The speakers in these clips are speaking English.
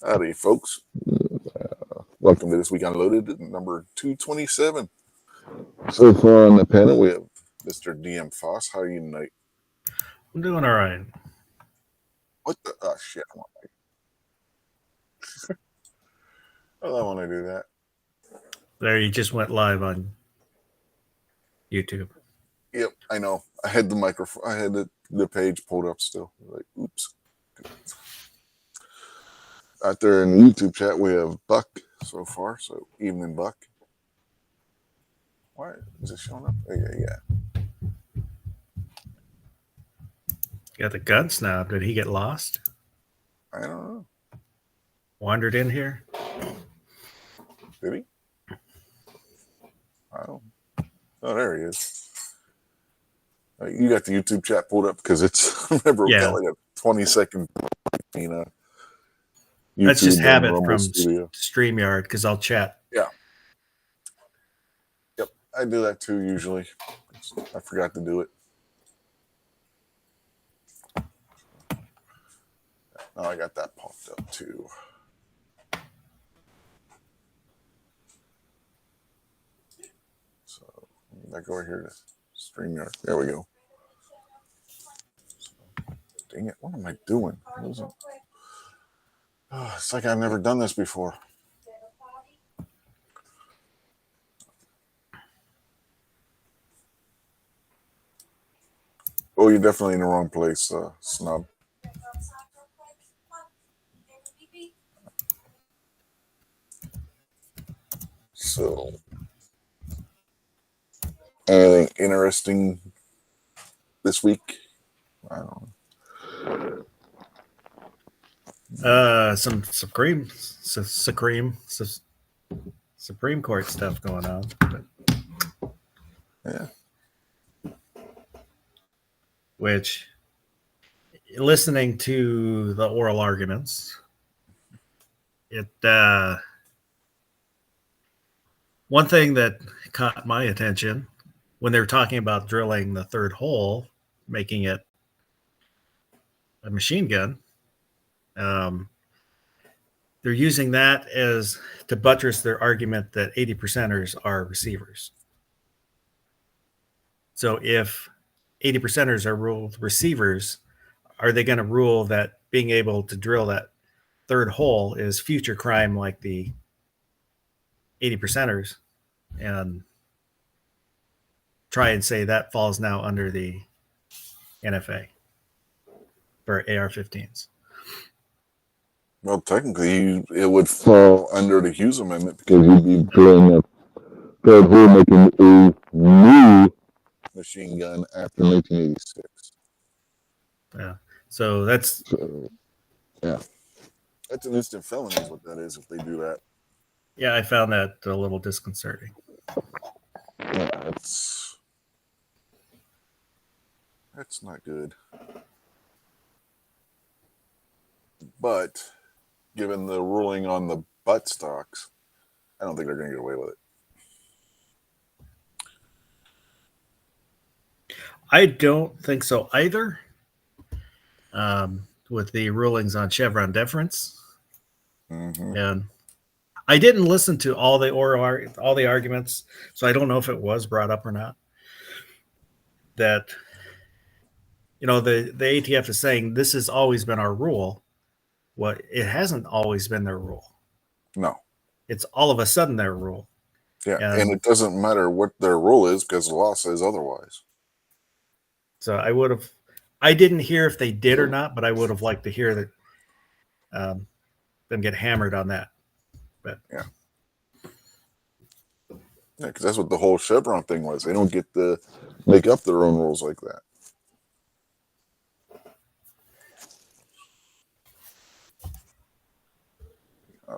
Howdy, folks. Welcome to This Week Unloaded, number 227. So far on the panel, we have Mr. DM Foss. How are you tonight? I'm doing all right. What the? Oh, shit. I don't want to do that. There, you just went live on YouTube. Yep, I know. I had the microphone. I had the page pulled up still. Like, oops. Out there in the YouTube chat, we have Buck so far. So, evening, Buck. Why is it showing up? Oh, yeah. Got the guns now. Did he get lost? I don't know. Wandered in here? Did he? I don't. Oh, there he is. You got the YouTube chat pulled up because it's, I remember, Yeah. got like a 20-second, YouTube. That's just habit from Studio. StreamYard because I'll chat. Yeah. Yep, I do that too usually. I forgot to do it. Oh, I got that popped up too. So, back over here to StreamYard. There we go. Dang it, what am I doing? Oh, it's like I've never done this before. Oh, you're definitely in the wrong place, snub. So, anything interesting this week? I don't know. Some Supreme Court stuff going on. Yeah. Which, listening to the oral arguments, one thing that caught my attention when they were talking about drilling the third hole, making it a machine gun, they're using that as to buttress their argument that 80%ers are receivers. So if 80%ers are ruled receivers, are they going to rule that being able to drill that third hole is future crime like the 80%ers and try and say that falls now under the NFA for AR-15s? Well, technically, it would fall under the Hughes Amendment because you'd be drilling a third hole making a new machine gun after 1986. Yeah. So that's... yeah. That's an instant felony is what that is if they do that. Yeah, I found that a little disconcerting. Yeah, that's not good. But given the ruling on the butt stocks, I don't think they're going to get away with it. I don't think so either. With the rulings on Chevron deference, and I didn't listen to all the arguments, so I don't know if it was brought up or not. That the ATF is saying this has always been our rule. Well, it hasn't always been their rule. No, it's all of a sudden their rule. Yeah, and it doesn't matter what their rule is because the law says otherwise. So I didn't hear if they did or not, but I would have liked to hear that them get hammered on that. But yeah, because that's what the whole Chevron thing was. They don't get to make up their own rules like that.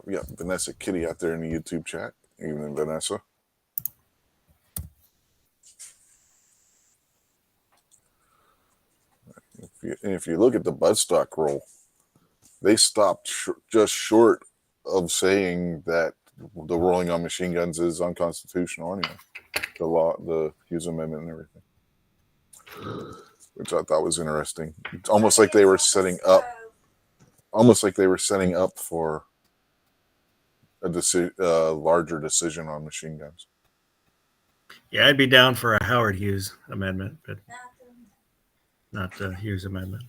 We got Vanessa Kitty out there in the YouTube chat. Evening, Vanessa. If you look at the buttstock rule, they stopped just short of saying that the ruling on machine guns is unconstitutional anyway. The law, the Hughes Amendment and everything. Which I thought was interesting. It's almost like they were setting up almost like they were setting up for a larger decision on machine guns. Yeah, I'd be down for a Howard Hughes amendment, but not the Hughes amendment.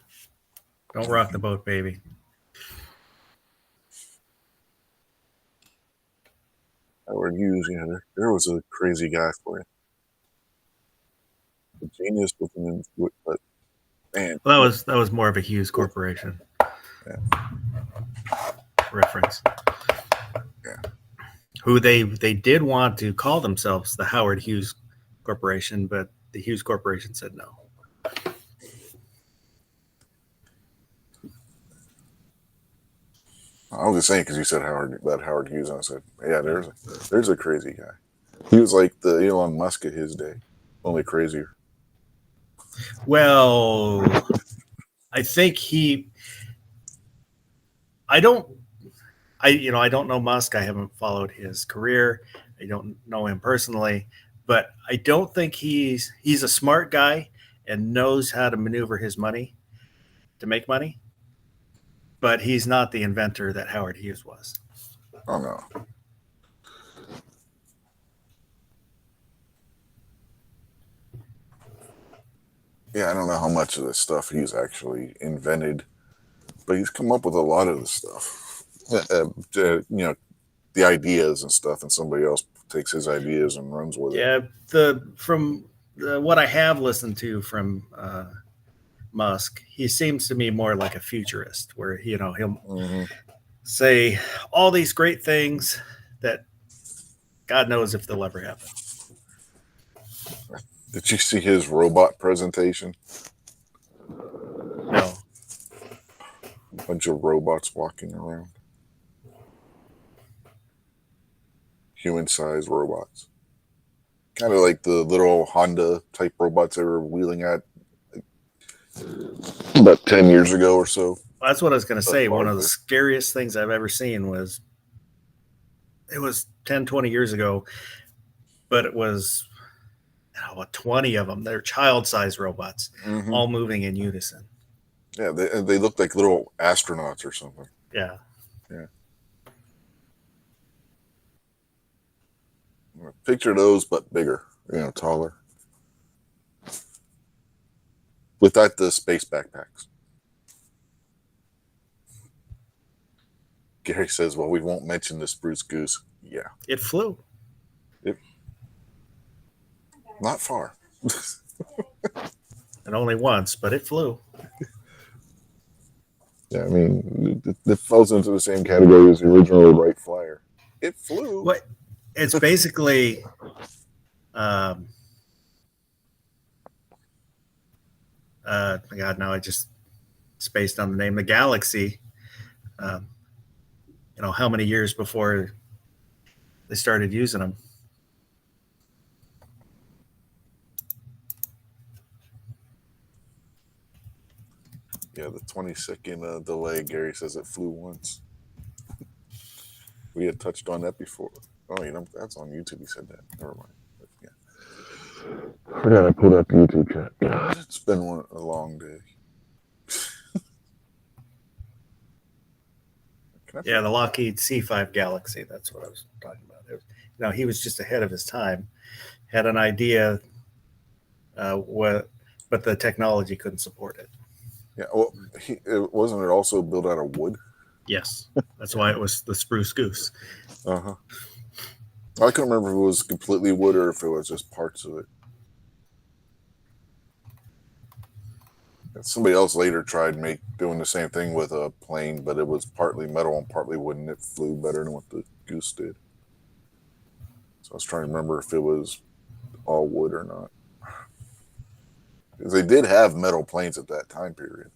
Don't rock the boat, baby. Howard Hughes, yeah, there was a crazy guy for you. A genius looking into it, but man, Well, that was more of a Hughes Corporation reference. Yeah. Who they did want to call themselves the Howard Hughes Corporation, but the Hughes Corporation said no. I was just saying because you said Howard Hughes, and I said, yeah, there's a crazy guy. He was like the Elon Musk of his day, only crazier. Well, I think I don't know Musk. I haven't followed his career. I don't know him personally, but I don't think he's a smart guy and knows how to maneuver his money to make money. But he's not the inventor that Howard Hughes was. Oh no. Yeah, I don't know how much of this stuff he's actually invented, but he's come up with a lot of the stuff. The ideas and stuff, and somebody else takes his ideas and runs with it. Yeah, from what I have listened to from Musk, he seems to me more like a futurist, where he'll say all these great things that God knows if they'll ever happen. Did you see his robot presentation? No. A bunch of robots walking around. Human-sized robots. Kind of like the little Honda type robots they were wheeling at about 10 years ago or so. That's what I was going to say. One of the scariest things I've ever seen was 10, 20 years ago, but it was 20 of them. They're child-sized robots, all moving in unison. Yeah, they look like little astronauts or something. Yeah. Picture those, but bigger, taller. Without the space backpacks. Gary says, well, we won't mention the spruce goose. Yeah. It flew. Not far. And only once, but it flew. Yeah, I mean, it falls into the same category as the original Wright Flyer. It flew. What? It's basically God, now I just spaced on the name. The Galaxy, how many years before they started using them? Yeah, the 20-second delay, Gary says it flew once. We had touched on that before. Oh, that's on YouTube. He said that. Never mind. But, yeah. Forgot I pulled out the YouTube chat. God, it's been a long day. Yeah, the Lockheed C5 Galaxy. That's what I was talking about. He was just ahead of his time. Had an idea, but the technology couldn't support it. Yeah, well, wasn't it also built out of wood? Yes, that's why it was the spruce goose. I couldn't remember if it was completely wood or if it was just parts of it. And somebody else later tried doing the same thing with a plane, but it was partly metal and partly wood, and it flew better than what the goose did. So I was trying to remember if it was all wood or not. Because they did have metal planes at that time period.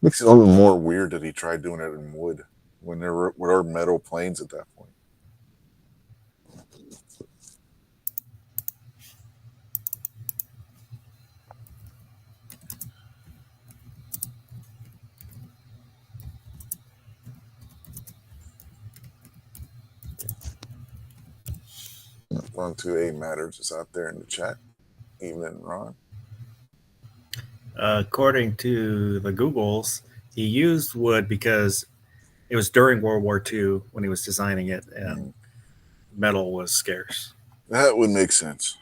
Makes it a little more weird that he tried doing it in wood when there were metal planes at that point. Ron 2A Matters is out there in the chat. Evening, Ron. According to the Googles, He used wood because it was during World War II when he was designing it, and metal was scarce. That would make sense.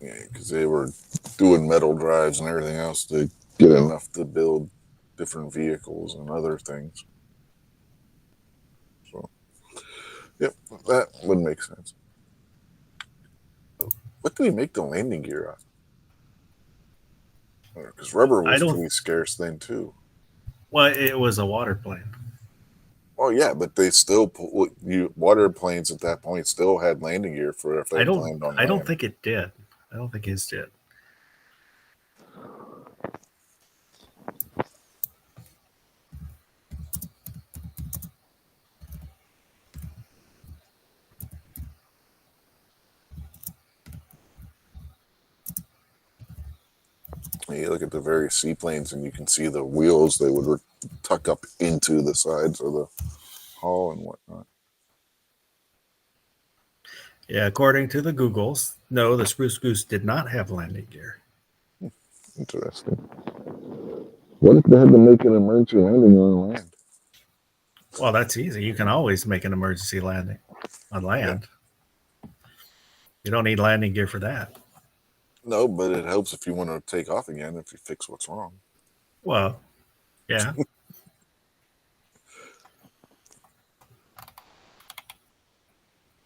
Yeah, because they were doing metal drives and everything else to get enough to build different vehicles and other things. So, yep, that would make sense. What did he make the landing gear out of? Because rubber was pretty scarce then too. Well, it was a water plane. Oh yeah, but they still water planes at that point still had landing gear for if they land on land. I don't think it did. I don't think his did. You look at the various seaplanes and you can see the wheels they would tuck up into the sides of the hull and whatnot. Yeah, according to the Googles, no, the Spruce Goose did not have landing gear. Interesting. What if they had to make an emergency landing on land? Well, that's easy. You can always make an emergency landing on land. Yeah. You don't need landing gear for that. No, but it helps if you want to take off again if you fix what's wrong. Well, yeah.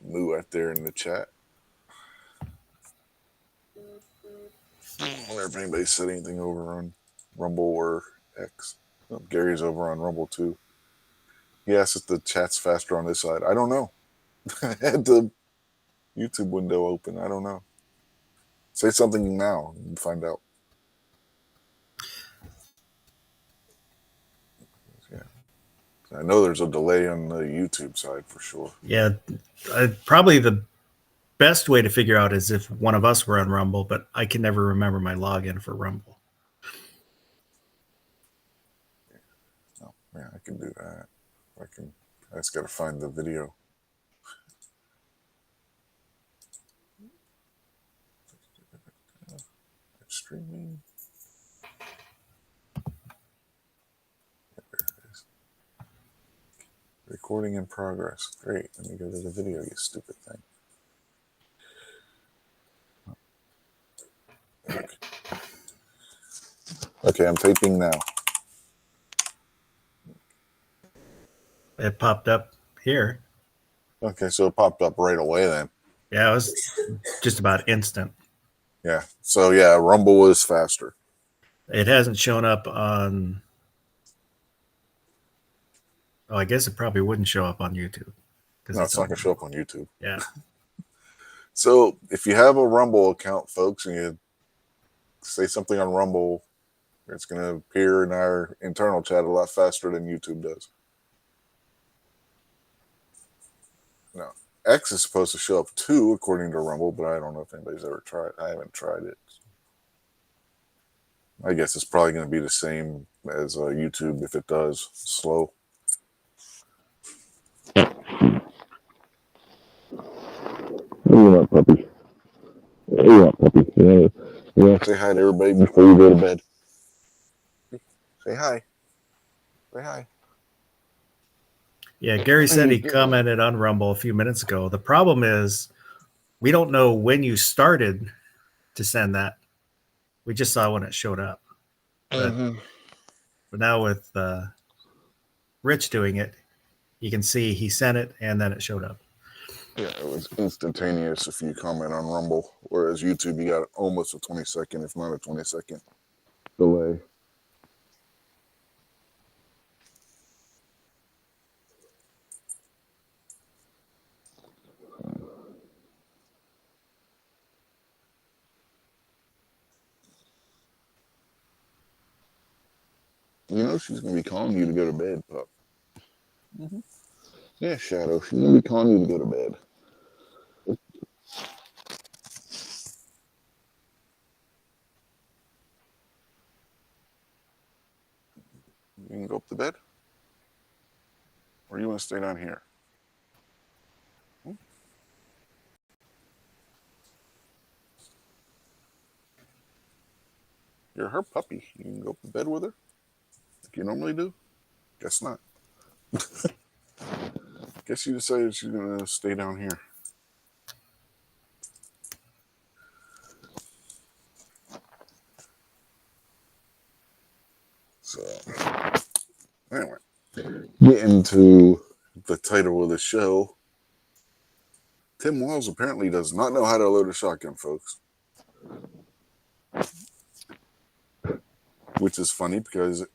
Moo out there in the chat. I wonder if anybody said anything over on Rumble or X. Oh, Gary's over on Rumble too. He asked if the chat's faster on this side. I don't know. I had the YouTube window open. I don't know. Say something now and find out. Yeah. I know there's a delay on the YouTube side for sure. Yeah. Probably the best way to figure out is if one of us were on Rumble, but I can never remember my login for Rumble. Oh, yeah, I can do that. I just got to find the video. Streaming. There it is. Recording in progress. Great. Let me go to the video, you stupid thing. Okay, I'm taping now. It popped up here. Okay, so it popped up right away then. Yeah, it was just about instant. Yeah. So yeah, Rumble is faster. It hasn't shown up on. Oh, I guess it probably wouldn't show up on YouTube. No, it's not going to show up on YouTube. Yeah. So if you have a Rumble account, folks, and you say something on Rumble, it's going to appear in our internal chat a lot faster than YouTube does. Now, X is supposed to show up too, according to Rumble, but I don't know if anybody's ever tried. I haven't tried it. I guess it's probably going to be the same as YouTube if it does slow. What do you want, puppy? What do you want, puppy? You want to say hi to everybody before you go to bed? Say hi. Say hi. Yeah, Gary said he commented on Rumble a few minutes ago. The problem is we don't know when you started to send that. We just saw when it showed up. But now with Rich doing it, you can see he sent it and then it showed up. Yeah, it was instantaneous if you comment on Rumble, whereas YouTube, you got almost a 20-second, if not a 20-second delay. You know she's going to be calling you to go to bed, pup. Mm-hmm. Yeah, Shadow, she's going to be calling you to go to bed. You can go up to bed? Or you want to stay down here? You're her puppy. You can go to bed with her like you normally do? Guess not. Guess you decided she's going to stay down here. So, anyway, getting to the title of the show. Tim Walz apparently does not know how to load a shotgun, folks. Which is funny because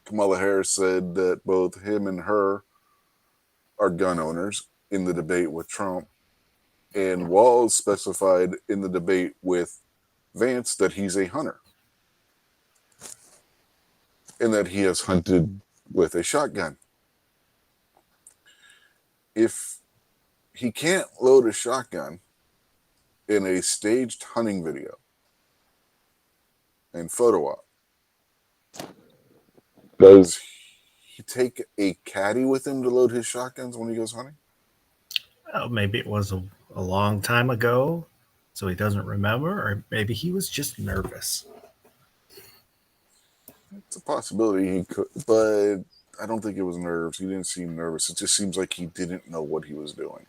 Kamala Harris said that both him and her are gun owners in the debate with Trump. And Walz specified in the debate with Vance that he's a hunter. And that he has hunted with a shotgun. If he can't load a shotgun in a staged hunting video and photo op, does he take a caddy with him to load his shotguns when he goes hunting? Oh, maybe it was a long time ago, so he doesn't remember, or maybe he was just nervous. It's a possibility he could, but I don't think it was nerves. He didn't seem nervous. It just seems like he didn't know what he was doing.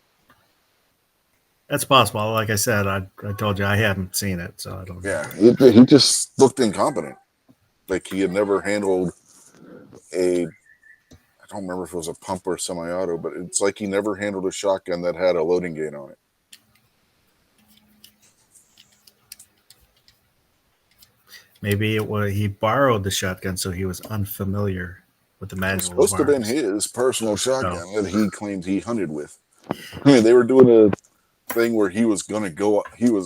That's possible. Like I said, I told you I haven't seen it, so I don't know. Yeah, he just looked incompetent. Like he had never handled I don't remember if it was a pump or semi-auto, but it's like he never handled a shotgun that had a loading gate on it. Maybe he borrowed the shotgun, so he was unfamiliar with the manual. It's supposed to have been his personal shotgun that he claimed he hunted with. I mean, they were doing a thing where he was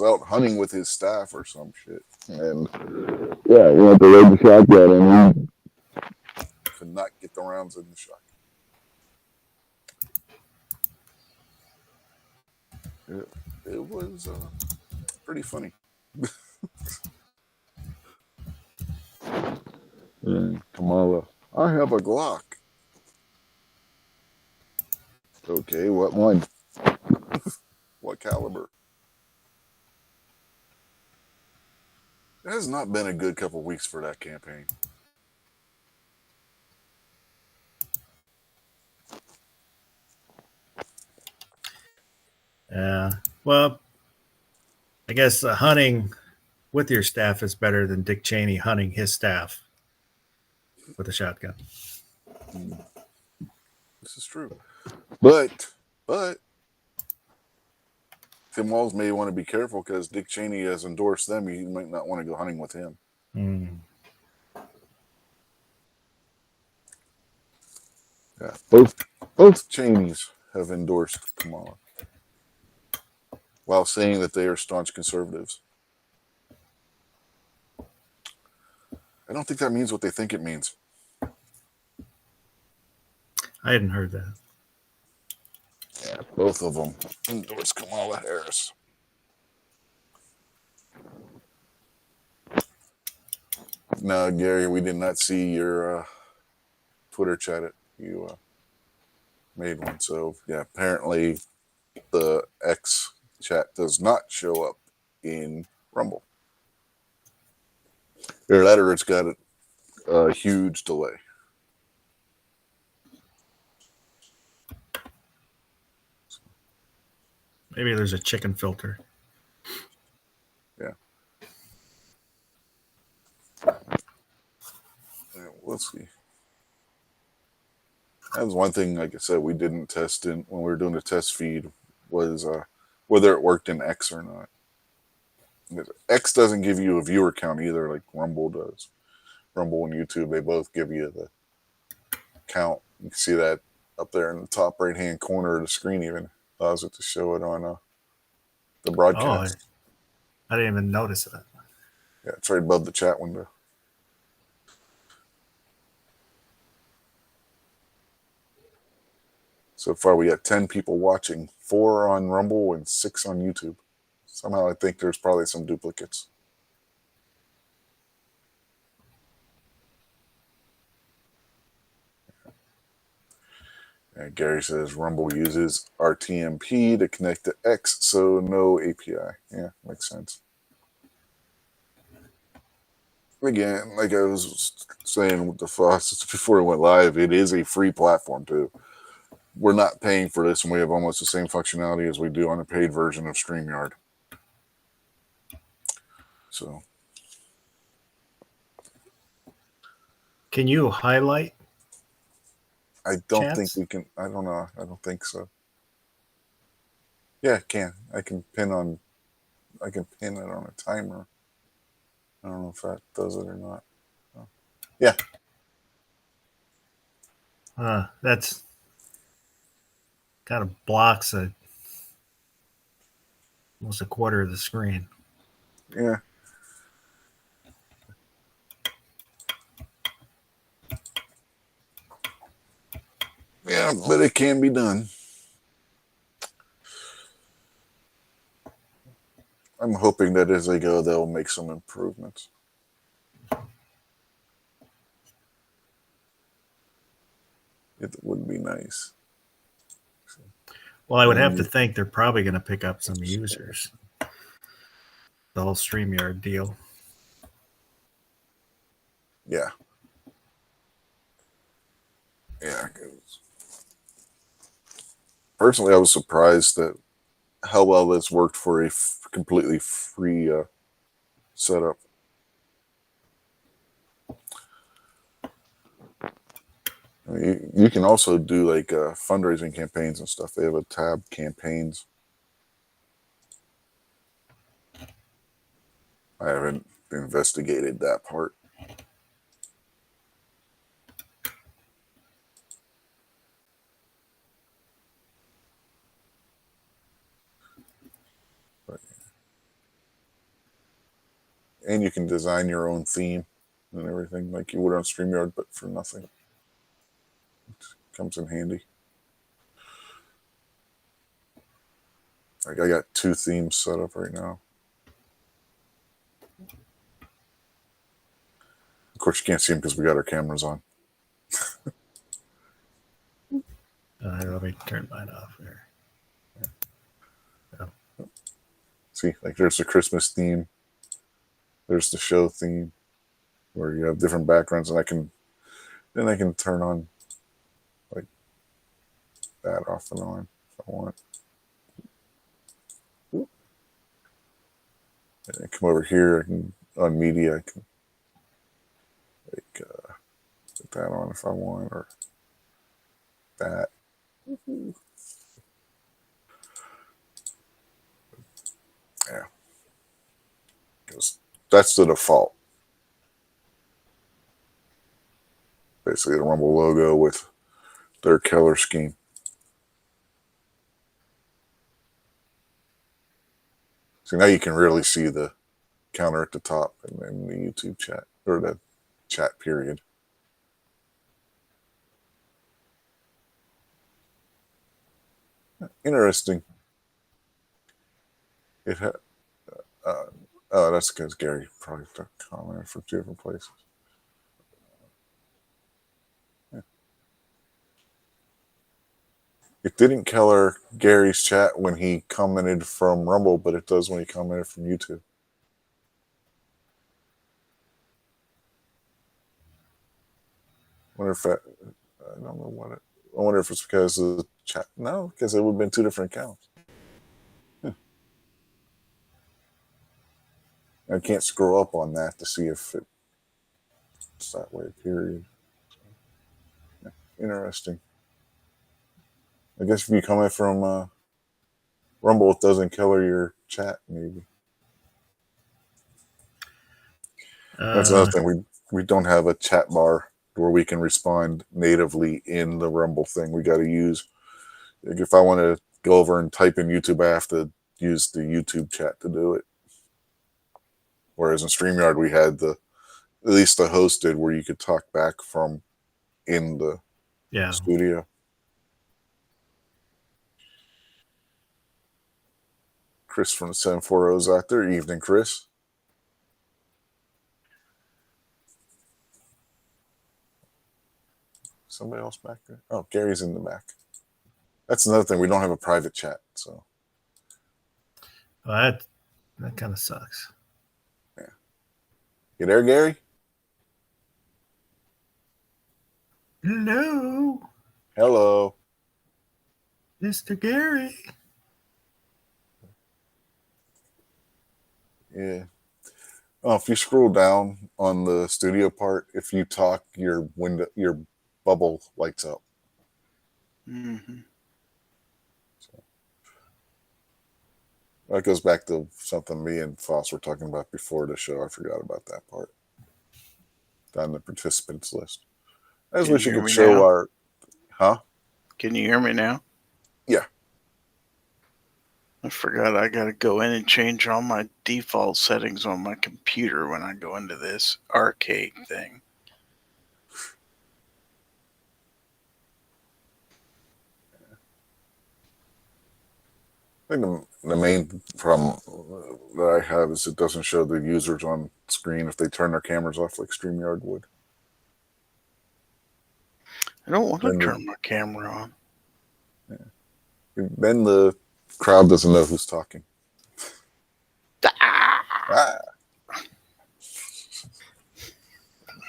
out hunting with his staff or some shit. And yeah, he had to load the shotgun and he could not get the rounds in the shotgun. It was pretty funny. Kamala, I have a Glock. Okay, what one? What caliber? It has not been a good couple weeks for that campaign. Yeah. Well, I guess hunting with your staff is better than Dick Cheney hunting his staff with a shotgun. This is true. But Tim Walz may want to be careful because Dick Cheney has endorsed them. You might not want to go hunting with him. Yeah, both Cheneys have endorsed Kamala while saying that they are staunch conservatives. I don't think that means what they think it means. I hadn't heard that. Yeah, both of them endorse Kamala Harris. No, Gary, we did not see your Twitter chat. You made one. So, yeah, apparently the X chat does not show up in Rumble. Either that or it's got a huge delay. Maybe there's a chicken filter. Yeah. Let's see. That was one thing, like I said, we didn't test in when we were doing the test feed was whether it worked in X or not. X doesn't give you a viewer count either, like Rumble does. Rumble and YouTube, they both give you the count. You can see that up there in the top right-hand corner of the screen even allows it to show it on the broadcast. I didn't even notice that. Yeah, it's right above the chat window. So far, we got 10 people watching, 4 on Rumble and 6 on YouTube. Somehow I think there's probably some duplicates. And Gary says Rumble uses RTMP to connect to X, so no API. Yeah, makes sense. Again, like I was saying with the faucets before it went live, it is a free platform too. We're not paying for this, and we have almost the same functionality as we do on a paid version of StreamYard. So, Can you highlight I don't think chats? we can. I don't know. I don't think so. Yeah, I can. I can pin it on a timer. I don't know if that does it or not. Oh. Yeah. That's kind of blocks almost a quarter of the screen. Yeah. Yeah, but it can be done. I'm hoping that as they go, they'll make some improvements. It would be nice. Well, I would have to think they're probably going to pick up some users. The whole StreamYard deal. Yeah. Yeah. Personally, I was surprised that how well this worked for a completely free setup. I mean, you can also do like fundraising campaigns and stuff. They have a tab, campaigns. I haven't investigated that part. But, and you can design your own theme and everything like you would on StreamYard, but for nothing. It comes in handy. Like I got 2 themes set up right now. Of course, you can't see them because we got our cameras on. Let me turn mine off here. See, like there's the Christmas theme. There's the show theme where you have different backgrounds, and I can turn on like that off and on if I want. And I come over here, I can on media, I can like put that on if I want, or that. Yeah, because that's the default. Basically, the Rumble logo with their color scheme. So now you can really see the counter at the top and then the YouTube chat or the chat period. Interesting. It oh, that's because Gary probably commented from 2 different places. Yeah. It didn't color Gary's chat when he commented from Rumble, but it does when he commented from YouTube. Wonder if that, I don't know what it. I wonder if it's because of the chat. No, because it would have been 2 different accounts. I can't scroll up on that to see if it's that way. Period. So, yeah, interesting. I guess if you come in from Rumble, it doesn't color your chat. Maybe that's another thing. We don't have a chat bar where we can respond natively in the Rumble thing. We got to use. Like if I want to go over and type in YouTube, I have to use the YouTube chat to do it. Whereas in StreamYard, we had at least the hosted where you could talk back from in the studio. Chris from the 740 is out there. Evening, Chris. Somebody else back there? Oh, Gary's in the back. That's another thing. We don't have a private chat, so. Well, that kind of sucks. Yeah. You there, Gary? Hello, Hello. Mr. Gary. Yeah. Oh, if you scroll down on the studio part, if you talk, your bubble lights up. Mm-hmm. So that goes back to something me and Foss were talking about before the show. I forgot about that part. Down the participants list. I just Can wish you you hear could me show now? our, huh? Can you hear me now? Yeah. I forgot I gotta go in and change all my default settings on my computer when I go into this arcade thing. I think the main problem that I have is it doesn't show the users on screen if they turn their cameras off like StreamYard would. I don't want to Then turn my camera on. then the crowd doesn't know who's talking. Ah! Ah.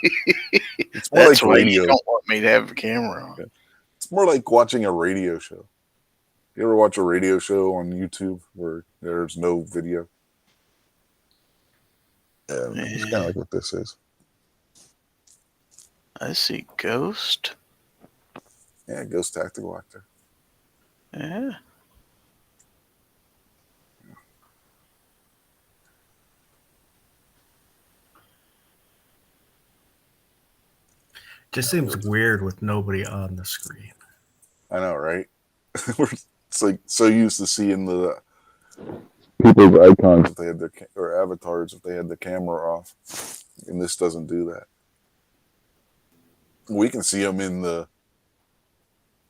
It's more That's like why you radio. don't want me to have a camera on. It's more like watching a radio show. You ever watch a radio show on YouTube where there's no video? Yeah, it's kind of like what this is. I see Ghost. Yeah, Ghost Tactical Actor. Yeah. Just seems weird with nobody on the screen. I know, right? We're like so used to seeing the people's icons if they had their or avatars if they had the camera off, and this doesn't do that. We can see them in the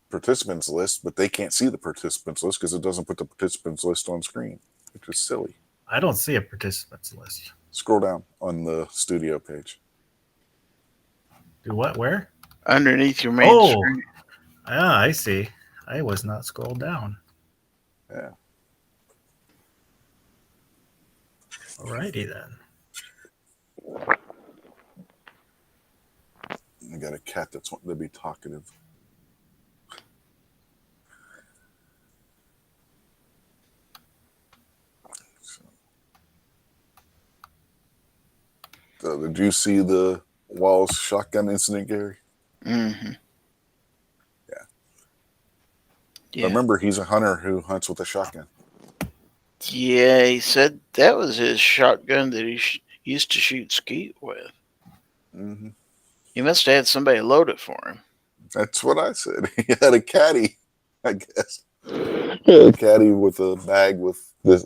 participants list, but they can't see the participants list because it doesn't put the participants list on screen, which is silly. I don't see a participants list. Scroll down on the studio page. Do what? Where? Underneath your main screen. Ah, I see. I was not scrolled down. Yeah. Alrighty then. I got a cat that's wanting to be talkative. So, did you see the Walz shotgun incident, Gary? Mm-hmm. Yeah. Remember, he's a hunter who hunts with a shotgun. Yeah, he said that was his shotgun that he used to shoot skeet with. Mm-hmm. He must have had somebody load it for him. That's what I said. He had a caddy, I guess. A caddy with a bag with this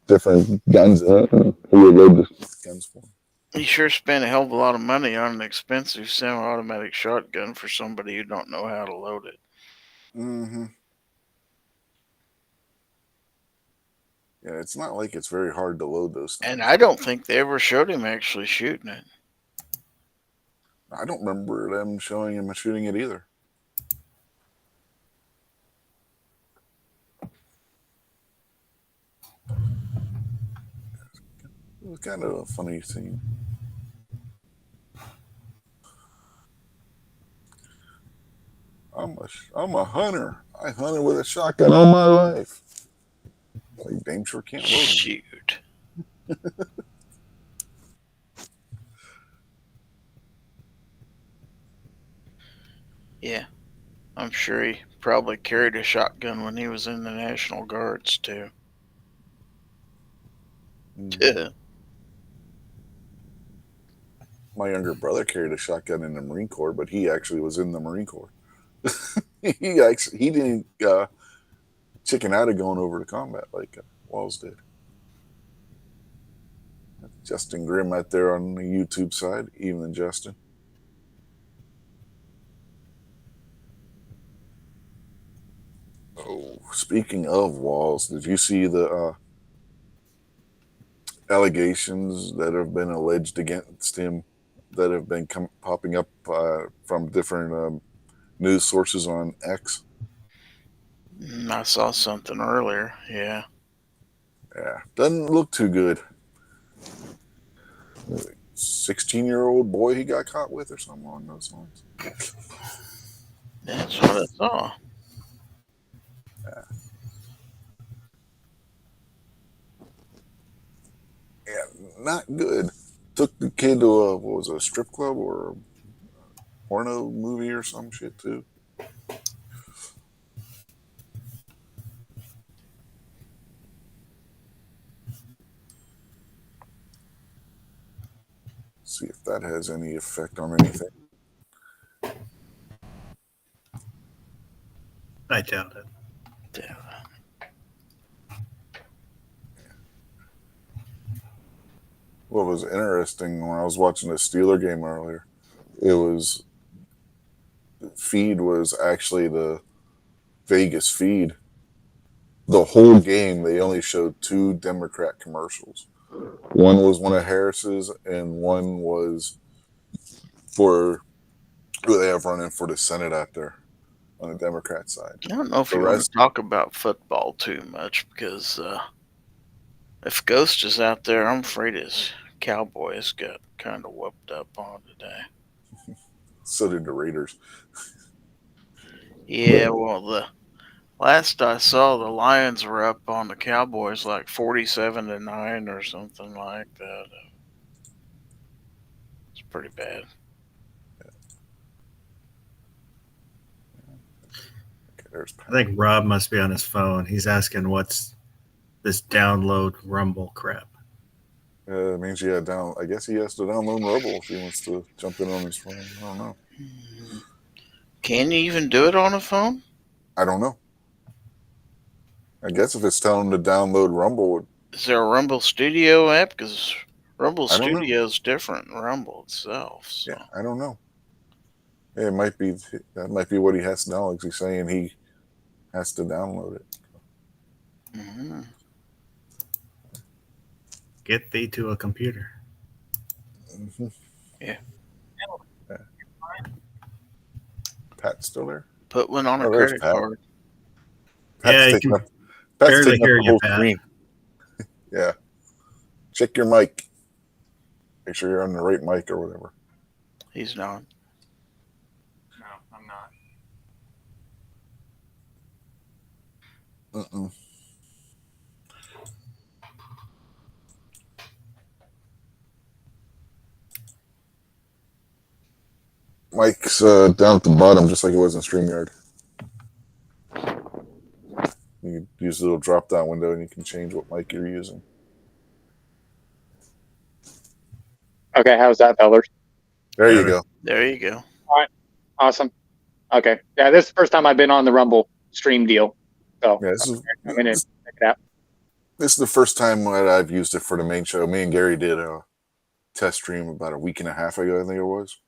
different guns in it. He would load the guns for him. He sure spent a hell of a lot of money on an expensive semi-automatic shotgun for somebody who don't know how to load it. Mm-hmm. Yeah, it's not like it's very hard to load those things. And I don't think they ever showed him actually shooting it. I don't remember them showing him shooting it either. It was kind of a funny scene. I'm a hunter. I hunted with a shotgun all my life. Like, damn sure can't load them. Shoot. Yeah. I'm sure he probably carried a shotgun when he was in the National Guards, too. Mm. My younger brother carried a shotgun in the Marine Corps, but he actually was in the Marine Corps. he didn't chicken out of going over to combat like Walz did. Justin Grimm out there on the YouTube side, even Justin. Oh, speaking of Walz, did you see the allegations that have been alleged against him that have been popping up from different news sources on X? I saw something earlier, yeah. Yeah, doesn't look too good. 16-year-old boy he got caught with or something along those lines. That's what I saw. Yeah, not good. Took the kid to a strip club or a porno movie or some shit too. See if that has any effect on anything. I doubt it. Yeah. What was interesting when I was watching the Steeler game earlier, it was feed was actually the Vegas feed. The whole game, they only showed 2 Democrat commercials. One was one of Harris's, and one was for who they have running for the Senate out there on the Democrat side. I don't know if The you want rest- to talk about football too much because if Ghost is out there, I'm afraid his Cowboys got kind of whooped up on today. So did the Raiders. Yeah, well, the last I saw, the Lions were up on the Cowboys like 47-9 or something like that. It's pretty bad. Okay, there's I think Rob must be on his phone. He's asking what's this download Rumble crap. it means you got down. I guess he has to download Rebel if he wants to jump in on his phone. I don't know. Can you even do it on a phone? I don't know. I guess if it's telling him to download Rumble, Is there a Rumble Studio app? Because Rumble I don't know. Studio is different than Rumble itself. So. yeah, I don't know. It might be that might be what he has to download. 'Cause he's saying he has to download it. Mm-hmm. Get thee to a computer. Mm-hmm. Yeah. Pat's still there. Put one on a Oh, there's credit Pat. card. Pat's Yeah, you taking can up, Pat's barely taking up hear the you, whole Pat. screen. Yeah. Check your mic. Make sure you're on the right mic or whatever. He's not. No, I'm not. Mm-mm. Mike's down at the bottom, just like it was in StreamYard. You use the little drop down window and you can change what mic you're using. Okay, how's that, fellers? There you Better. go. There you go. Awesome. Okay, yeah, this is the first time I've been on the Rumble stream deal, so Yeah, I'm gonna check it out. this is the first time that I've used it for the main show. Me and Gary did a test stream about a week and a half ago, I think it was.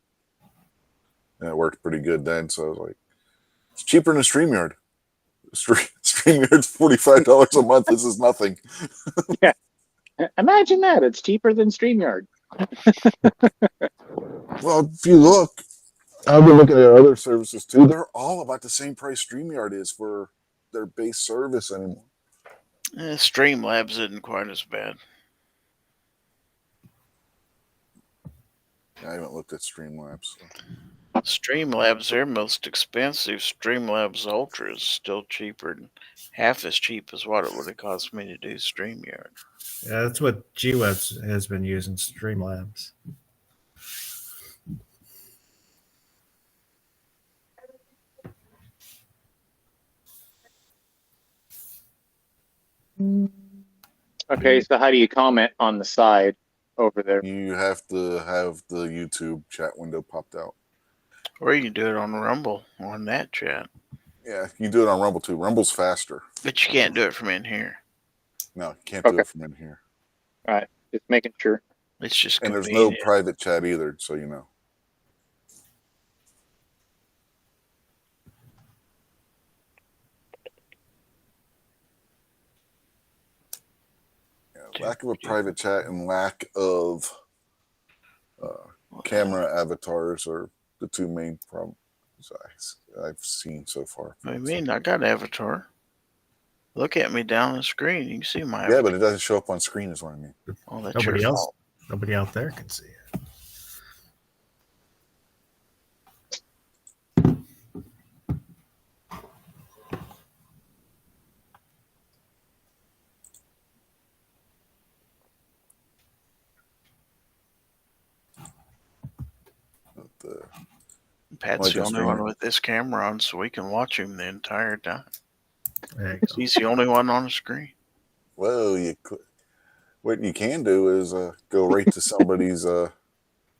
And it worked pretty good then, so I was like, it's cheaper than StreamYard. StreamYard's $45 a month. This is nothing. Imagine that, it's cheaper than StreamYard. Well, if you look, I've been looking at other services too. They're all about the same price StreamYard is for their base service anymore. Streamlabs isn't quite as bad. I haven't looked at Streamlabs. So. Streamlabs, their most expensive Streamlabs Ultra is still cheaper than half as cheap as what it would have cost me to do StreamYard. Yeah, that's what GWebs has been using, Streamlabs. Okay, so how do you comment on the side over there? You have to have the YouTube chat window popped out. Or you can do it on Rumble on that chat. Yeah, you can do it on Rumble too. Rumble's faster. But you can't do it from in here. No, you can't do Okay. it from in here. All right, just making sure. It's just And there's no convenient. private chat either, so you know. Yeah, lack of a private chat and lack of camera avatars are the two main problems I've seen so far. What do you mean? I got Avatar. Look at me down the screen. You can see my Yeah, avatar. but it doesn't show up on screen is what I mean. Oh, that's Nobody your else, fault. nobody out there can see it. Pat's Like the a only streamer. one with this camera on, so we can watch him the entire time. There you go. He's the only one on the screen. Well, what you can do is go right to somebody's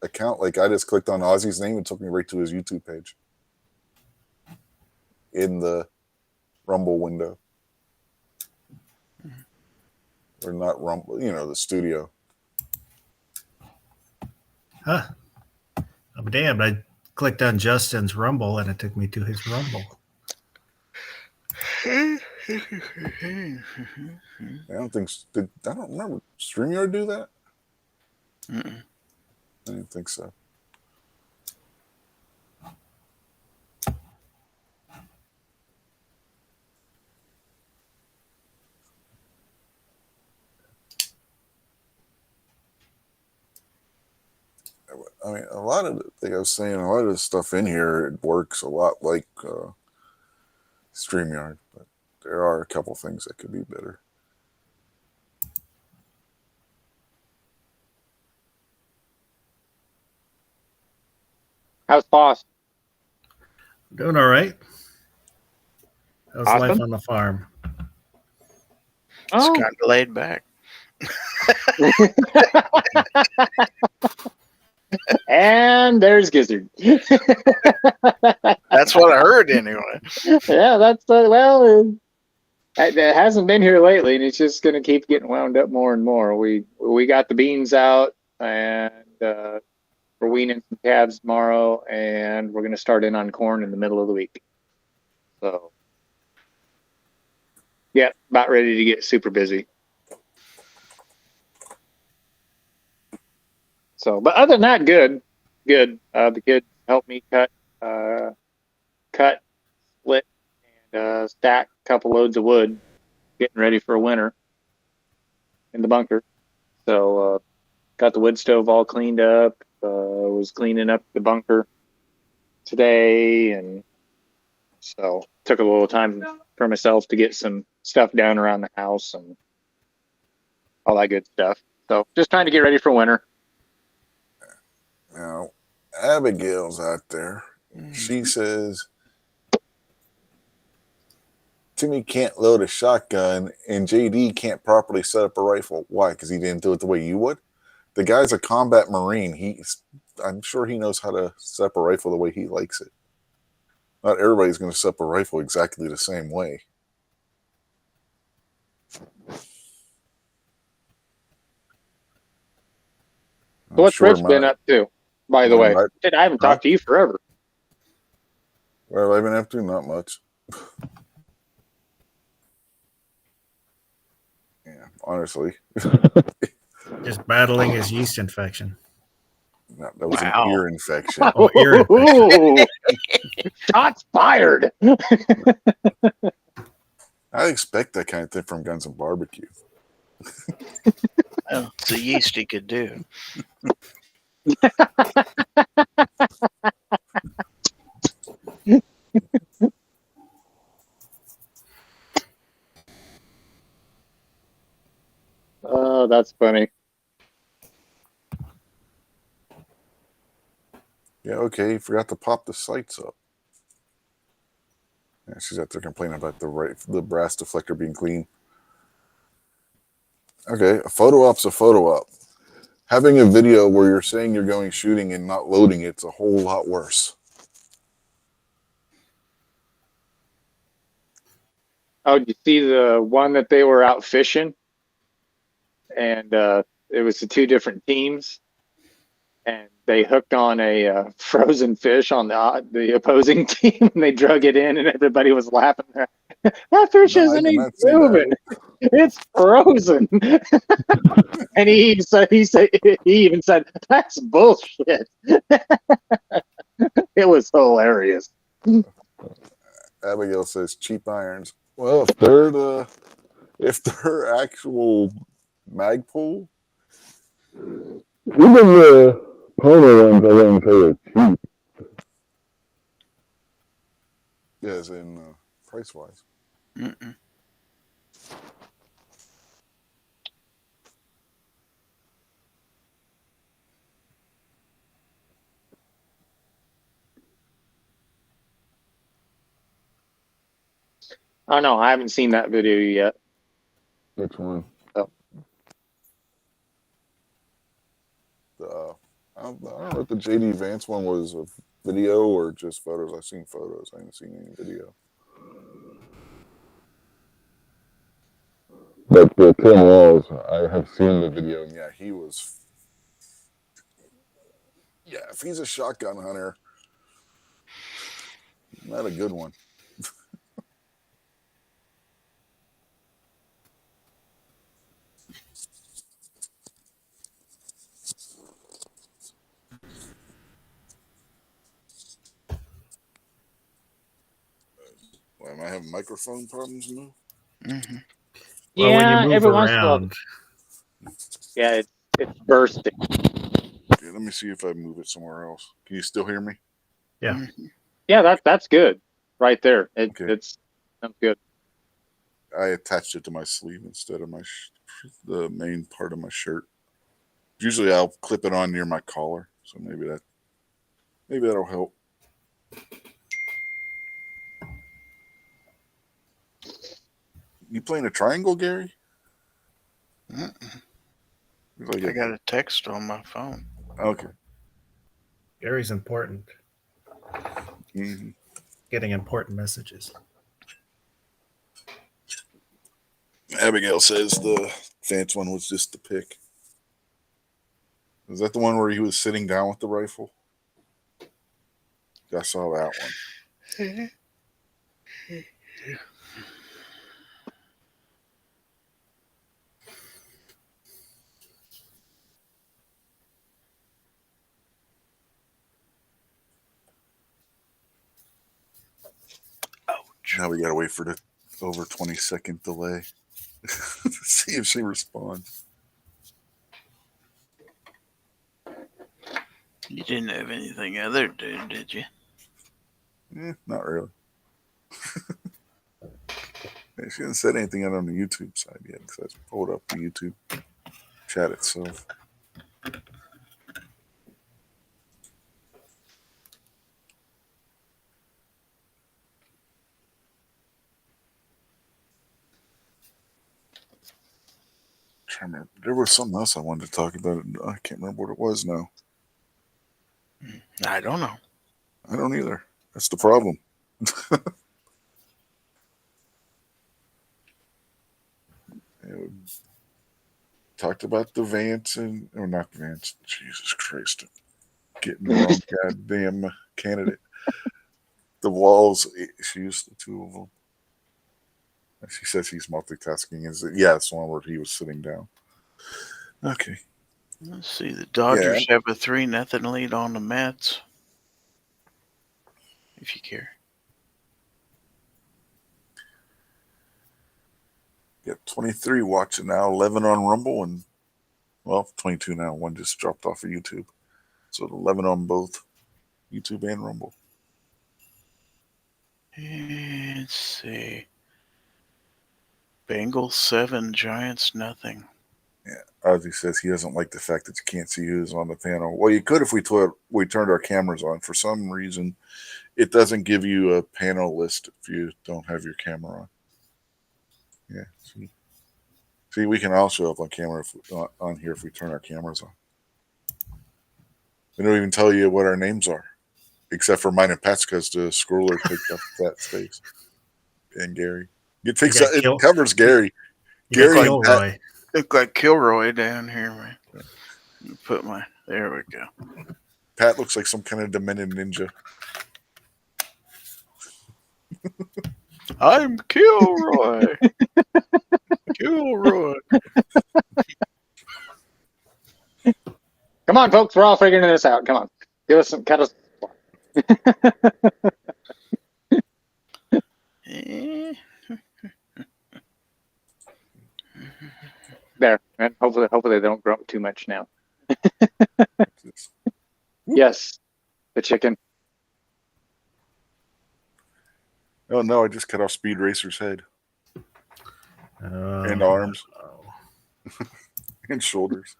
account. Like I just clicked on Ozzy's name and took me right to his YouTube page in the Rumble window. Or not Rumble, the studio. Huh. I'm damned. I clicked on Justin's Rumble and it took me to his Rumble. I don't think I don't remember. StreamYard do that? Mm-mm. I didn't think so. I mean, a lot of, like I was saying, a lot of the stuff in here, it works a lot like StreamYard, but there are a couple things that could be better. How's Boss? Doing all right. How's life Awesome. on the farm? It's Oh. kind of laid back. And there's Gizzard. That's what I heard anyway. Yeah, that's it hasn't been here lately, and it's just going to keep getting wound up more and more. We got the beans out, and we're weaning some calves tomorrow, and we're going to start in on corn in the middle of the week. So, yeah, about ready to get super busy. So, but other than that, good. The kids helped me cut, split, and stack a couple loads of wood, getting ready for winter in the bunker. So, got the wood stove all cleaned up. Was cleaning up the bunker today, and so took a little time for myself to get some stuff down around the house and all that good stuff. So, just trying to get ready for winter. Now, Abigail's out there. She says Timmy can't load a shotgun and JD can't properly set up a rifle. Why? Because he didn't do it the way you would? The guy's a combat Marine. I'm sure he knows how to set up a rifle the way he likes it. Not everybody's going to set up a rifle exactly the same way. So what's Rich been up to, by the way? I haven't talked to you forever. Well, I've been up to not much. Yeah, honestly. Just battling his yeast infection. No, that was an ear infection. Oh, ear infection. Shots fired. I expect that kind of thing from Guns and Barbecue. Well, it's the yeast he could do. Oh, that's funny. Yeah, okay, you forgot to pop the sights up. Yeah, she's out there complaining about the brass deflector being clean. Okay, a photo op's a photo op. Having a video where you're saying you're going shooting and not loading it's a whole lot worse. Oh, did you see the one that they were out fishing? And it was the two different teams. And they hooked on a frozen fish on the opposing team. And they drug it in, and everybody was laughing. That fish isn't even moving. It's frozen. And he even said, "That's bullshit." It was hilarious. Abigail says cheap irons. Well, if they're actual Magpul, even the Polo ones I wouldn't say are cheap. Yeah, as in price wise. Mm-mm. Oh no, I haven't seen that video yet. Which one? Oh. I don't know if the JD Vance one was a video or just photos. I've seen photos. I haven't seen any video. But the Tim Walz, I have seen the video, and yeah, he was. Yeah, if he's a shotgun hunter, not a good one. Why am I having microphone problems now? Mm-hmm. Well, when you Yeah, move every once in a while. around, Yeah, it's bursting. Okay, let me see if I move it somewhere else. Can you still hear me? yeah. Mm-hmm. Yeah, that's good. Right there. Okay. It's good. I attached it to my sleeve instead of the main part of my shirt. Usually I'll clip it on near my collar, so maybe that'll help. You playing a triangle, Gary? I got a text on my phone. Okay. Gary's important. Mm-hmm. Getting important messages. Abigail says the Vance one was just the pick. Is that the one where he was sitting down with the rifle? I saw that one. Now we gotta wait for the over 20-second delay to see if she responds. You didn't have anything other to do, did you? Not really. She hasn't said anything out on the YouTube side yet because I pulled up the YouTube chat itself. Trying to remember. There was something else I wanted to talk about. I can't remember what it was now. I don't know. I don't either. That's the problem. Talked about the Vance or not the Vance. Jesus Christ. Getting the wrong goddamn candidate. The Walz, she used the two of them. She says he's multitasking. Yeah, it's the one where he was sitting down. Okay. Let's see. The Dodgers have a 3-0 lead on the Mets. If you care. Got 23 watching now, 11 on Rumble, and 22 now. One just dropped off of YouTube. So 11 on both YouTube and Rumble. Let's see. Bengals 7, Giants 0. Yeah, Ozzy says he doesn't like the fact that you can't see who's on the panel. Well, you could if we turned our cameras on. For some reason, it doesn't give you a panel list if you don't have your camera on. Yeah. See, we can all show up on camera on here if we turn our cameras on. They don't even tell you what our names are, except for mine and Pat's because the scroller picked up that space. And Gary, it covers Gary. Gary and Pat. Look like Kilroy down here, man. There we go. Pat looks like some kind of demented ninja. I'm Kilroy. Kilroy. Come on, folks. We're all figuring this out. Come on. Cut us. There. And hopefully they don't grow up too much now. Yes. The chicken. Oh no, I just cut off Speed Racer's head. And arms. And shoulders.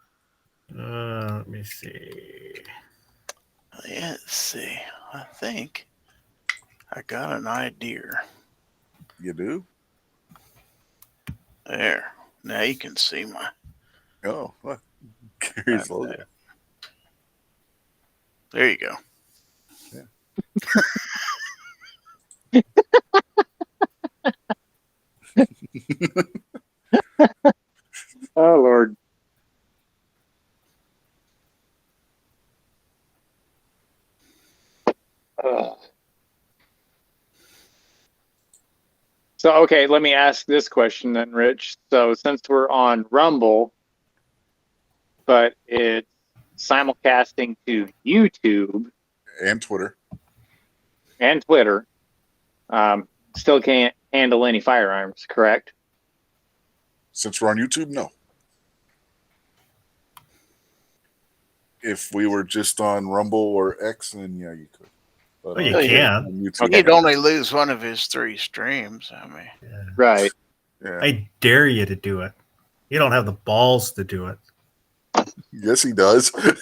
Let me see. Let's see. I think I got an idea. You do? There. Now you can see my. Oh, look. Gary's logo. There you go. Oh Lord. So okay, let me ask this question then, Rich. So since we're on Rumble, but it's simulcasting to YouTube And Twitter. and Twitter, still can't handle any firearms, correct? Since we're on YouTube, no. If we were just on Rumble or X, then yeah, you could. But Well, you on can. YouTube, He'd only lose one of his 3 streams. I mean, Right. yeah. I dare you to do it. You don't have the balls to do it. Yes, he does. I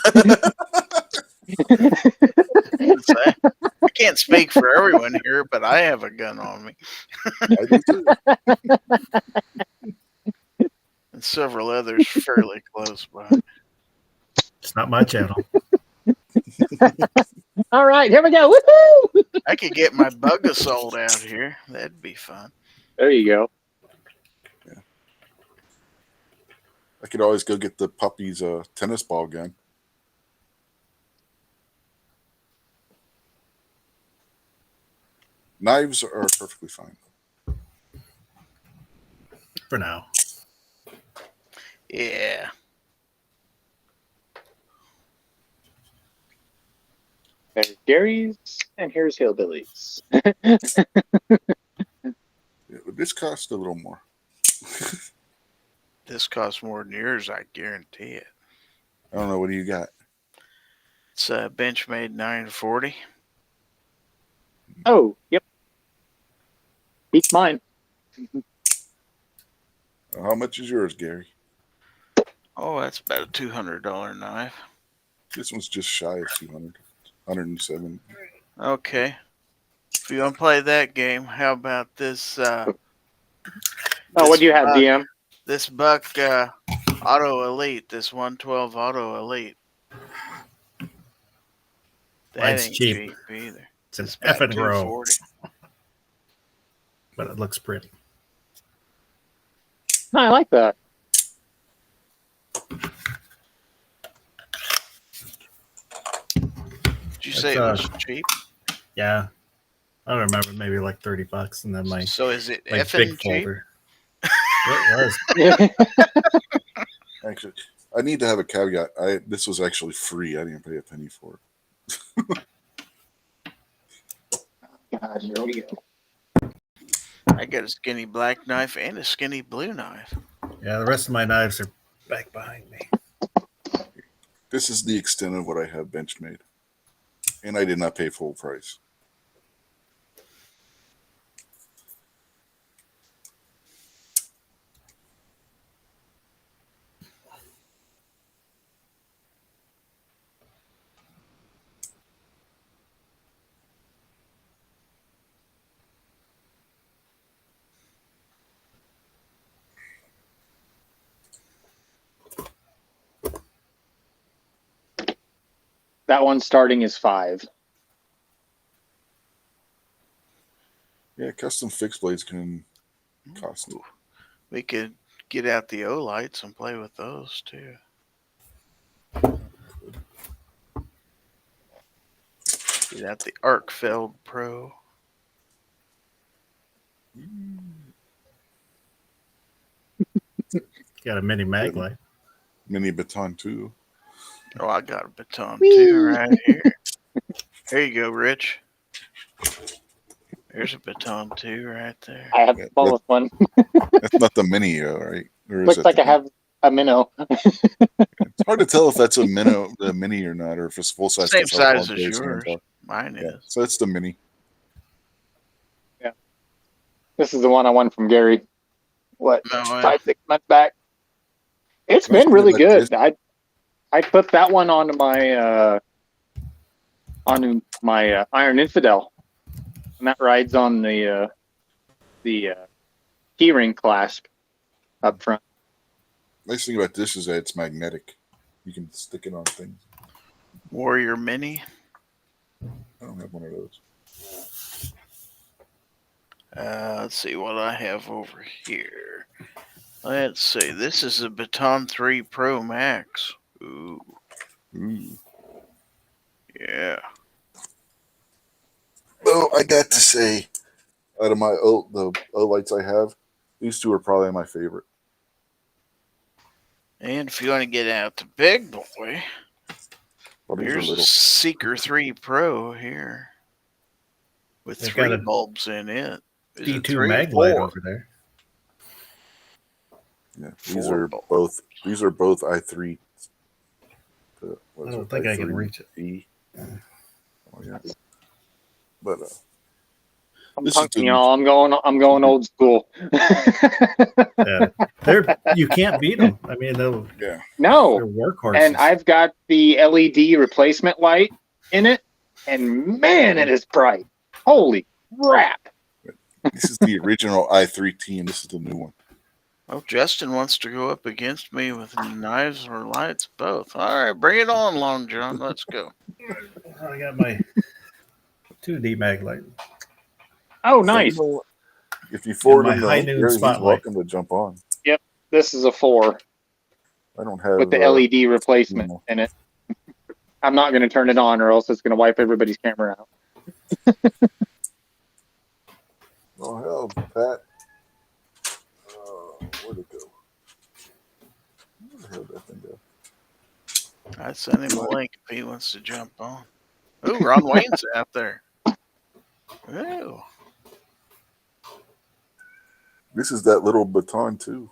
can't speak for everyone here, but I have a gun on me. I do too. And several others fairly close by. It's not my channel. All right, here we go. Woohoo! I could get my bug assault out here. That'd be fun. There you go. I could always go get the puppy's tennis ball gun. Knives are perfectly fine. For now. Yeah. There's Gary's, and here's Hillbillies. Yeah, this cost a little more. This costs more than yours, I guarantee it. I don't know. What do you got? It's a Benchmade 940. Oh, yep. Beats mine. How much is yours, Gary? Oh, that's about a $200 knife. This one's just shy of 200. 107. Okay. If you want to play that game, how about this? Oh, what do you have, DM? This Buck Auto Elite, this 112 Auto Elite. That Mine's ain't cheap. cheap either. It's an It's about effing row, 240. but it looks pretty. No, I like that. Did you say it was cheap? Yeah. I don't remember, maybe like $30, and then my So is it big effing cheap? folder. It was. Actually, I need to have a caveat. This was actually free. I didn't pay a penny for it. God, here we go. I got a skinny black knife and a skinny blue knife. Yeah, the rest of my knives are back behind me. This is the extent of what I have Benchmade. And I did not pay full price. That one starting is 5. Yeah, custom fixed blades can cost. We could get out the O-lights and play with those too. Get out the Arkfeld Pro. Got a mini mag light. Mini baton too. Oh, I got a baton too right here. There you go, Rich. There's a baton too right there. I have the smallest one. That's not the mini, right? Or is Looks it like the I have a minnow. It's hard to tell if that's a mini or not, or if it's full size. Same That's how size long as Gary's yours. hands are. Mine Yeah, is. so it's the mini. This is the one I won from Gary. What, No, 5-6 months back? It's been really good. I put that one onto my Iron Infidel, and that rides on the keyring clasp. up front. Nice thing about this is that it's magnetic. You can stick it on things. Warrior Mini. I don't have one of those. Let's see what I have over here. Let's see. This is a Baton 3 Pro Max. Ooh. Ooh. Yeah. Well, I got to say, out of the lights I have, these two are probably my favorite. And if you want to get out the big boy, Well, these are here's a little. Seeker 3 Pro here. With They've 3 got a bulbs in it. Is it D2 3 or mag light 4? over there. Yeah, 4 bulbs. These are both i3. I don't think I can reach it. E. Oh yeah. But I'm This is punking the- y'all. I'm going old school. Yeah. You can't beat them. I mean, they're No, workhorses. and I've got the LED replacement light in it, and man, it is bright. Holy crap! this is the original i3T, and this is the new one. Oh, Justin wants to go up against me with knives or lights, both. All right, bring it on, Long John. Let's go. I got my 2D mag light. Oh, nice. If you forward my him the high link noon here, he's spotlight. welcome to jump on. This is a 4 I don't have with the LED replacement no. in it. I'm not going to turn it on, or else it's going to wipe everybody's camera out. Oh hell, Pat. Where'd it go? Where the hell did that thing go? I sent him a link if he wants to jump on. Ooh, Ron Wayne's out there. Ooh. This is that little baton too.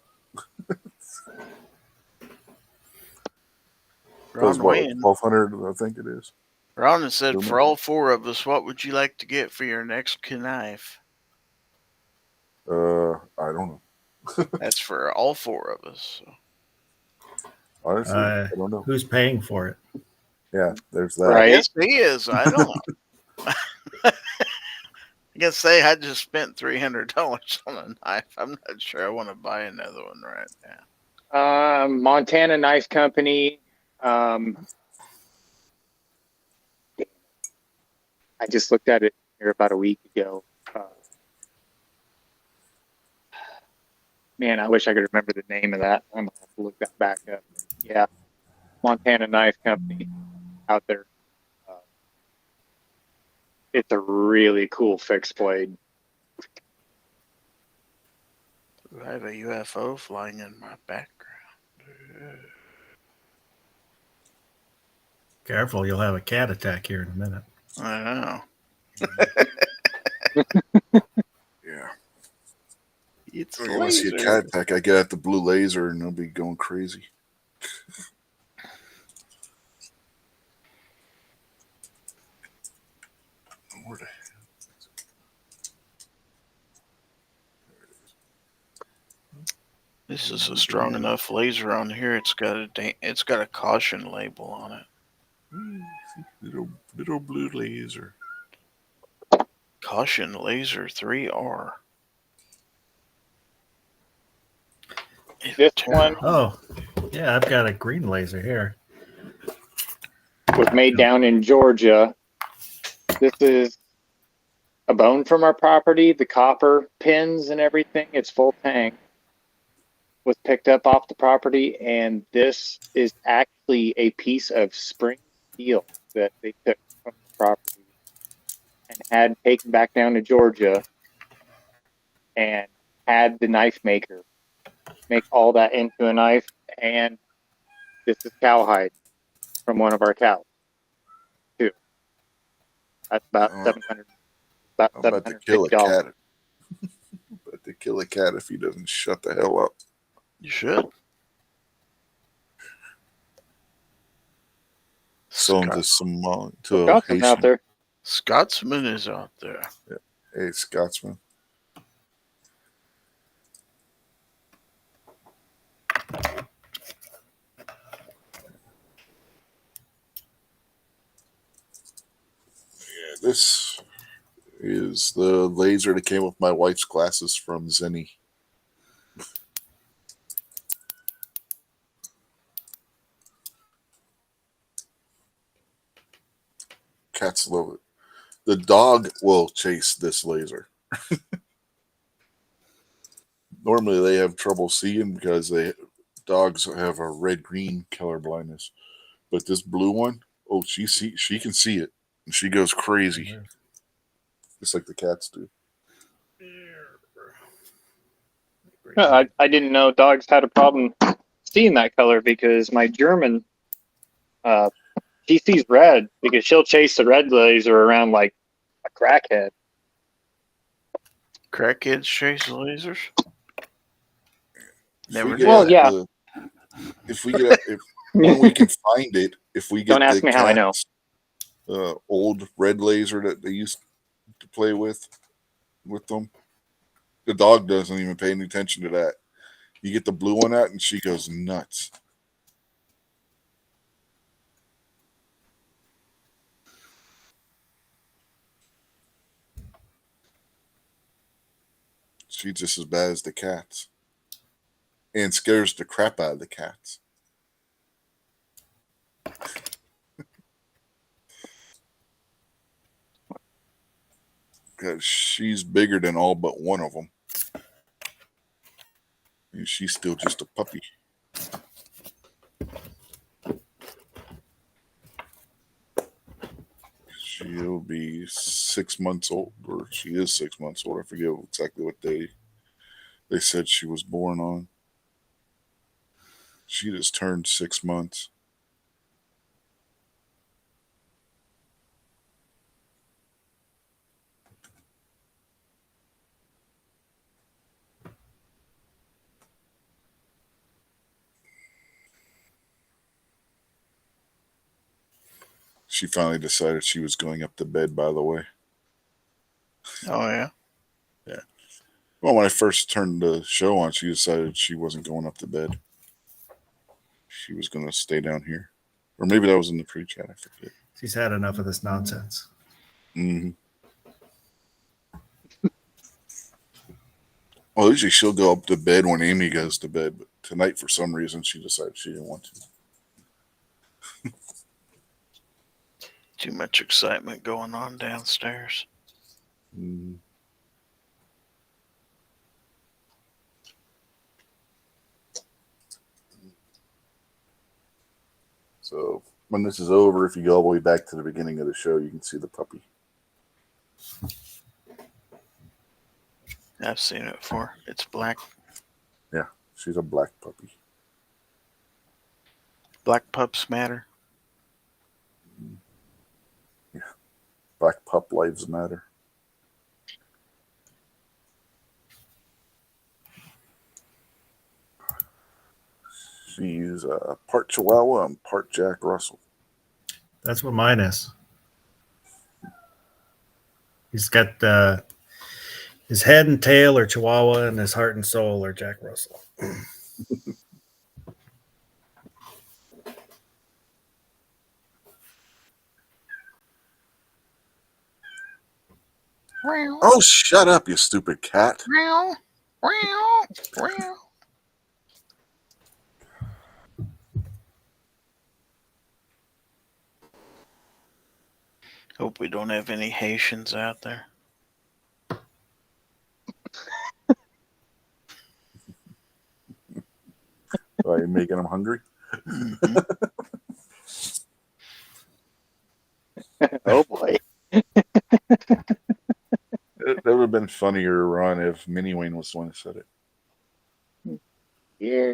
That's Ron what, Wayne. 1200, I think it is. Ron has said, Don't for know. all 4 of us, what would you like to get for your next knife? I don't know. That's for all 4 of us. So. Honestly, I don't know. Who's paying for it? Yeah, there's that. Right. Yes, he is. I don't know. I can say I just spent $300 on a knife. I'm not sure I want to buy another one right now. Montana Knife Company. I just looked at it here about a week ago. Man, I wish I could remember the name of that. I'm gonna have to look that back up. Yeah, Montana Knife Company out there. It's a really cool fixed blade. I have a UFO flying in my background. Careful, you'll have a cat attack here in a minute. I know. Yeah. It's If you want to see a laser. cat attack, I get out the blue laser and they'll be going crazy. Where the hell? This is a strong enough laser on here. It's got a caution label on it. Little blue laser. Caution laser 3R. This one Oh, yeah, I've got a green laser here. was made down in Georgia. This is a bone from our property. The copper pins and everything, it's full tank, was picked up off the property, and this is actually a piece of spring steel that they took from the property and had taken back down to Georgia and had the knife maker make all that into a knife. And this is cowhide from one of our cows too. That's about Oh. $700. I'm about to kill a cat. About to kill a cat if he doesn't shut the hell up. You should. Selling to some to a Got them Haitian. out there. Scotsman is out there. Hey, Scotsman. Yeah, this is the laser that came with my wife's glasses from Zenny. Cats love it. The dog will chase this laser. Normally they have trouble seeing because dogs have a red-green color blindness. But this blue one, she can see it. And she goes crazy. Just like the cats do. I didn't know dogs had a problem seeing that color because my German, she sees red because she'll chase the red laser around like a crackhead. Crackheads chase lasers. Never If we did. Well, yeah. If we get when we can find it, if we get Don't ask me how I know. Old red laser that they used to play with them, the dog doesn't even pay any attention to that. You get the blue one out, and she goes nuts. She's just as bad as the cats. And scares the crap out of the cats. Because she's bigger than all but one of them. And she's still just a puppy. She'll be 6 months old, or she is 6 months old. I forget exactly what day they said she was born on. She just turned 6 months. She finally decided she was going up to bed, by the way. Oh, yeah? Yeah. Well, when I first turned the show on, she decided she wasn't going up to bed. She was going to stay down here. Or maybe that was in the pre-chat, I forget. She's had enough of this nonsense. Mm-hmm. Well, usually she'll go up to bed when Amy goes to bed, but tonight, for some reason, she decided she didn't want to. Too much excitement going on downstairs. Mm. So when this is over, if you go all the way back to the beginning of the show, you can see the puppy. I've seen it before. It's black. Yeah, she's a black puppy. Black pups matter. Yeah, black pup lives matter. She's part Chihuahua and part Jack Russell. That's what mine is. He's got his head and tail are Chihuahua, and his heart and soul are Jack Russell. Oh, shut up, you stupid cat. Hope we don't have any Haitians out there. Are you making them hungry? Mm-hmm. Oh boy. That would have been funnier, Ron, if Minnie Wayne was the one who said it. Yeah.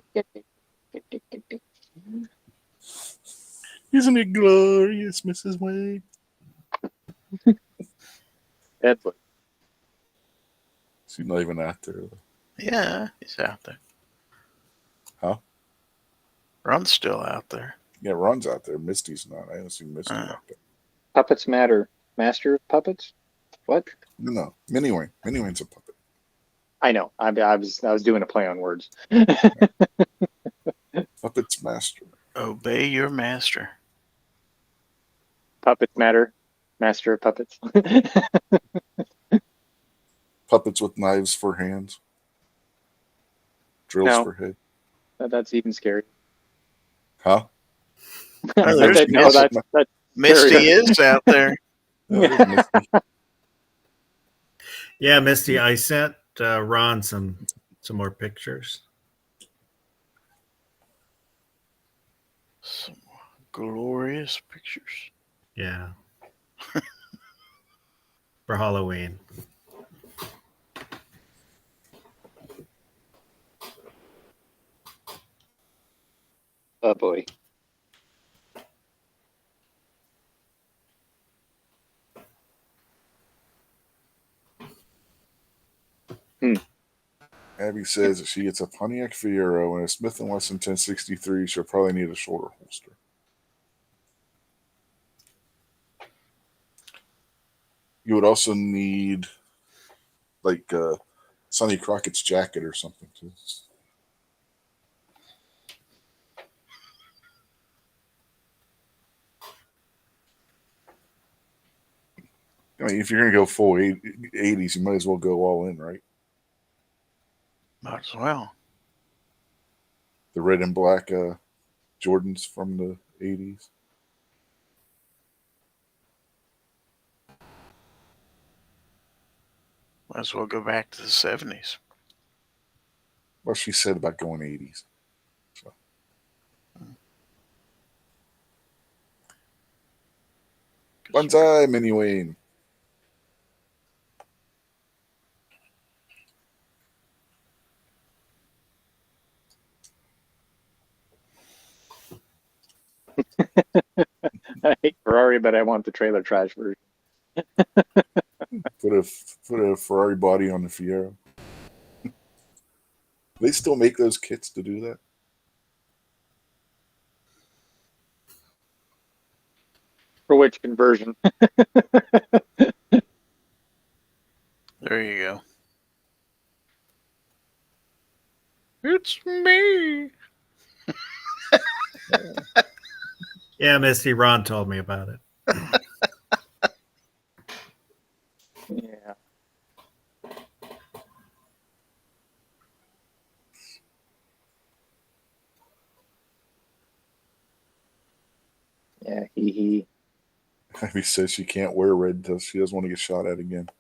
Isn't it glorious, Mrs. Wayne? Edward. She's not even out there, though. Yeah, he's out there. Huh? Ron's still out there. Yeah, Ron's out there. Misty's not. I haven't seen Misty out there. Puppets matter. Master of puppets? What? No, Minnie Wayne. Minnie Wayne's a puppet. I know. I was doing a play on words. Puppets master. Obey your master. Puppets matter. Master of puppets. Puppets with knives for hands. Drills No. for head. That's even scary. Huh? Oh, there's no, that's Misty very- is out there. there's Misty. Yeah, Misty, I sent Ron some more pictures. Some glorious pictures. Yeah. For Halloween. Oh boy. Abby says if she gets a Pontiac Fiero and a Smith & Wesson 1063, she'll probably need a shoulder holster. You would also need like Sonny Crockett's jacket or something too. I mean, if you're going to go full 80s, you might as well go all in, right? Might as well. The red and black Jordans from the 80s. Might as well go back to the 70s. What she said about going 80s. So. Banzai, Mini Wayne. I hate Ferrari, but I want the trailer trash version. Put a Ferrari body on the Fiero. They still make those kits to do that? For which conversion? There you go. It's me. Yeah, Misty, Ron told me about it. Yeah. Yeah, he. Abby says she can't wear red until she doesn't want to get shot at again.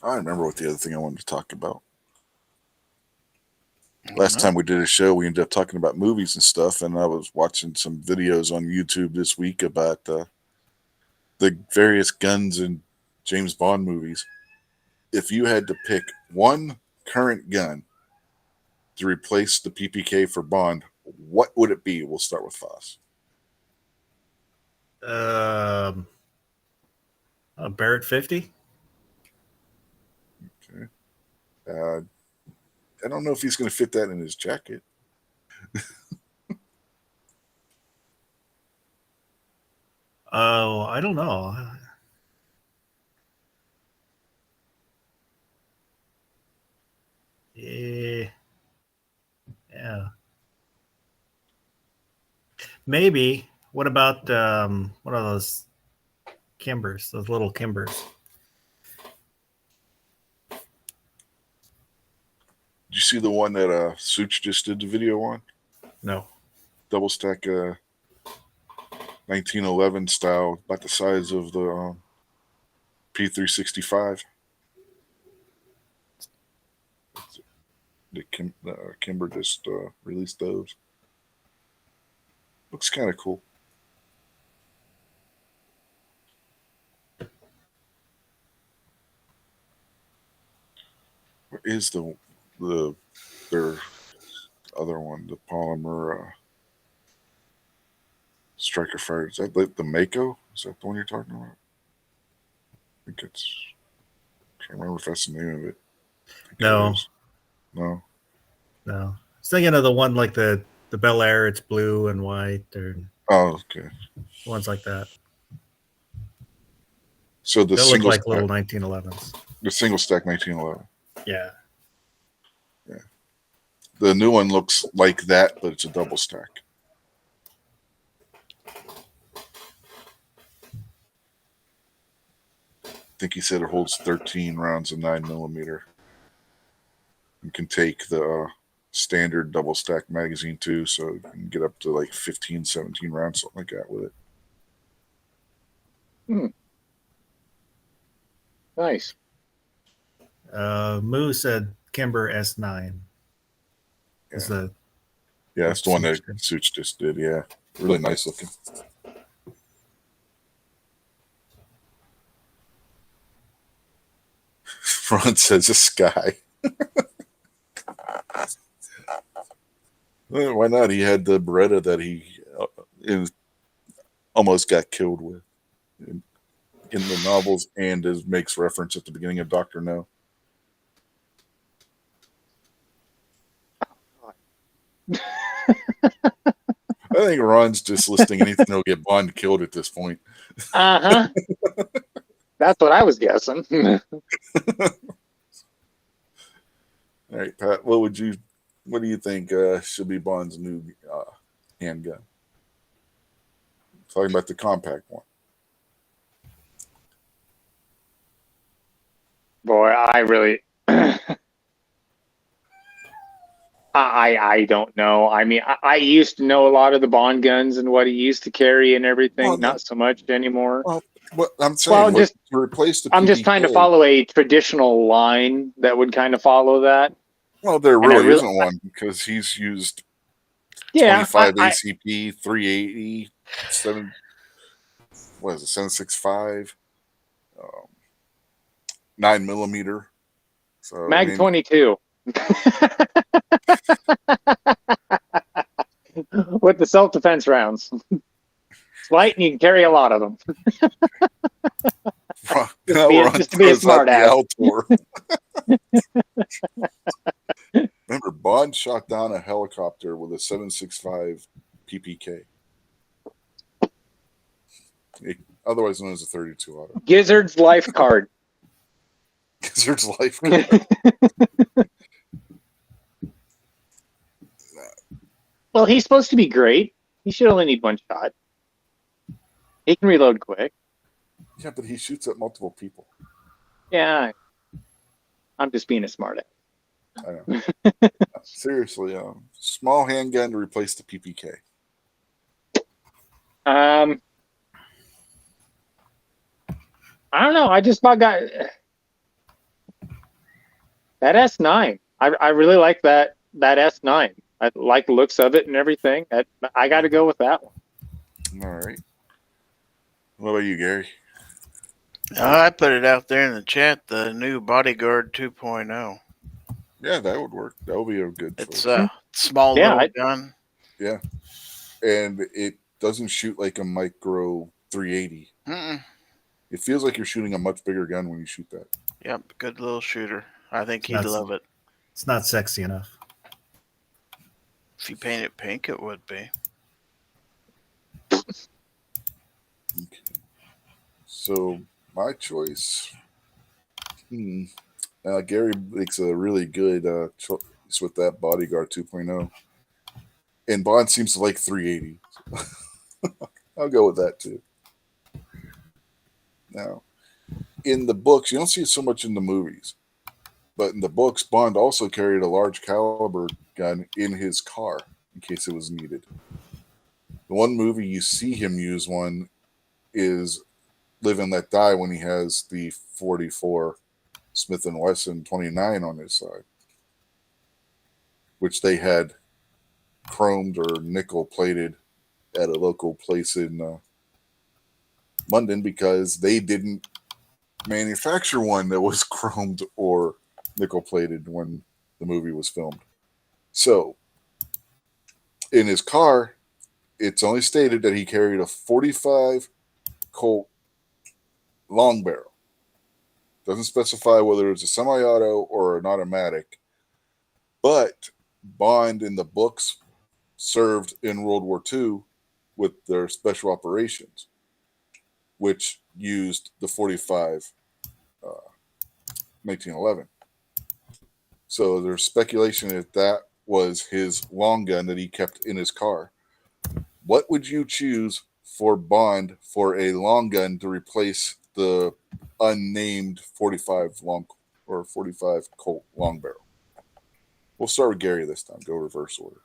I remember what the other thing I wanted to talk about. Last time we did a show, we ended up talking about movies and stuff, and I was watching some videos on YouTube this week about the various guns in James Bond movies. If you had to pick one current gun to replace the PPK for Bond, what would it be? We'll start with Foss. A Barrett 50? Okay. I don't know if he's going to fit that in his jacket. Oh, I don't know. Yeah. Maybe. What about what are those Kimbers? Those little Kimbers. Did you see the one that Such just did the video on? No. Double stack 1911 style, about the size of the P365. Kimber just released those. Looks kind of cool. What is their other one? The polymer striker fire. Is that the Mako? Is that the one you're talking about? I think it's. I can't remember if that's the name of it. No. No. No. I was thinking of the one like the Bel Air, it's blue and white, or Oh, okay. ones like that. So the They look single like stack, little 1911s. the single stack 1911. Yeah. Yeah. The new one looks like that, but it's a double stack. think he said it holds 13 rounds of 9mm. You can take the standard double stack magazine too, so you can get up to like 15, 17 rounds, something like that with it. Nice. Moo said Kimber S9. Is the Yeah, that's the one that Suits just did. Yeah, really nice looking. Ron says a sky. Well, why not? He had the Beretta that he almost got killed with in the novels, and makes reference at the beginning of Dr. No. I think Ron's just listing anything that'll get Bond killed at this point. Uh-huh. That's what I was guessing. All right, Pat, what do you think should be Bond's new handgun? Talking about the compact one. Boy, I really I don't know. I mean, I used to know a lot of the Bond guns and what he used to carry and everything. Well, not so much anymore. Well, what I'm saying, just to replace the I'm just trying to PPK, follow a traditional line that would kind of follow that. Well, there And I really really- isn't one because he's used Yeah, 25 ACP, 380, 765, 9mm. So Mag 22 with the self-defense rounds. It's light and you can carry a lot of them. Just to be a smart ass. Remember, Bond shot down a helicopter with a 765 PPK. Otherwise known as a 32 auto. Gizzard's life card. Gizzard's life card. Well, he's supposed to be great. He should only need one shot. He can reload quick. Yeah, but he shoots at multiple people. Yeah. I'm just being a smart ass. I know. Seriously, small handgun to replace the PPK. I don't know. I just about got that S9. I really like that S9. I like the looks of it and everything. I got to go with that one. All right. What about you, Gary? I put it out there in the chat, the new Bodyguard 2.0. Yeah, that would work. That would be a good choice. It's a small little gun. Yeah. And it doesn't shoot like a micro 380. It feels like you're shooting a much bigger gun when you shoot that. Yep, good little shooter. I think he'd love it. It's not sexy enough. If you paint it pink, it would be. Okay. So my choice. Gary makes a really good choice with that Bodyguard 2.0. And Bond seems to like 380. I'll go with that too. Now, in the books, you don't see it so much in the movies. But in the books, Bond also carried a large caliber gun in his car in case it was needed. The one movie you see him use one is Live and Let Die, when he has the 44 Smith & Wesson 29 on his side, which they had chromed or nickel plated at a local place in London because they didn't manufacture one that was chromed or nickel plated when the movie was filmed. So in his car, it's only stated that he carried a 45 Colt long barrel. Doesn't specify whether it's a semi-auto or an automatic. But Bond in the books served in World War II with their special operations, which used the 45 1911. So there's speculation that was his long gun that he kept in his car. What would you choose for Bond for a long gun to replace the unnamed 45 long or 45 Colt long barrel. We'll start with Gary this time. Go reverse order.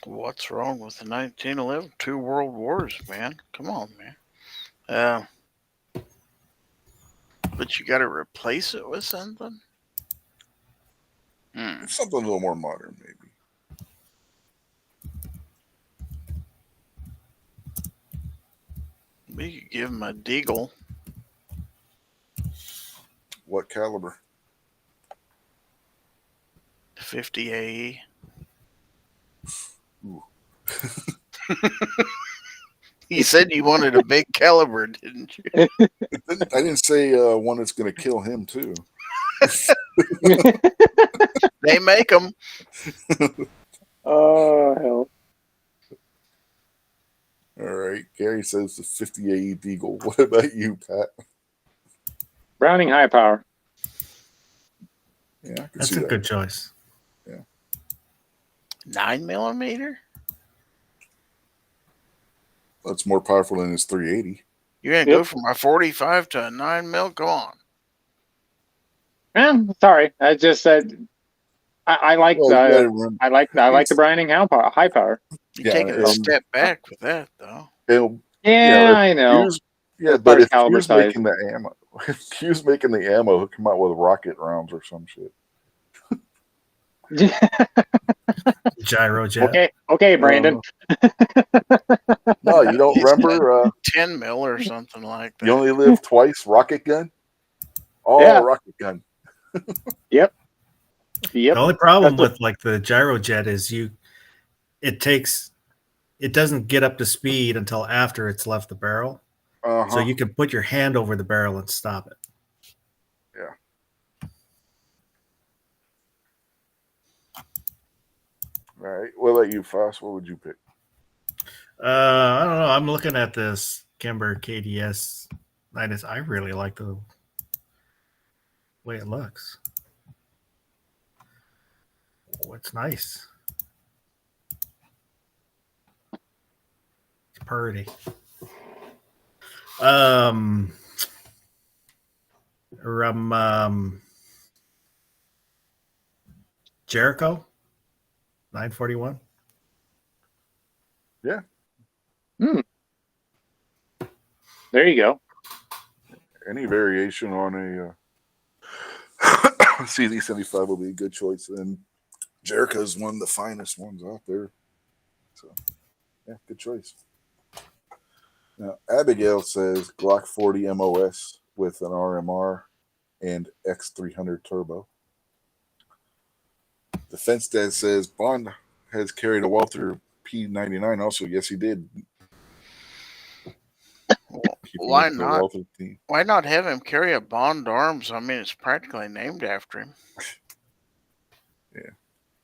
What's wrong with the 1911? 2 world wars, man. Come on, man. But you got to replace it with something? Something a little more modern, maybe. We could give him a Deagle. What caliber? 50 AE. Ooh. You said you wanted a big caliber, didn't you? I didn't say one that's going to kill him, too. They make them. Oh, hell. All right. Gary says the 50 AE Deagle. What about you, Pat? Browning high power. Yeah, I can That's see a that. good choice. 9mm? That's more powerful than his 380. You're going to go from a 45 to a 9mm? Go on. Sorry. I just said I like Well, you the gotta remember, I like the Browning high power. You're taking a step back with that, though. Yeah, I know. As far but as if caliber Q's size. making the ammo, if Q's making the ammo, he'll come out with rocket rounds or some shit. Gyro jet. Okay, Brandon. No, you don't remember? 10 mil or something like that. You only live twice. Rocket gun. Oh, Yeah. rocket gun. Yep. The only problem with like the gyro jet is it doesn't get up to speed until after it's left the barrel. Uh-huh. So you can put your hand over the barrel and stop it. Yeah. All right. What about you, Foss? What would you pick? I don't know. I'm looking at this Kimber KDS 9S. I really like the way it looks. Oh, it's nice. It's pretty. Jericho 941. Yeah. There you go. Any variation on a CD75 will be a good choice. And Jericho's one of the finest ones out there. So, yeah, good choice. Now, Abigail says Glock 40 MOS with an RMR and X300 turbo. Defense Dad says Bond has carried a Walther P99 also. Yes, he did. Why not? Why not have him carry a Bond Arms? I mean, it's practically named after him. Yeah.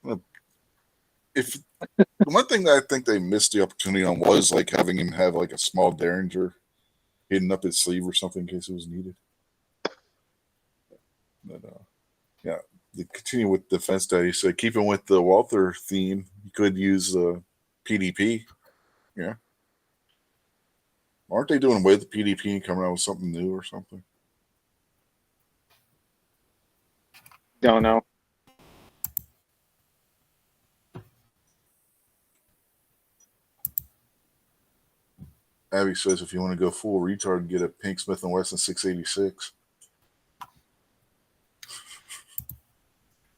Well, if the one thing that I think they missed the opportunity on was like having him have like a small Derringer hidden up his sleeve or something in case it was needed. But yeah, to continue with Defense Dad, he said keeping with the Walther theme, you could use the PDP. Yeah. Aren't they doing away with the PDP and coming out with something new or something? Don't know. Abby says if you want to go full retard, get a pink Smith & Wesson 686.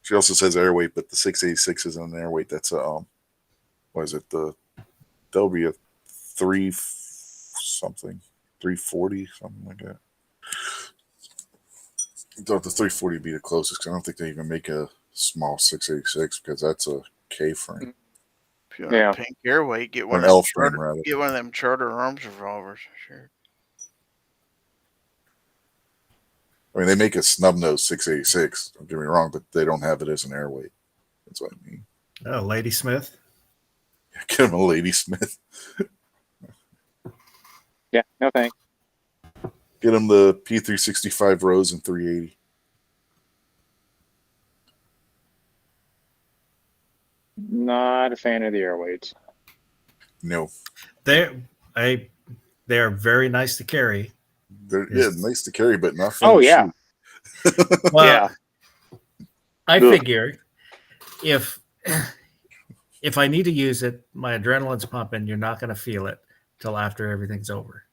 She also says airweight, but the 686 isn't an airweight. That's a what is it? That'll be a 340 something like that. I thought the 340 would be the closest because I don't think they even make a small 686 because that's a K frame. If you want a pink airweight, get one an L frame rather. Get one of them Charter Arms revolvers, sure. I mean, they make a snub nose 686. Don't get me wrong, but they don't have it as an airweight. That's what I mean. Oh, Lady Smith. Yeah, get him a Lady Smith. Yeah, no thanks. Get him the P365 Rose and 380. Not a fan of the airweights. No. I They are very nice to carry. They're Yes. nice to carry, but not fun Oh to yeah, shoot. Well, yeah. I Ugh. figure if I need to use it, my adrenaline's pumping. You're not going to feel it till after everything's over.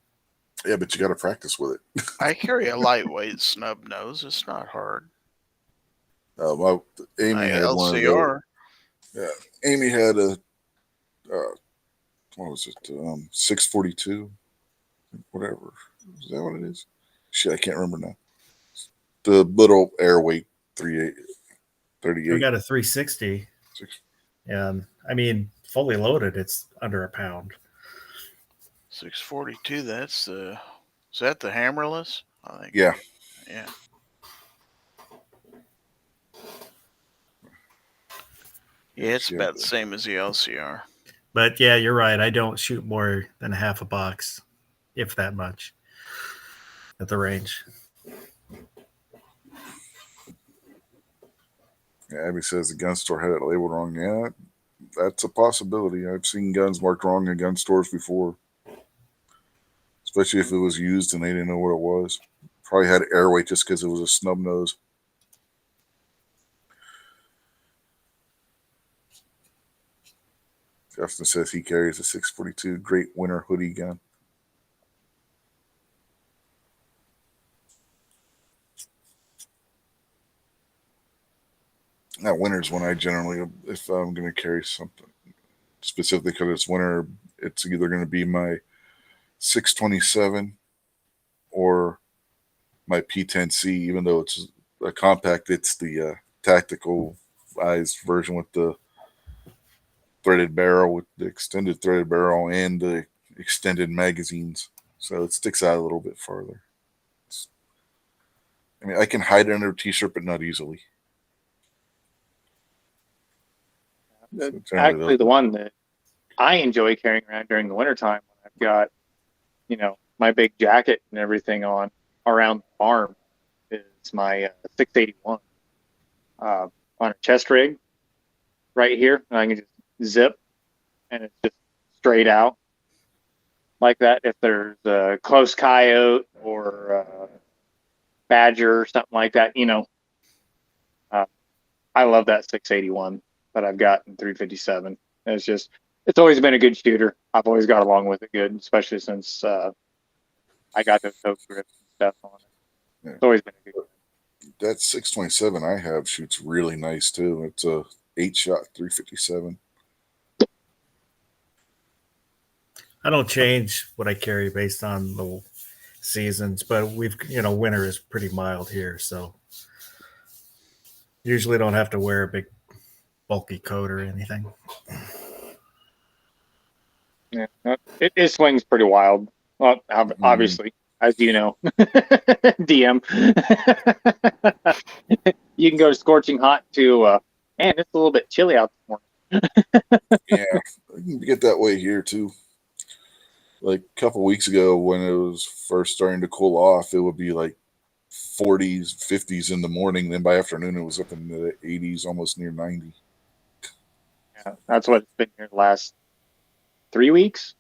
Yeah, but you got to practice with it. I carry a lightweight snub nose. It's not hard. Amy My had one of those. LCR. Yeah, Amy had a what was it? 642, whatever. Is that what it is? Shit, I can't remember now. The little airweight 38. We got a 360, and I mean, fully loaded, it's under a pound. 642. That's is that the hammerless? I think. Yeah. Yeah. Yeah, it's about the same as the LCR. But yeah, you're right. I don't shoot more than half a box, if that much, at the range. Yeah, Abby says the gun store had it labeled wrong. Yeah, that's a possibility. I've seen guns marked wrong in gun stores before, especially if it was used and they didn't know what it was. Probably had airweight just because it was a snub nose. Justin says he carries a 642 Great Winter hoodie gun. Now, winter's when I generally, if I'm going to carry something specifically because it's winter, it's either going to be my 627 or my P10C. Even though it's a compact, it's the tactical eyes version with the threaded barrel, with the extended threaded barrel and the extended magazines, so it sticks out a little bit farther. I mean, I can hide it under a t-shirt, but not easily. Actually, the one that I enjoy carrying around during the wintertime when I've got, my big jacket and everything on around the farm is my 681 on a chest rig right here. And I can just zip and it's just straight out like that. If there's a close coyote or badger or something like that, I love that 681 that I've got in 357. It's always been a good shooter. I've always got along with it good, especially since I got those toe grips and stuff on it. It's always been a good. That 627 I have shoots really nice too. It's a 8-shot 357. I don't change what I carry based on the seasons, but winter is pretty mild here, so usually don't have to wear a big bulky coat or anything. Yeah, it swings pretty wild. Well, obviously, as you know, DM. You can go scorching hot to, man, it's a little bit chilly out this morning. Yeah, I can get that way here too. Like a couple weeks ago when it was first starting to cool off, it would be like 40s, 50s in the morning. Then by afternoon, it was up in the 80s, almost near 90. Yeah, that's what it's been here the last 3 weeks.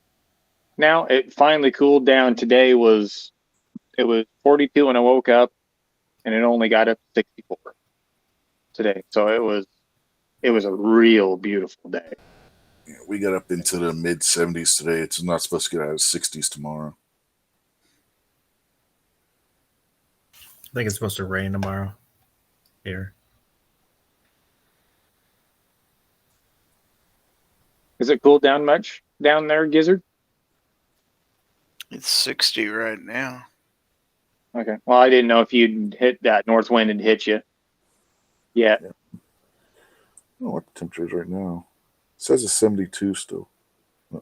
Now it finally cooled down. Today it was 42 when I woke up, and it only got up to 64 today. So it was a real beautiful day. Yeah, we got up into the mid 70s today. It's not supposed to get out of 60s tomorrow. I think it's supposed to rain tomorrow here. Is it cooled down much down there, Gizzard? It's 60 right now. Okay. Well, I didn't know if you'd hit that north wind and hit you yet. Yeah. I don't know what the temperature is right now. It says it's 72 still.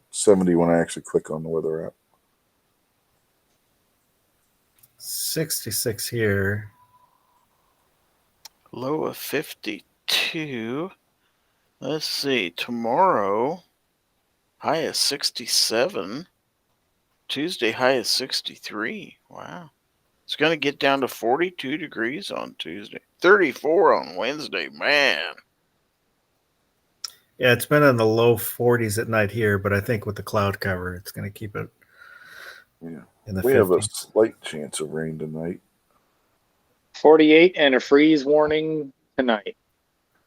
70 when I actually click on the weather app. 66 here. Low of 52. Let's see. Tomorrow, high of 67. Tuesday, high of 63. Wow. It's going to get down to 42 degrees on Tuesday. 34 on Wednesday. Man. Yeah, it's been in the low 40s at night here, but I think with the cloud cover, it's going to keep it Yeah. in the We have a 50s. slight chance of rain tonight. 48 and a freeze warning tonight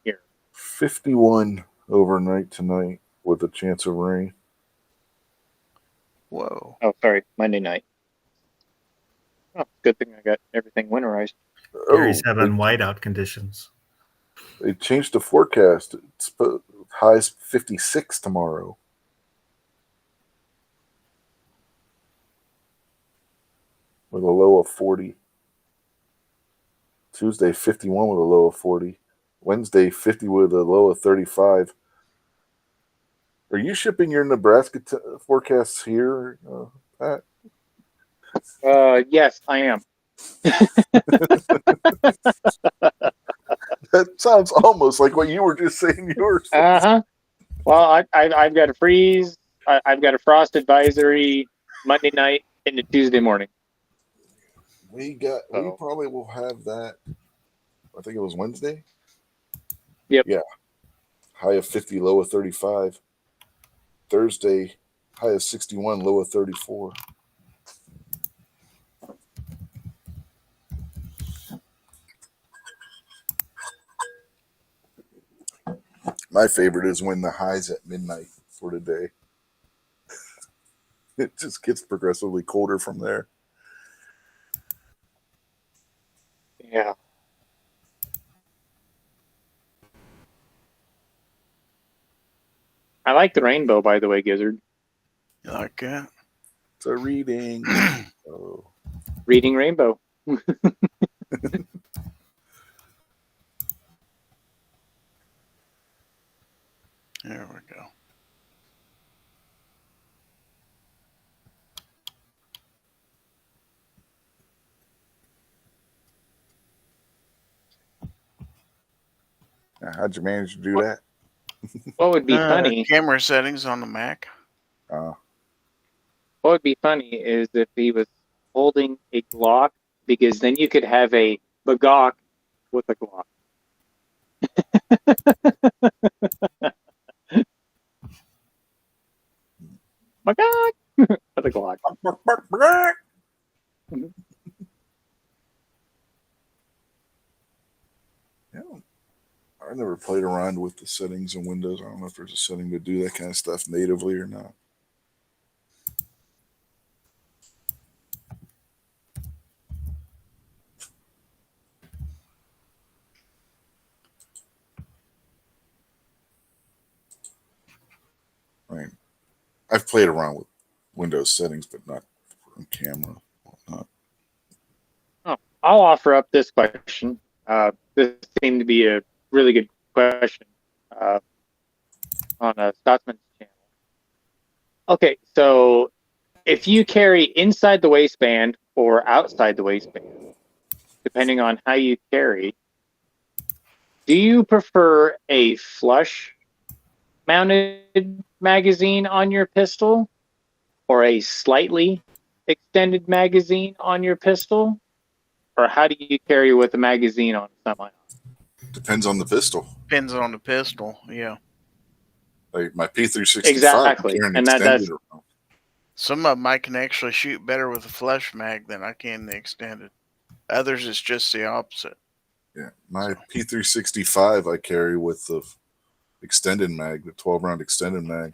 here. 51 overnight tonight with a chance of rain. Whoa. Oh, sorry, Monday night. Oh, good thing I got everything winterized. Gary's Oh, having whiteout conditions. they changed the forecast. It's highs 56 tomorrow. With a low of 40. Tuesday 51 with a low of 40. Wednesday 50 with a low of 35. Are you shipping your Nebraska forecasts here, Pat? Yes, I am. That sounds almost like what you were just saying yours. Uh-huh. Well, I've got a freeze. I've got a frost advisory Monday night into Tuesday morning. We Oh. probably will have that. I think it was Wednesday. Yep. Yeah. High of 50, low of 35. Thursday, high of 61, low of 34. My favorite is when the high's at midnight for the day. It just gets progressively colder from there. Yeah. I like the rainbow, by the way, Gizzard. You like that? It's a reading. Oh. Reading rainbow. There we go. Now, how'd you manage to do that? What would be funny? Camera settings on the Mac. What would be funny is if he was holding a Glock, because then you could have a Bagok with a Glock. Bagok with a Glock. Yeah. I never played around with the settings in Windows. I don't know if there's a setting to do that kind of stuff natively or not. I mean, I've played around with Windows settings, but not on camera. Whatnot. Oh, I'll offer up this question. This seemed to be a really good question on Scotsman's channel. Okay, so if you carry inside the waistband or outside the waistband, depending on how you carry, do you prefer a flush mounted magazine on your pistol or a slightly extended magazine on your pistol? Or how do you carry with a magazine on a semi-auto? Depends on the pistol. Depends on the pistol. Yeah. Like my P365, Exactly. I'm And extended around. Some of them I can actually shoot better with a flush mag than I can the extended. Others it's just the opposite. Yeah, my P365 I carry with the extended mag, the 12-round extended mag.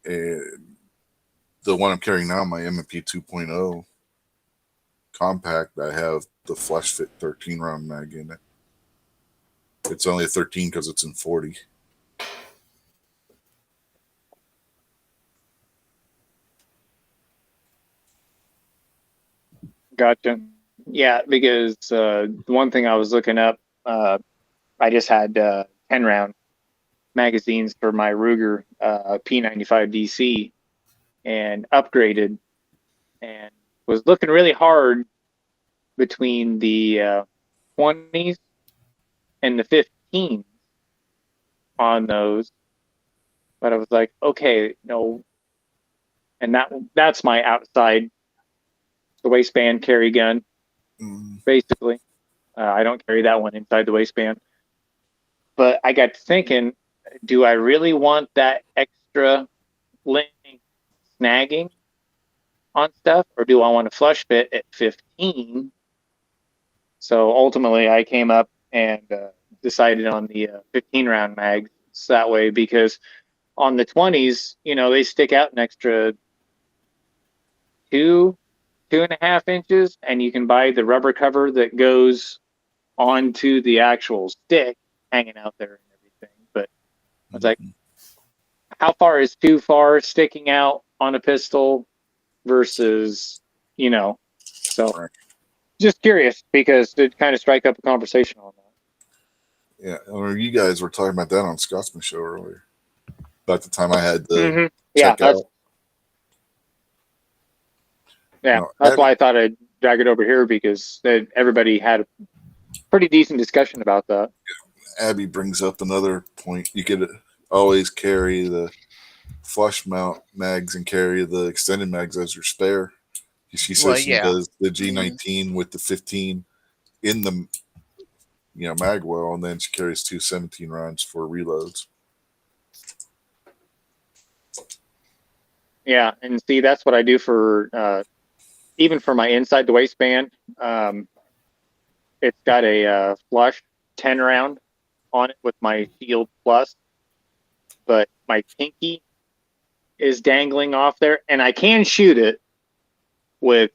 And the one I'm carrying now, my M&P 2.0 compact, I have the flush fit 13-round mag in it. It's only a 13 because it's in 40. Gotcha. Yeah, because the one thing I was looking up, I just had 10-round magazines for my Ruger P95 DC and upgraded and was looking really hard between the 20s and the 15s on those. But I was like, okay, no. And that's my outside the waistband carry gun, basically. I don't carry that one inside the waistband. But I got thinking, do I really want that extra length snagging on stuff, or do I want to flush fit at 15? So ultimately, I came up and decided on the 15 round mags. So that way, because on the 20s, they stick out an extra 2.5 inches, and you can buy the rubber cover that goes onto the actual stick hanging out there and everything. But I was like, how far is too far sticking out on a pistol versus, so Right. just curious because to kind of strike up a conversation on that. Yeah, or you guys were talking about that on Scotsman show earlier. About the time I had to Yeah, check out. That's why I thought I'd drag it over here because everybody had a pretty decent discussion about that. Abby brings up another point. You could always carry the flush mount mags and carry the extended mags as your spare. She says she does the G19 with the 15 in the mag well, and then she carries 2 17 rounds for reloads. Yeah, and see, that's what I do for even for my inside the waistband. It's got a flush 10 round on it with my Shield Plus, but my pinky is dangling off there, and I can shoot it with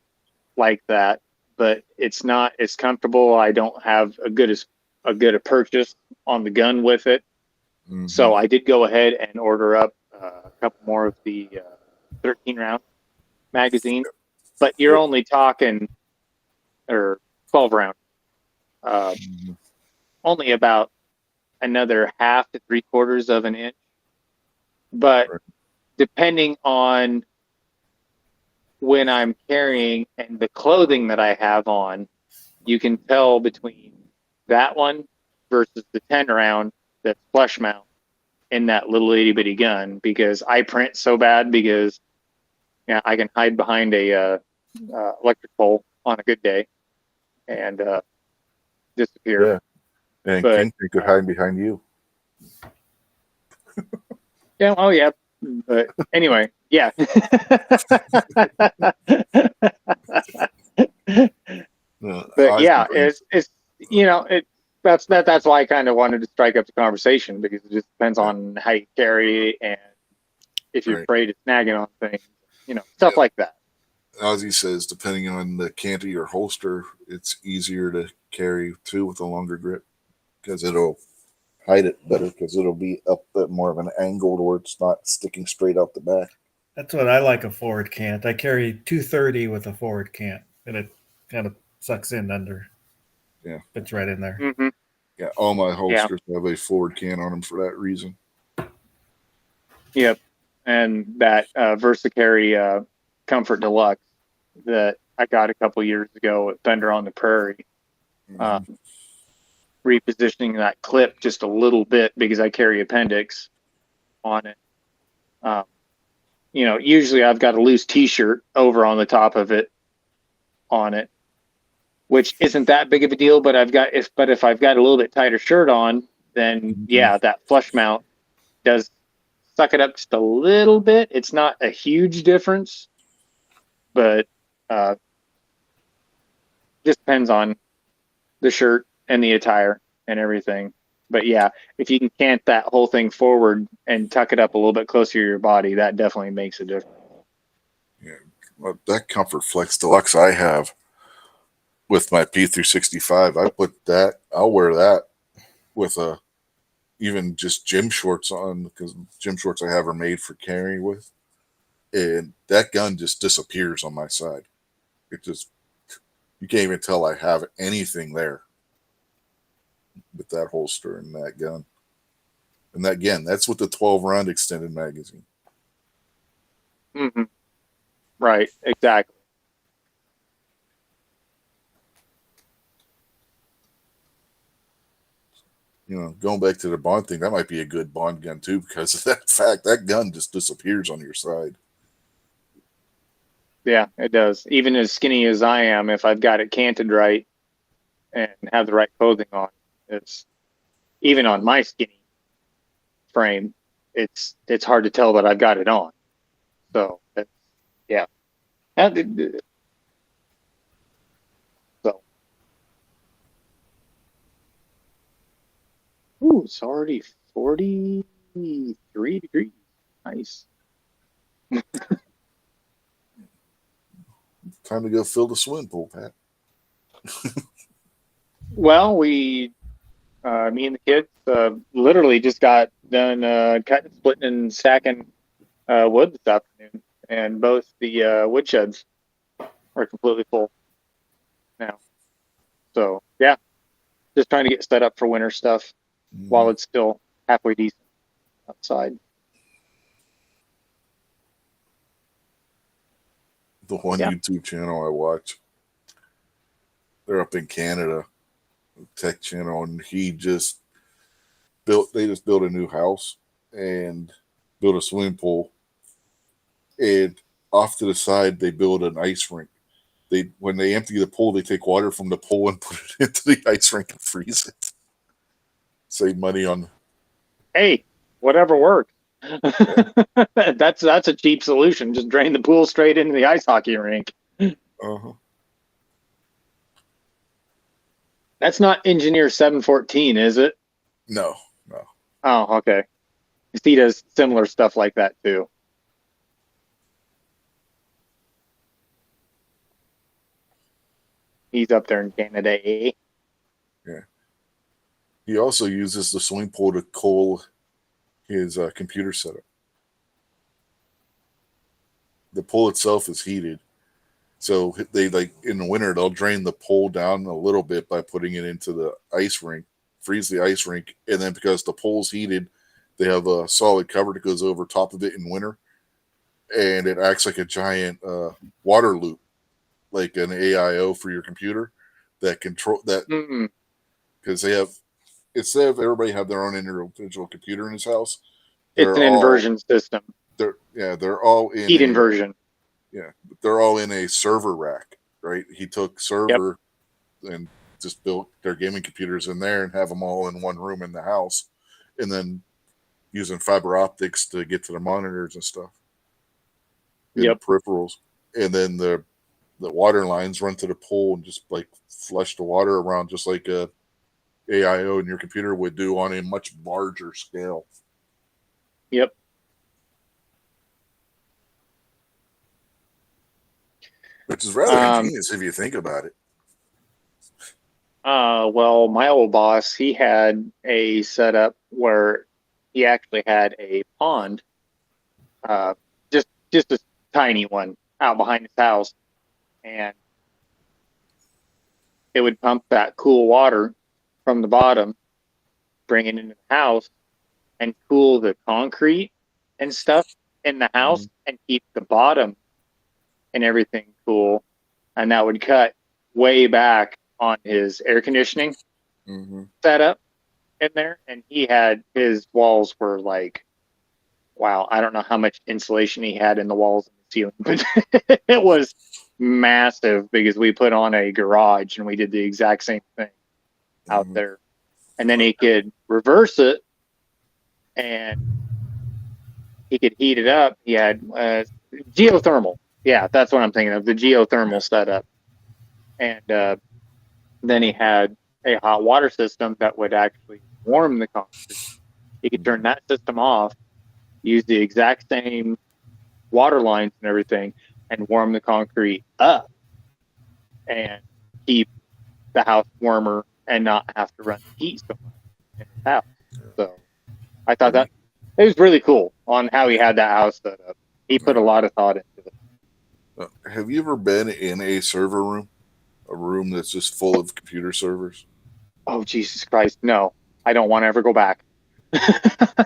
like that, but it's not as comfortable. I don't have a good a purchase on the gun with it. Mm-hmm. So I did go ahead and order up a couple more of the 13 round magazines, but you're only talking, or 12 round, only about another 1/2 to 3/4 of an inch. But depending on when I'm carrying and the clothing that I have on, you can tell between that one versus the 10 round that's flush mount in that little itty bitty gun, because I print so bad because I can hide behind a electric pole on a good day and disappear. Yeah, and but, Kingpin could hide behind you. Yeah. Oh, yeah. But anyway, yeah. But yeah, it's that's why I kind of wanted to strike up the conversation, because it just depends on how you carry and if you're afraid of snagging on things, stuff like that. Ozzy says, depending on the canty or holster, it's easier to carry too with a longer grip because it'll hide it better, because it'll be up at more of an angle where it's not sticking straight out the back. That's what I like a forward cant. I carry 230 with a forward cant, and it kind of sucks in under. Yeah. Fits right in there. Mm-hmm. Yeah, all my holsters have a forward cant on them for that reason. Yep. And that VersaCarry Comfort Deluxe that I got a couple years ago at Thunder on the Prairie. Repositioning that clip just a little bit because I carry appendix on it. Usually I've got a loose t-shirt over on the top of it on it, which isn't that big of a deal, but if I've got a little bit tighter shirt on, then that flush mount does suck it up just a little bit. It's not a huge difference, but just depends on the shirt and the attire and everything. But yeah, if you can cant that whole thing forward and tuck it up a little bit closer to your body, that definitely makes a difference. Yeah, well, that Comfort Flex Deluxe I have with my P365, I'll wear that with even just gym shorts on, because gym shorts I have are made for carrying with, and that gun just disappears on my side. You can't even tell I have anything there with that holster and that gun. And that, again, that's with the 12 round extended magazine. Mm-hmm. Right, exactly. Going back to the Bond thing, that might be a good Bond gun too, because of that fact, that gun just disappears on your side. Yeah, it does. Even as skinny as I am, if I've got it canted right and have the right clothing on, it's even on my skinny frame, it's hard to tell that I've got it on. So yeah. So, ooh, it's already 43 degrees. Nice. Time to go fill the swimming pool, Pat. Well, me and the kids, literally just got done cutting, splitting, and stacking wood this afternoon, and both the woodsheds are completely full now. So yeah, just trying to get set up for winter stuff while it's still halfway decent outside. The one YouTube channel I watch, they're up in Canada, tech channel, and they just built a new house and built a swimming pool, and off to the side they build an ice rink. When they empty the pool, they take water from the pool and put it into the ice rink and freeze it. Save money on. Hey, whatever works. That's a cheap solution. Just drain the pool straight into the ice hockey rink. That's not Engineer 714, is it? No. Oh, okay. He does similar stuff like that too. He's up there in Canada, eh? Yeah. He also uses the swimming pool to cool his computer setup. The pool itself is heated, so they in the winter they'll drain the pool down a little bit by putting it into the ice rink, freeze the ice rink, and then because the pool's heated, they have a solid cover that goes over top of it in winter, and it acts like a giant water loop, like an AIO for your computer that control that, because they have, instead of everybody have their own individual computer in his house, it's an inversion system. They're all in heat inversion. Yeah, they're all in a server rack, right? He took server and just built their gaming computers in there and have them all in one room in the house, and then using fiber optics to get to the monitors and stuff. And peripherals, and then the water lines run to the pool and just like flush the water around, just like a AIO in your computer would do on a much larger scale. Yep. Which is rather ingenious if you think about it. Well, my old boss, he had a setup where he actually had a pond, just a tiny one out behind his house, and it would pump that cool water from the bottom, bring it into the house, and cool the concrete and stuff in the house, and keep the bottom and everything cool. And that would cut way back on his air conditioning setup in there. And he had, his walls were like, wow, I don't know how much insulation he had in the walls and the ceiling, but it was massive because we put on a garage and we did the exact same thing out there. And then he could reverse it and he could heat it up. He had geothermal. Yeah, that's what I'm thinking of, the geothermal setup. And then he had a hot water system that would actually warm the concrete. He could turn that system off, use the exact same water lines and everything, and warm the concrete up and keep the house warmer and not have to run the heat so much in his house. So I thought that it was really cool on how he had that house set up. He put a lot of thought into it. Have you ever been in a server room? A room that's just full of computer servers? Oh, Jesus Christ. No, I don't want to ever go back.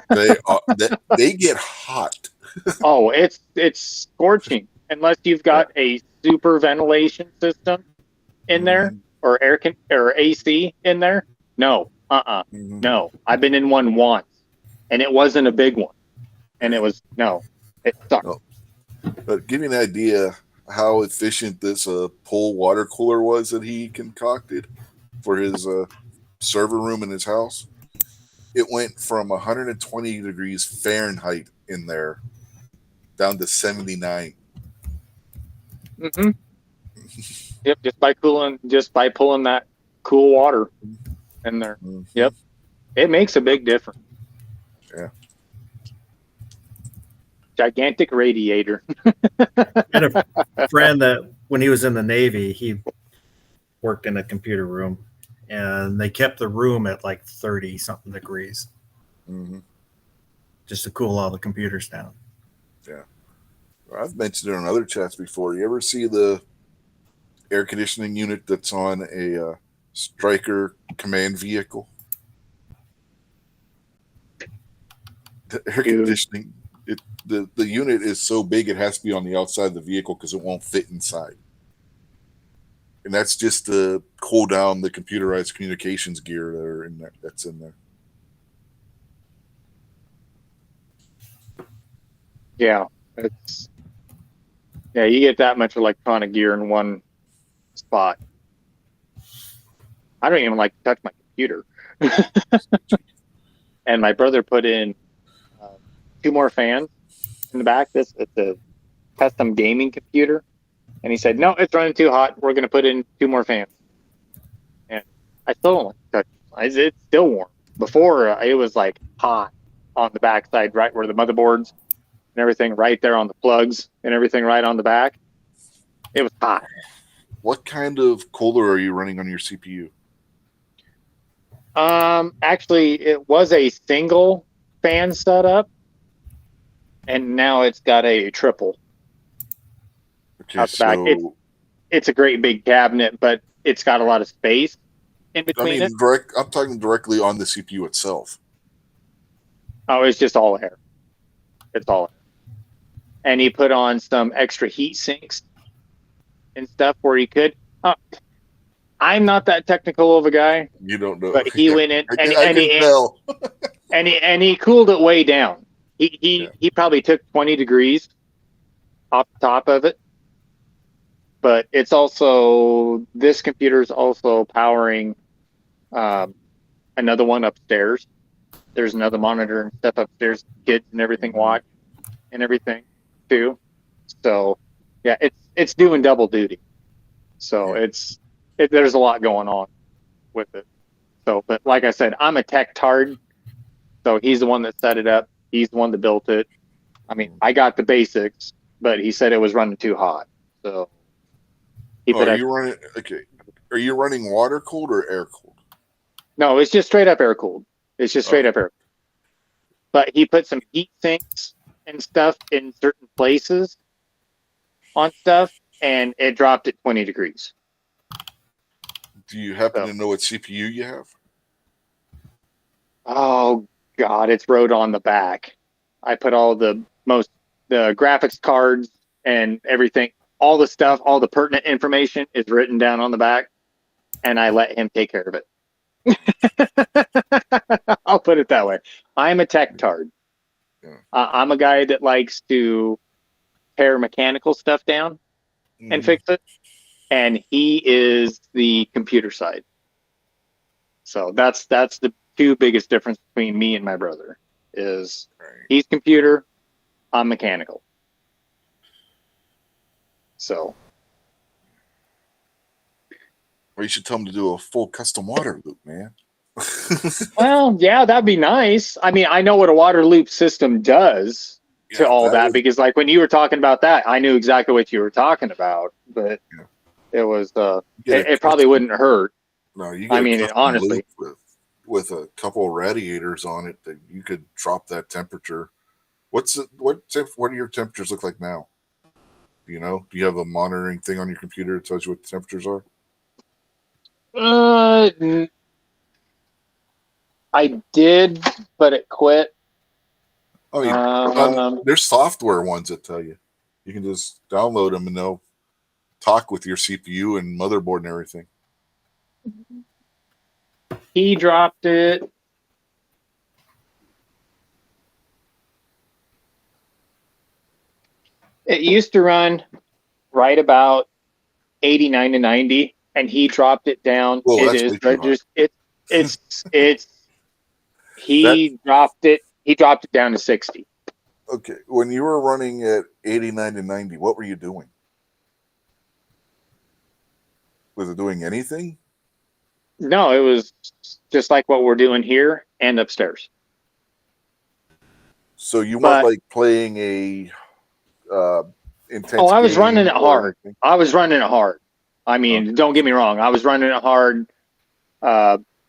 They get hot. Oh, it's scorching unless you've got a super ventilation system in there or or AC in there. No, no. I've been in one once, and it wasn't a big one, and it sucked. No. But give you an idea how efficient this pool water cooler was that he concocted for his server room in his house. It went from 120 degrees Fahrenheit in there down to 79. Mm-hmm. Yep, just by pulling that cool water in there. Mhm. Yep, it makes a big difference. Yeah. Gigantic radiator. I had a friend that when he was in the Navy, he worked in a computer room, and they kept the room at like 30 something degrees Mhm. just to cool all the computers down. Yeah. I've mentioned it on other chats before. You ever see the air conditioning unit that's on a Striker command vehicle? The air Dude. conditioning, the unit is so big it has to be on the outside of the vehicle because it won't fit inside. And that's just to cool down the computerized communications gear that are in there. That's in there. Yeah, you get that much electronic gear in one spot. I don't even like to touch my computer. And my brother put in 2 more fans in the back. It's a custom gaming computer, and he said, "No, it's running too hot. We're going to put in 2 more fans." And I still don't like to touch it. It's still warm. Before it was like hot on the backside, right where the motherboards and everything, right there on the plugs and everything, right on the back. It was hot. What kind of cooler are you running on your CPU? Actually, it was a single fan setup, and now it's got a triple Okay, out the back. so It's a great big cabinet, but it's got a lot of space in I between it. mean, I'm talking directly on the CPU itself. Oh, it's just all air. It's all air. And he put on some extra heat sinks and stuff where he could. I'm not that technical of a guy, You don't know, but he went in I can tell. and he cooled it way down. He probably took 20 degrees off the top of it. But it's also, this computer is also powering another one upstairs. There's another monitor and stuff upstairs, kids and everything watch and everything too. So yeah, it's doing double duty. So there's a lot going on with it. So, but like I said, I'm a tech tard. So he's the one that set it up. He's the one that built it. I mean, I got the basics, but he said it was running too hot. So Are you running water cooled or air cooled? No, it's just straight up air cooled. It's just straight up air. But he put some heat sinks and stuff in certain places on stuff, and it dropped at 20 degrees. Do you happen to know what CPU you have? Oh God, it's wrote on the back. I put all the graphics cards and everything, all the stuff, all the pertinent information is written down on the back, and I let him take care of it. I'll put it that way. I'm a tech tard. Yeah. I'm a guy that likes to tear mechanical stuff down and fix it, and he is the computer side. So that's the two biggest difference between me and my brother. Is he's computer, I'm mechanical. So. Or you should tell him to do a full custom water loop, man. Well, yeah, that'd be nice. I mean, I know what a water loop system does to all that because, like, when you were talking about that, I knew exactly what you were talking about. But it was, it probably wouldn't hurt. No, you. I mean, honestly, with a couple of radiators on it, that you could drop that temperature. What do your temperatures look like now? Do you have a monitoring thing on your computer that tells you what the temperatures are? I did, but it quit. Oh, yeah. There's software ones that tell you. You can just download them and they'll talk with your CPU and motherboard and everything. He dropped it. It used to run right about 89 to 90, and he dropped it down. Well, he dropped it down to 60. Okay. When you were running at 89 to 90, what were you doing? Was it doing anything? No, it was just like what we're doing here and upstairs. So you weren't But like playing a intense. oh, I was running it game or hard. anything? I was running it hard. I mean, don't get me wrong. I was running it hard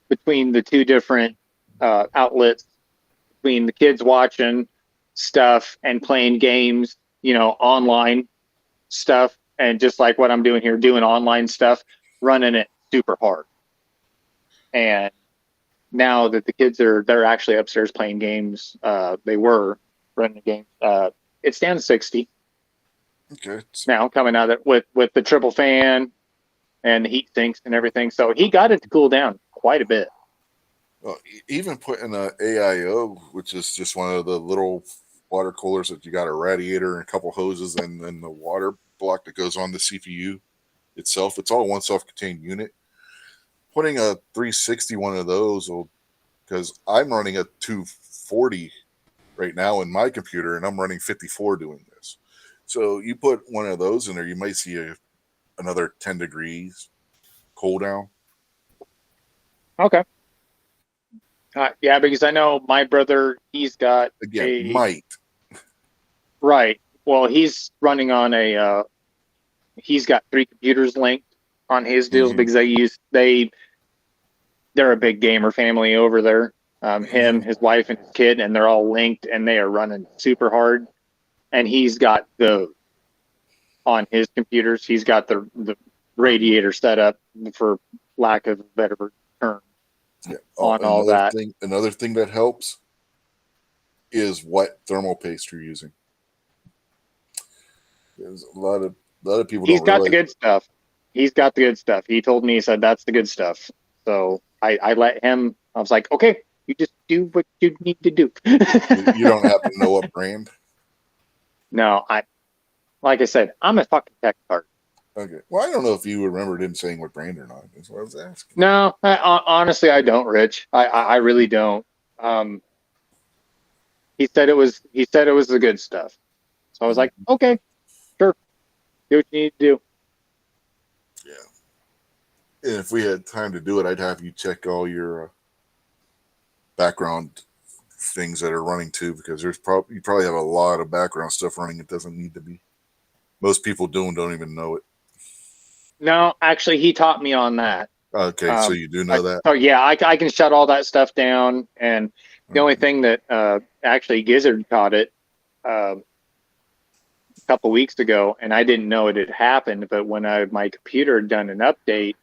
between the two different outlets, between the kids watching stuff and playing games, online stuff, and just like what I'm doing here, doing online stuff, running it super hard. And now that the kids they're actually upstairs playing games, they were running the game. It's down to 60 Okay. now, coming out of it with the triple fan and the heat sinks and everything. So he got it to cool down quite a bit. Well, even putting a AIO, which is just one of the little water coolers that you got a radiator and a couple hoses and then the water block that goes on the CPU itself. It's all one self-contained unit. Putting a 360 one of those will, because I'm running a 240 right now in my computer and I'm running 54 doing this. So you put one of those in there, you might see another 10 degrees cool down. Okay. Yeah, because I know my brother, he's got Again, might. Right. Well, he's running on he's got 3 computers linked on his deals because they're a big gamer family over there. Him, his wife, and his kid, and they're all linked, and they are running super hard. And he's got on his computers, he's got the radiator set up, for lack of a better term, on all that. Another thing that helps is what thermal paste you're using. There's a lot of people. He's got the good stuff. He's got the good stuff. He told me, he said that's the good stuff. So I let him. I was like, okay, you just do what you need to do. You don't happen to know what brand? No, like I said, I'm a fucking tech part. Okay. Well, I don't know if you remembered him saying what brand or not. That's what I was asking. No, honestly, I don't, Rich. I really don't. He said it was the good stuff. So I was like, okay, sure, do what you need to do. Yeah. And if we had time to do it, I'd have you check all your background things that are running too, because you probably have a lot of background stuff running. It doesn't need to be. Most people don't even know it. No, actually, he taught me on that. Okay, so you do know that? Oh yeah, I can shut all that stuff down. And the only thing that actually Gizzard caught it a couple weeks ago, and I didn't know it had happened. But when my computer had done an update,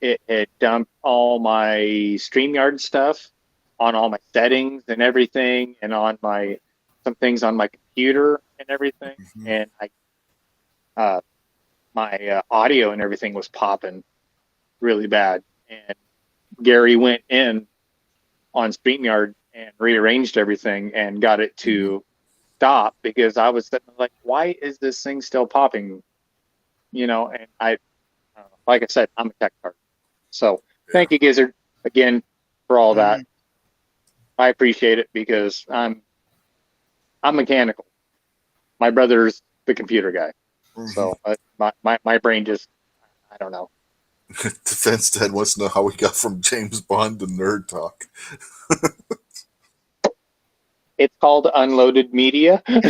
it had dumped all my StreamYard stuff on all my settings and everything, and on some things on my computer and everything, and my audio and everything was popping really bad. And Gary went in on StreamYard and rearranged everything and got it to stop, because I was sitting like, why is this thing still popping? And like I said, I'm a tech part. So thank you, Gizzard, again for all that. I appreciate it, because I'm mechanical. My brother's the computer guy. So my brain just, I don't know. Defense Dad wants to know how we got from James Bond to Nerd Talk. It's called unloaded media. I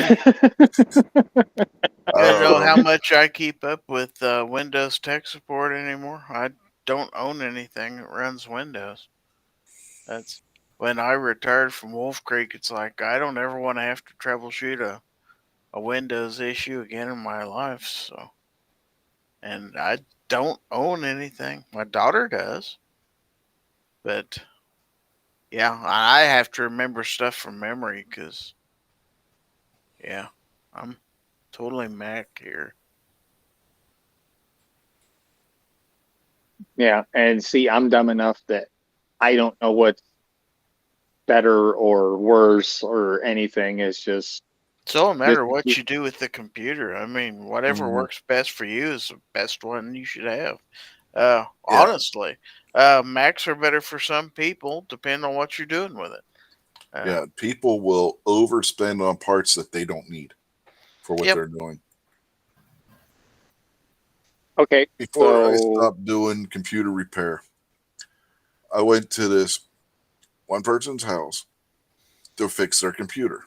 don't know how much I keep up with Windows tech support anymore. I don't own anything that runs Windows. That's when I retired from Wolf Creek. It's like I don't ever want to have to troubleshoot a Windows issue again in my life. So, and I don't own anything. My daughter does, but yeah, I have to remember stuff from memory, because I'm totally Mac here. Yeah, and see, I'm dumb enough that I don't know what's better or worse or anything. It's just, It don't matter what you do with the computer. I mean, whatever works best for you is the best one you should have. Honestly, Macs are better for some people, depending on what you're doing with it. People will overspend on parts that they don't need for what they're doing. Okay. Before I So stopped doing computer repair, I went to this one person's house to fix their computer.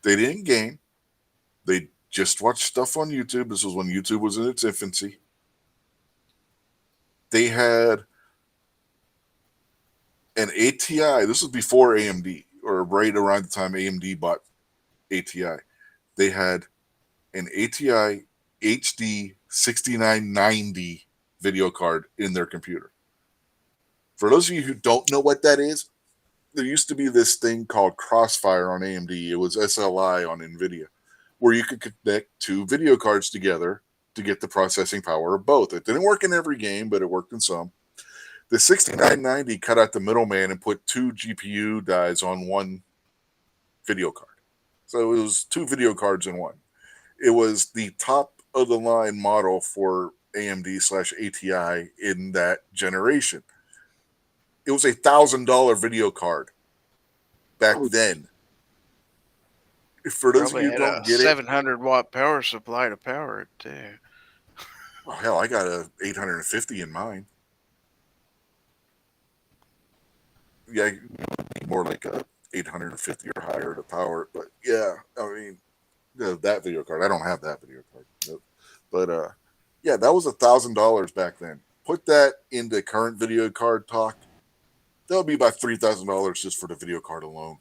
They didn't game. They just watched stuff on YouTube. This was when YouTube was in its infancy. They had an ATI. This was before AMD, or right around the time AMD bought ATI. They had an ATI HD 6990 video card in their computer. For those of you who don't know what that is, there used to be this thing called Crossfire on AMD. It was SLI on NVIDIA, where you could connect two video cards together to get the processing power of both. It didn't work in every game, but it worked in some. The 6990 cut out the middleman and put two GPU dies on one video card. So it was two video cards in one. It was the top of the line model for AMD/ATI in that generation. It was $1,000 video card back then. For those Probably of you who had don't a get 700-watt power supply to power it too. well, hell, I got a 850 in mine. Yeah, more like a 850 or higher to power it. But yeah, I mean, that video card. I don't have that video card. But yeah, that was $1,000 back then. Put that into current video card talk. That would be about $3,000 just for the video card alone.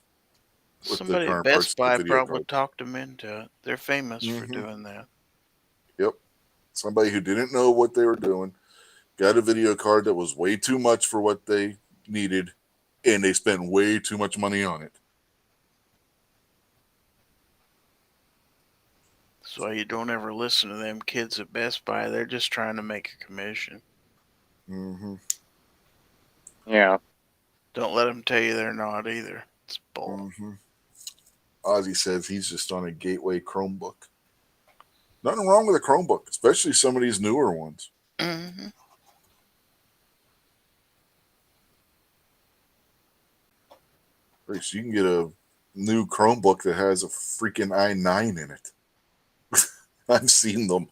Somebody at Best Buy probably talked them into it. They're famous for doing that. Yep. Somebody who didn't know what they were doing got a video card that was way too much for what they needed, and they spent way too much money on it. That's why you don't ever listen to them kids at Best Buy. They're just trying to make a commission. Mm-hmm. yeah. Don't let them tell you they're not either. It's bull. Mm-hmm. Ozzy says he's just on a Gateway Chromebook. Nothing wrong with a Chromebook, especially some of these newer ones. Mm-hmm. So you can get a new Chromebook that has a freaking i9 in it. I've seen them.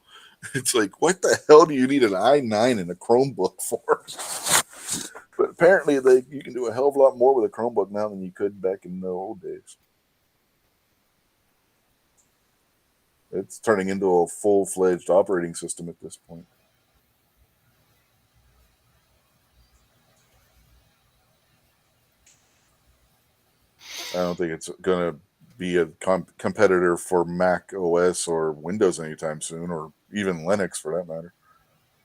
It's like, what the hell do you need an i9 in a Chromebook for? But apparently you can do a hell of a lot more with a Chromebook now than you could back in the old days. It's turning into a full-fledged operating system at this point. I don't think it's going to be a competitor for Mac OS or Windows anytime soon, or even Linux for that matter.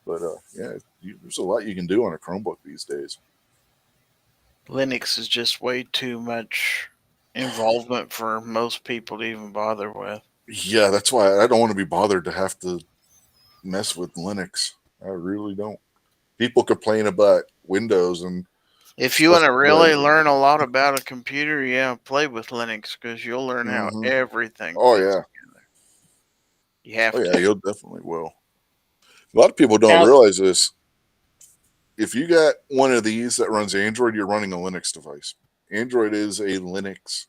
But yeah, there's a lot you can do on a Chromebook these days. Linux is just way too much involvement for most people to even bother with. Yeah, that's why I don't want to be bothered to have to mess with Linux. I really don't. People complain about Windows, and if you want to really learn a lot about a computer, yeah, play with Linux because you'll learn how everything. Oh yeah, together. You have to. Yeah, you'll definitely will. A lot of people don't realize this. If you got one of these that runs Android, you're running a Linux device. Android is a Linux.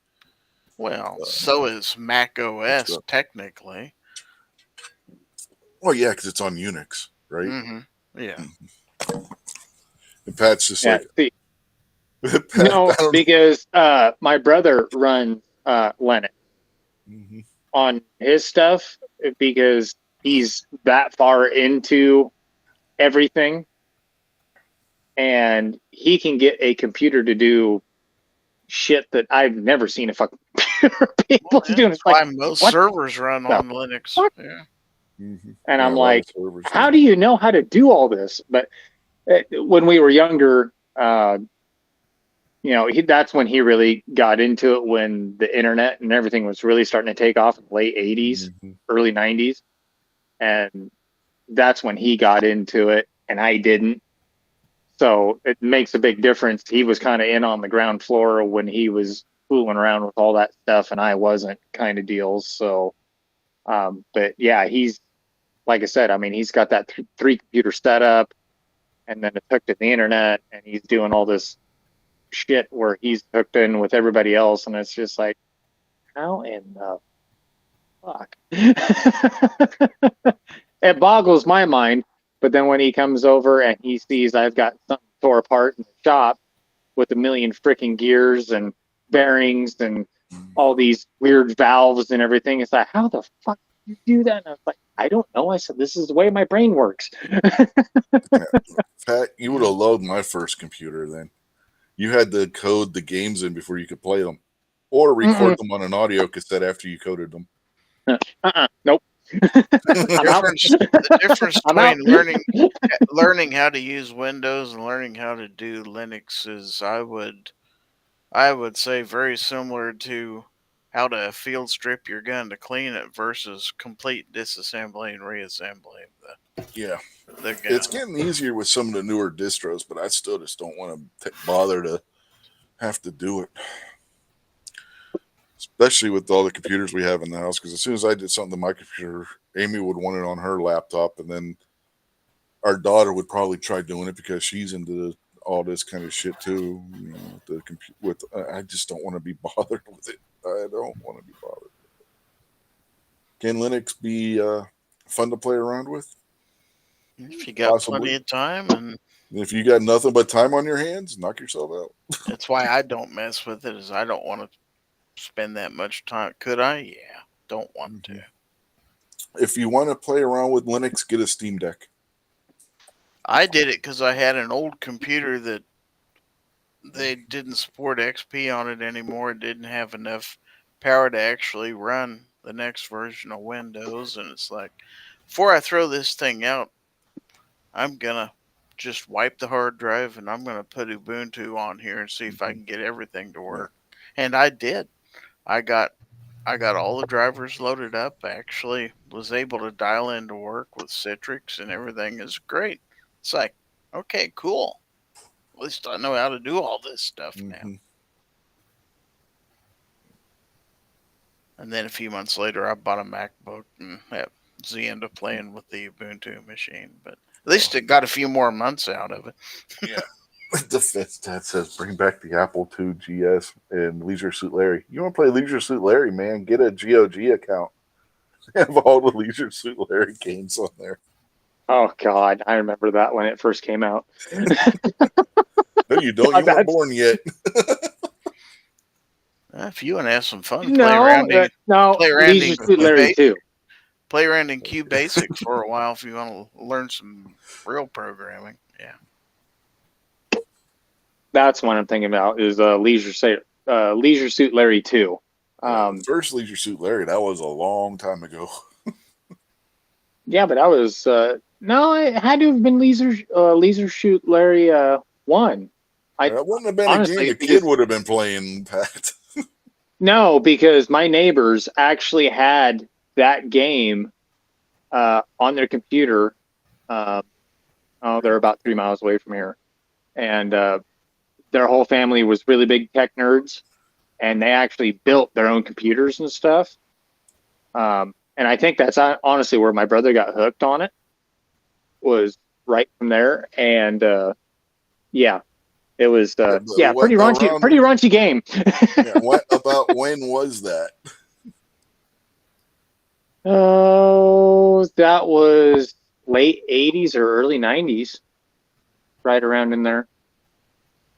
Well, so is Mac OS technically. Well, yeah, because it's on Unix, right? Mm-hmm. Yeah. And Pat's just like... No, because my brother runs Linux on his stuff because he's that far into everything, and he can get a computer to do shit that I've never seen a fucking people doing. It's like most servers run on Linux. Yeah. And I'm like, how do you know how to do all this? But when we were younger, that's when he really got into it, when the internet and everything was really starting to take off in the late 80s, early 90s. And that's when he got into it, and I didn't. So it makes a big difference. He was kind of in on the ground floor when he was fooling around with all that stuff, and I wasn't, kind of deals. So, but yeah, he's, like I said, I mean, he's got that 3-computer setup, and then it's hooked to the internet, and he's doing all this shit where he's hooked in with everybody else, and it's just like, how in the fuck? it boggles my mind. But then when he comes over and he sees I've got something tore apart in the shop with a million freaking gears and bearings and all these weird valves and everything, it's like, how the fuck did you do that? And I was like, I don't know. I said, this is the way my brain works. Pat, you would have loved my first computer then. You had to code the games in before you could play them, or record them on an audio cassette after you coded them. Nope. The difference I'm out. between learning how to use Windows and learning how to do Linux is, I would say, very similar to how to field strip your gun to clean it versus complete disassembly and reassembly of Yeah, the gun. it's getting easier with some of the newer distros, but I still just don't want to bother to have to do it. Especially with all the computers we have in the house, because as soon as I did something to my computer, Amy would want it on her laptop, and then our daughter would probably try doing it because she's into all this kind of shit too. You know, I just don't want to be bothered with it. I don't want to be bothered. Can Linux be fun to play around with? If you got plenty of time, and if you got nothing but time on your hands, knock yourself out. that's why I don't mess with it. Is I don't want to spend that much time. Could I? Yeah, don't want to. If you want to play around with Linux, get a Steam Deck. I did it because I had an old computer that they didn't support XP on it anymore. It didn't have enough power to actually run the next version of Windows. And it's like, before I throw this thing out, I'm going to just wipe the hard drive and I'm going to put Ubuntu on here and see if I can get everything to work. And I did. I got all the drivers loaded up. I actually was able to dial into work with Citrix, and everything is great. It's like, okay, cool. At least I know how to do all this stuff now. And then a few months later, I bought a MacBook and had the end of playing with the Ubuntu machine. But at least it got a few more months out of it. Yeah. The Fifth Dad says, bring back the Apple II GS and Leisure Suit Larry. You want to play Leisure Suit Larry, man? Get a GOG account. Have all the Leisure Suit Larry games on there. Oh, God. I remember that when it first came out. No, you don't. You weren't born yet. If you want to have some fun, play around in Leisure Suit Larry too. Play around in QBasic for a while if you want to learn some real programming. Yeah. That's what I'm thinking about is Leisure Suit Larry 2. First Leisure Suit Larry, that was a long time ago. Yeah, but I was no, it had to have been Leisure Suit Larry 1. That wouldn't have been honestly, a game a kid would have been playing, Pat. No, because my neighbors actually had that game on their computer. They're about 3 miles away from here, and their whole family was really big tech nerds, and they actually built their own computers and stuff. And I think that's honestly where my brother got hooked on it, was right from there. And yeah, it was pretty raunchy game. What about when was that? Oh, that was late 80s or early 90s, right around in there.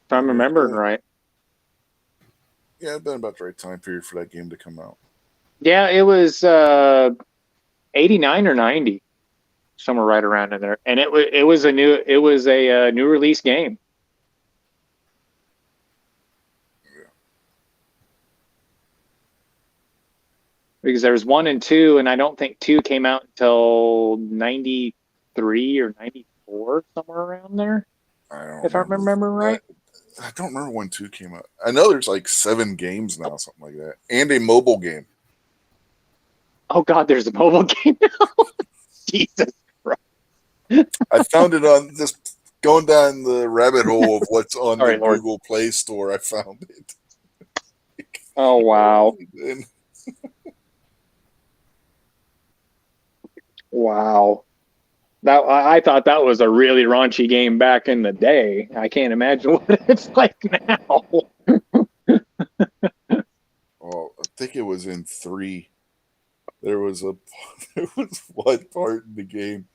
If I'm remembering right. Yeah, it's been about the right time period for that game to come out. Yeah, it was 89 or 90, somewhere right around in there, and it was a new release game. Yeah. Because there was 1 and 2, and I don't think 2 came out until 93 or 94, somewhere around there. If I remember right. I don't remember when 2 came out. I know there's like 7 games now, something like that, and a mobile game. Oh God, there's a mobile game now. Jesus Christ! I found it on just going down the rabbit hole of what's on the Lord. Google Play Store. I found it. Oh wow! Wow. That I thought that was a really raunchy game back in the day. I can't imagine what it's like now. Oh, I think it was in 3. there was one part in the game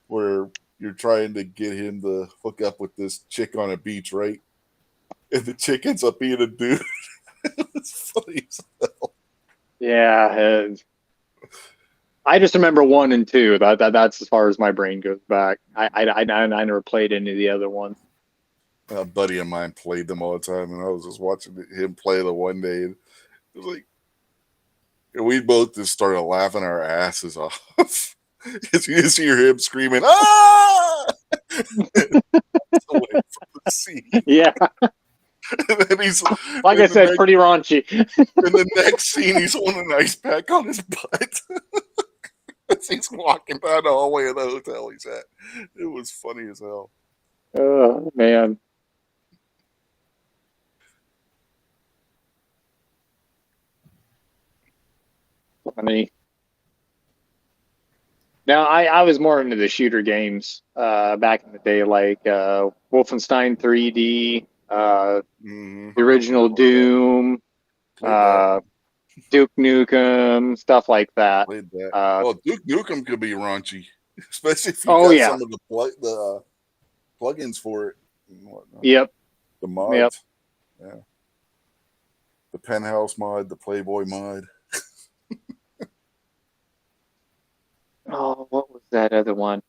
where you're trying to get him to hook up with this chick on a beach, right? And the chick ends up being a dude. It's funny as hell. Yeah, I just remember 1 and 2. That's as far as my brain goes back. I never played any of the other ones. A buddy of mine played them all the time, and I was just watching him play the one day, and it was like, and we both just started laughing our asses off. Because you just hear him screaming, "Ah!" away from the scene. Yeah, And then he's like I said, pretty raunchy. in the next scene, he's holding an ice pack on his butt. As he's walking down the hallway of the hotel he's at. It was funny as hell. Oh man. Funny. Now, I was more into the shooter games back in the day, like Wolfenstein 3D, the original Doom, Duke Nukem, stuff like that. Played that. Duke Nukem could be raunchy, especially if you got some of the plugins for it and whatnot. Yep. The mods. Yep. Yeah. The Penthouse mod, the Playboy mod. Oh, what was that other one?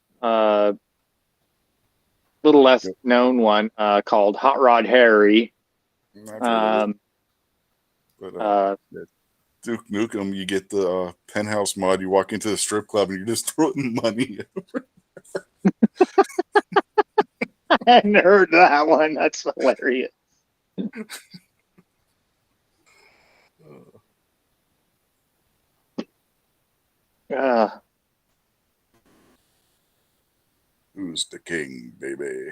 Little less known one called Hot Rod Harry. But Duke Nukem, you get the Penthouse mod. You walk into the strip club and you're just throwing money. I hadn't heard that one. That's hilarious. Who's the king, baby?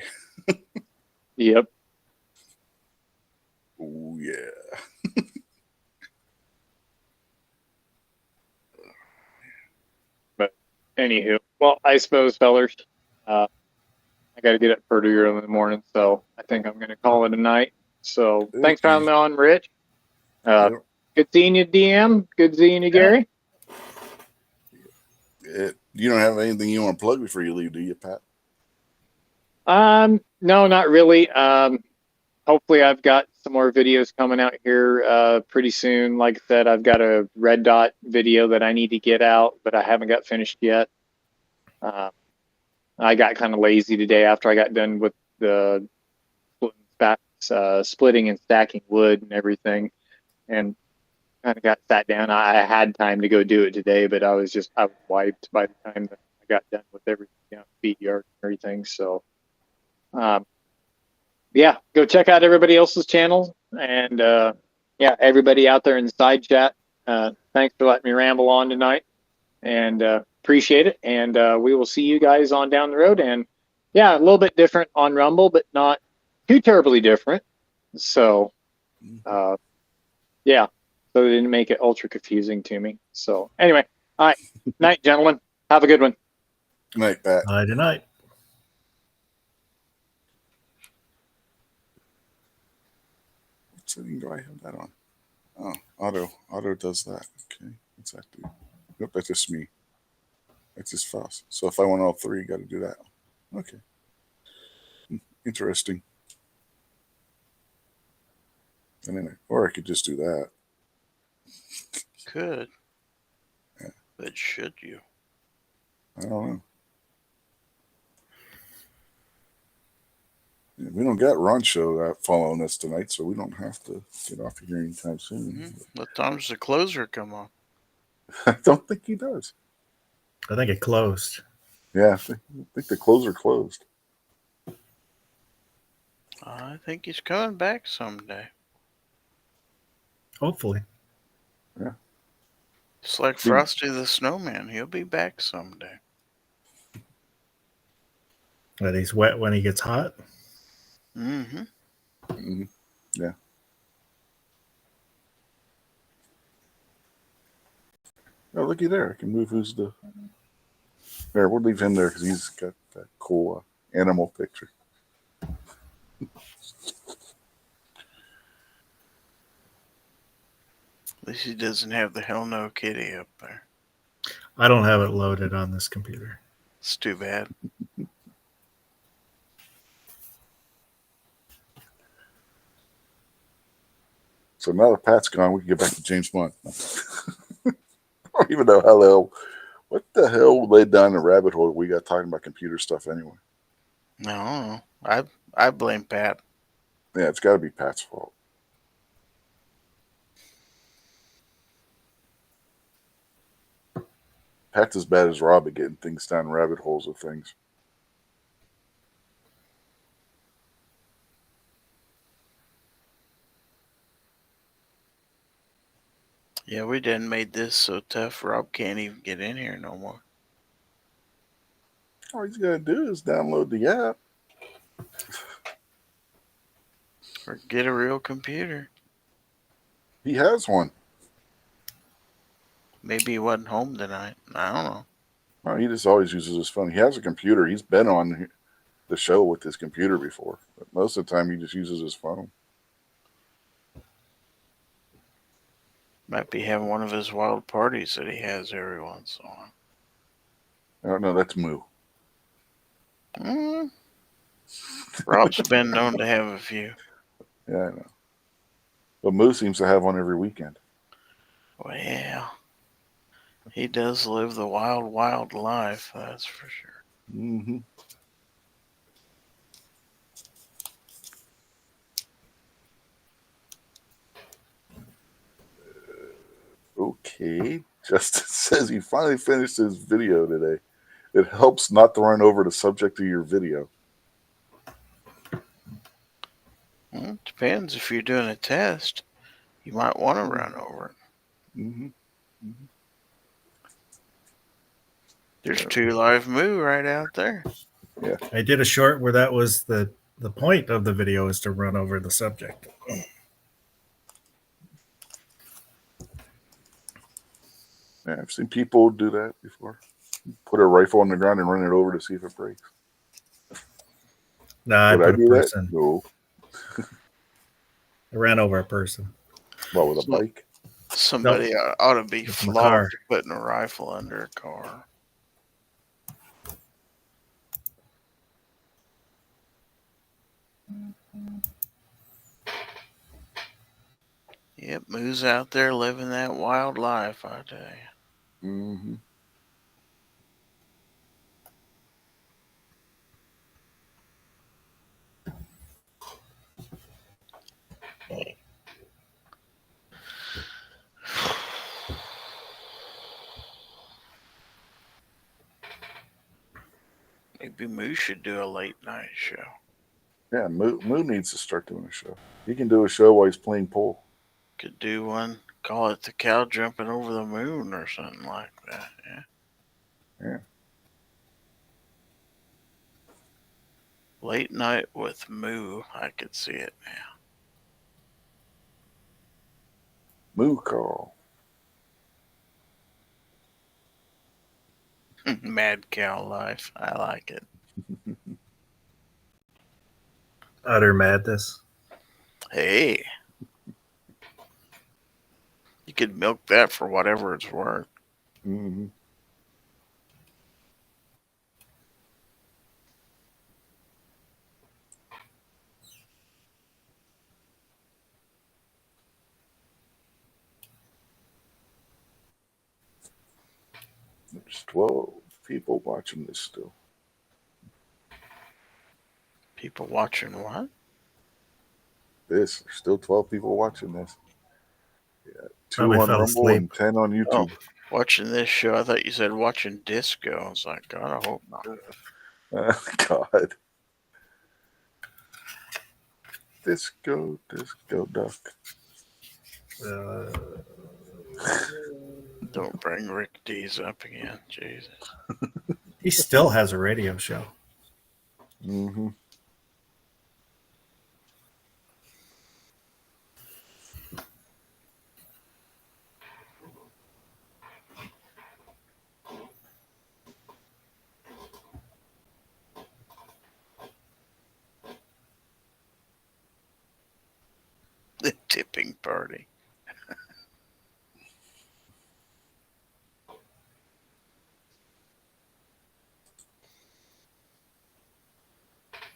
Yep. Oh, yeah. But anywho, well, I suppose, fellers, I got to get up pretty early in the morning, so I think I'm going to call it a night. So thanks for having me on, Rich. Good seeing you, DM. Good seeing you, Gary. You don't have anything you want to plug before you leave, do you, Pat? No, not really. Hopefully I've got some more videos coming out here pretty soon. Like I said, I've got a red dot video that I need to get out, but I haven't got finished yet. I got kind of lazy today after I got done with the splitting and stacking wood and everything, and kind of got sat down. I had time to go do it today, but I was wiped by the time that I got done with everything, feed yard and everything. So, yeah, go check out everybody else's channels, and everybody out there in the side chat. Thanks for letting me ramble on tonight, and appreciate it. And we will see you guys on down the road. And yeah, a little bit different on Rumble, but not too terribly different. So, yeah. So they didn't make it ultra confusing to me. So anyway, all right. Night, gentlemen. Have a good one. Good night, Pat. Good night. What setting do I have that on? Oh, auto does that. Okay, what's that do? Nope, that's just me. That's just fast. So if I want all three, you got to do that. Okay. Interesting. And then, or I could just do that. Could. Yeah. But should you? I don't know. Yeah, we don't got Roncho following us tonight, so we don't have to get off of here anytime soon. Mm-hmm. What time's the closer come on? I don't think he does. I think it closed. Yeah, I think the closer closed. I think he's coming back someday. Hopefully. Yeah. It's like Frosty the Snowman. He'll be back someday. That he's wet when he gets hot. Mm-hmm. Mm-hmm. Yeah. Oh, looky there. I can move who's the... There, we'll leave him there because he's got that cool animal picture. At least he doesn't have the Hell No Kitty up there. I don't have it loaded on this computer. It's too bad. So now that Pat's gone, we can get back to James Bond. I don't even know how the hell. What the hell led down the rabbit hole we got talking about computer stuff anyway? No, I blame Pat. Yeah, it's got to be Pat's fault. Pat's as bad as Rob at getting things down rabbit holes of things. Yeah, we done made this so tough Rob can't even get in here no more. All he's got to do is download the app. Or get a real computer. He has one. Maybe he wasn't home tonight. I don't know. Well, he just always uses his phone. He has a computer. He's been on the show with his computer before. But most of the time, he just uses his phone. Might be having one of his wild parties that he has every once in a while. I don't know. That's Moo. Rob's been known to have a few. Yeah, I know. But Moo seems to have one every weekend. Well, he does live the wild, wild life, that's for sure. Mm-hmm. Okay. Justin says he finally finished his video today. It helps not to run over the subject of your video. Well, it depends. If you're doing a test, you might want to run over it. Mm-hmm. There's 2 live moo right out there. Yeah. I did a short where that was the point of the video is to run over the subject. Yeah, I've seen people do that before. Put a rifle on the ground and run it over to see if it breaks. Nah, I Would I put a do that? person. No. I ran over a person. Well, with a bike? Somebody ought to be It's in the car. flogged for putting a rifle under a car. Yep, Moo's out there living that wild life, I tell you. Mm-hmm. Maybe Moo should do a late night show. Yeah, Moo needs to start doing a show. He can do a show while he's playing pool. Could do one, call it the cow jumping over the moon or something like that. Yeah. Yeah. Late night with Moo, I could see it Moo call. now. Mad cow life. I like it. Utter madness. Hey. You could milk that for whatever it's worth. Mm-hmm. There's 12 people watching this still. People watching what? There's still 12 people watching this. Yeah, 2 Probably on fell Rumble asleep. and 10 on YouTube. Watching this show. I thought you said watching disco. I was like, God, I hope not. God. Disco duck. Don't bring Rick Dees up again. Jesus. He still has a radio show. Mm-hmm. The tipping party.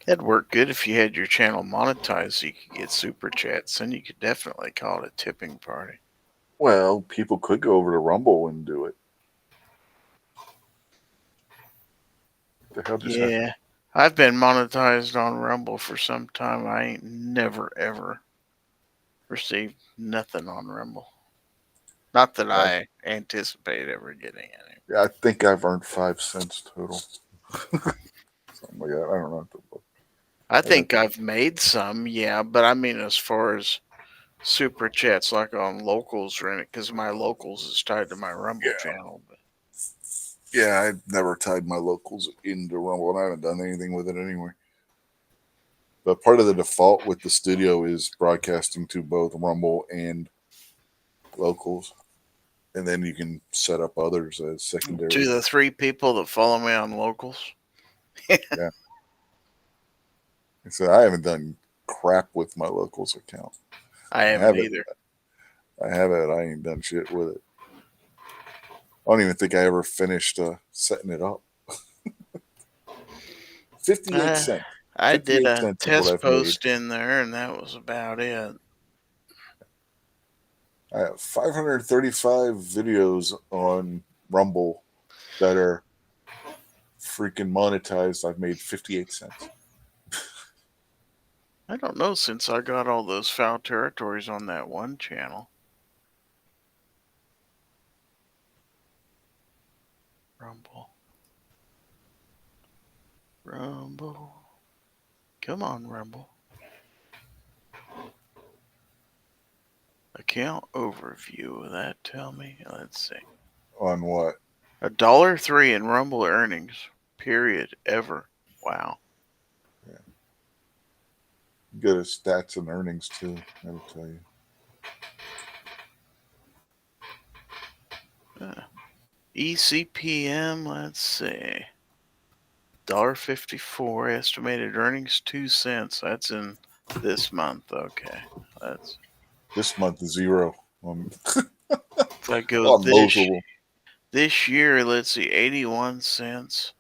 That'd work good if you had your channel monetized so you could get super chats. Then you could definitely call it a tipping party. Well, people could go over to Rumble and do it. The hell just happened? Yeah. I've been monetized on Rumble for some time. I ain't never, ever received nothing on Rumble. Not that I anticipate ever getting any. Yeah, I think I've earned 5 cents total. Something like that. I don't know. I think I've made some, yeah, but I mean as far as super chats like on locals or anything, because my locals is tied to my Rumble channel. But Yeah, I've never tied my locals into Rumble, and I haven't done anything with it anyway. But part of the default with the studio is broadcasting to both Rumble and locals. And then you can set up others as secondary. to the 3 people that follow me on locals. Yeah. So I haven't done crap with my locals account. I haven't either. I have it. I ain't done shit with it. I don't even think I ever finished setting it up. 58 cents. I did 58 a cents is what test I've post made. in there, and that was about it. I have 535 videos on Rumble that are freaking monetized. I've made 58 cents. I don't know, since I got all those foul territories on that one channel. Rumble. Come on, Rumble. Account overview. Will that tell me? Let's see. On what? $1.03 in Rumble earnings. Period. Ever. Wow. Yeah. Good at stats and earnings too, I'll tell you. ECPM, let's see. $1.54 estimated earnings 2 cents. That's in this month. Okay. This month is 0. If I go Unlosable. this year, let's see, 81 cents.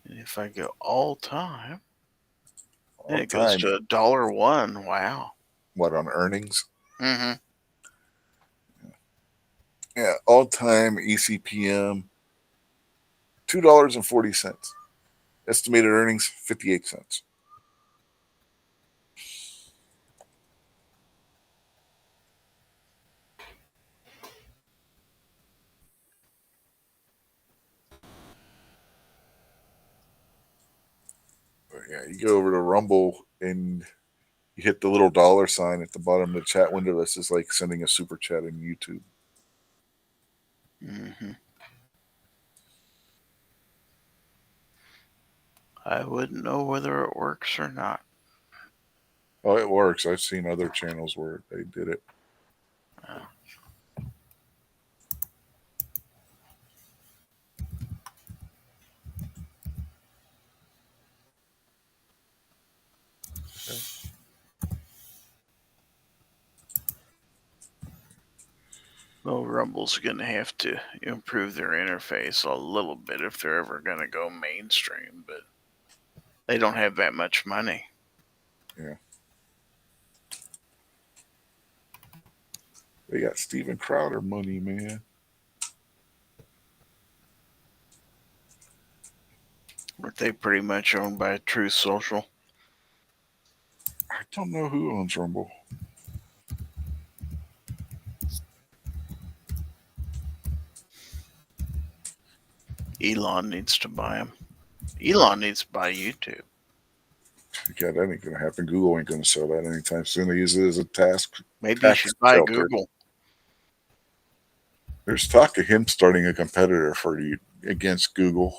And if I go all time, then it goes to $1.01. Wow. What, on earnings? Mm-hmm. Yeah, all time ECPM, $2.40. Estimated earnings, 58 cents. But yeah, you go over to Rumble and you hit the little dollar sign at the bottom of the chat window. This is like sending a super chat in YouTube. Mm-hmm. I wouldn't know whether it works or not. Oh, it works. I've seen other channels where they did it. Oh. Okay. Well, Rumble's going to have to improve their interface a little bit if they're ever going to go mainstream, but they don't have that much money. Yeah. They got Steven Crowder money, man. Aren't they pretty much owned by Truth Social? I don't know who owns Rumble. Elon needs to buy them. Elon needs to buy YouTube. Yeah, that ain't gonna happen. Google ain't gonna sell that anytime soon. They use it as a task. Maybe you should buy shelter. Google. There's talk of him starting a competitor for you against Google.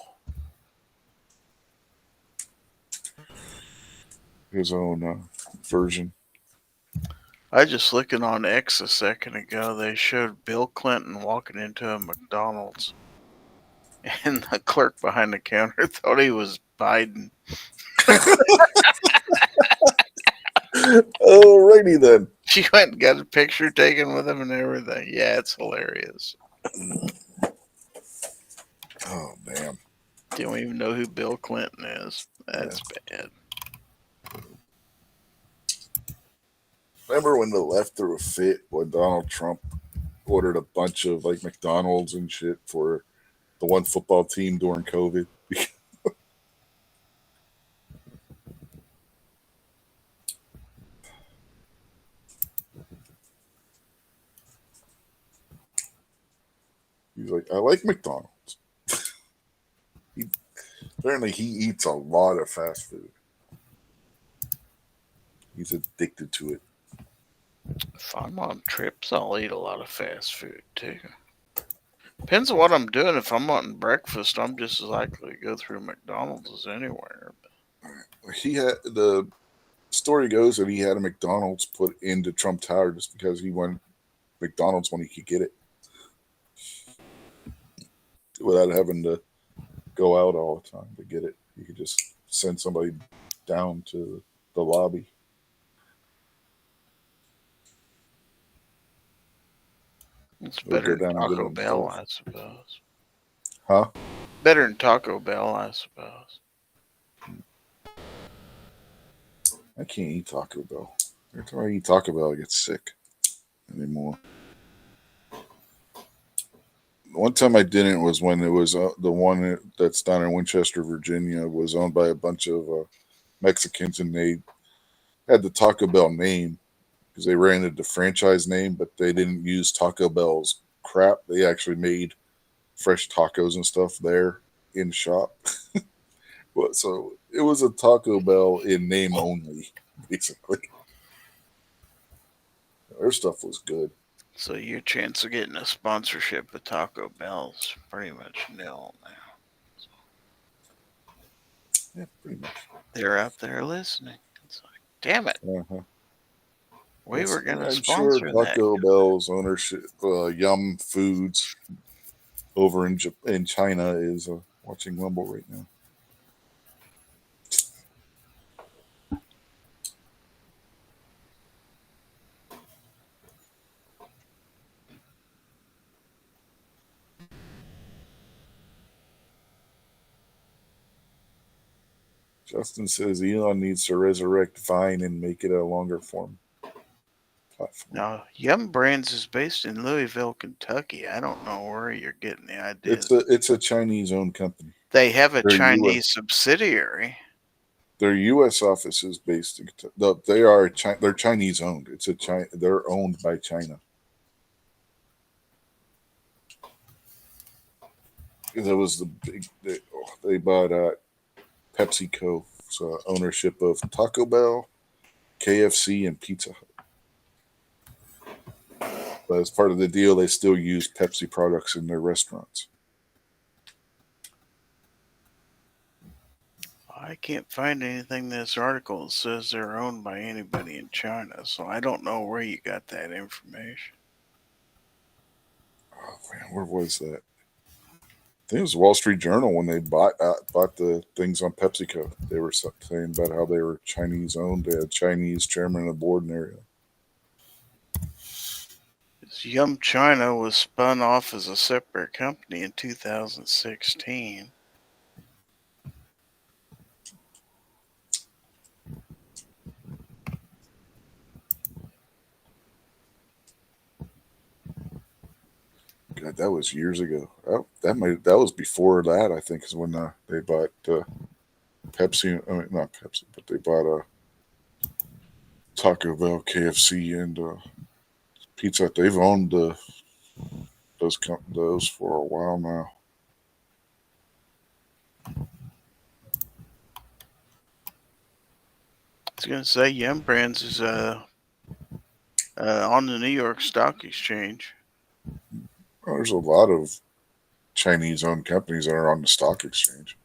His own version. I just looking on X a second ago. They showed Bill Clinton walking into a McDonald's, and the clerk behind the counter thought he was Biden. Alrighty then. She went and got a picture taken with him and everything. Yeah, it's hilarious. Oh, damn. Don't even know who Bill Clinton is. That's bad. Remember when the left threw a fit when Donald Trump ordered a bunch of like McDonald's and shit for the one football team during COVID? He's like, I like McDonald's. Apparently, he eats a lot of fast food. He's addicted to it. If I'm on trips, I'll eat a lot of fast food too. Depends on what I'm doing. If I'm wanting breakfast, I'm just as likely to go through McDonald's as anywhere. He had the story goes that he had a McDonald's put into Trump Tower just because he wanted McDonald's when he could get it without having to go out all the time to get it. You could just send somebody down to the lobby. It's Or better go than down and get Taco it Bell, himself. I suppose. Huh? Better than Taco Bell, I suppose. I can't eat Taco Bell. Every time I eat Taco Bell, I get sick anymore. One time I didn't was when it was the one that's down in Winchester, Virginia, was owned by a bunch of Mexicans, and they had the Taco Bell name because they ran the franchise name, but they didn't use Taco Bell's crap. They actually made fresh tacos and stuff there in shop. So it was a Taco Bell in name only, basically. Their stuff was good. So your chance of getting a sponsorship with Taco Bell is pretty much nil now. Yeah, pretty much. They're out there listening. It's like, damn it. Uh-huh. We were going to I'm sure sponsor that. Taco Bell's ownership, Yum Foods, over in China is watching Rumble right now. Justin says Elon needs to resurrect Vine and make it a longer form platform. Now, Yum Brands is based in Louisville, Kentucky. I don't know where you're getting the idea. It's a Chinese-owned company. They have a They're Chinese subsidiary. Their U.S. office is based in Kentucky. They're Chinese-owned. They're owned by China. That was the big. They bought PepsiCo, so ownership of Taco Bell, KFC, and Pizza Hut. But as part of the deal, they still use Pepsi products in their restaurants. I can't find anything in this article that says they're owned by anybody in China, so I don't know where you got that information. Oh man, where was that? I think it was Wall Street Journal when they bought the things on PepsiCo. They were saying about how they were Chinese owned. They had Chinese chairman of the board and everything. Yum China was spun off as a separate company in 2016. God, that was years ago. That was before that. I think is when they bought Pepsi. I mean, not Pepsi, but they bought Taco Bell, KFC, and Pizza Hut. They've owned those for a while now. I was going to say Yum Brands is on the New York Stock Exchange. Well, there's a lot of Chinese-owned companies that are on the stock exchange.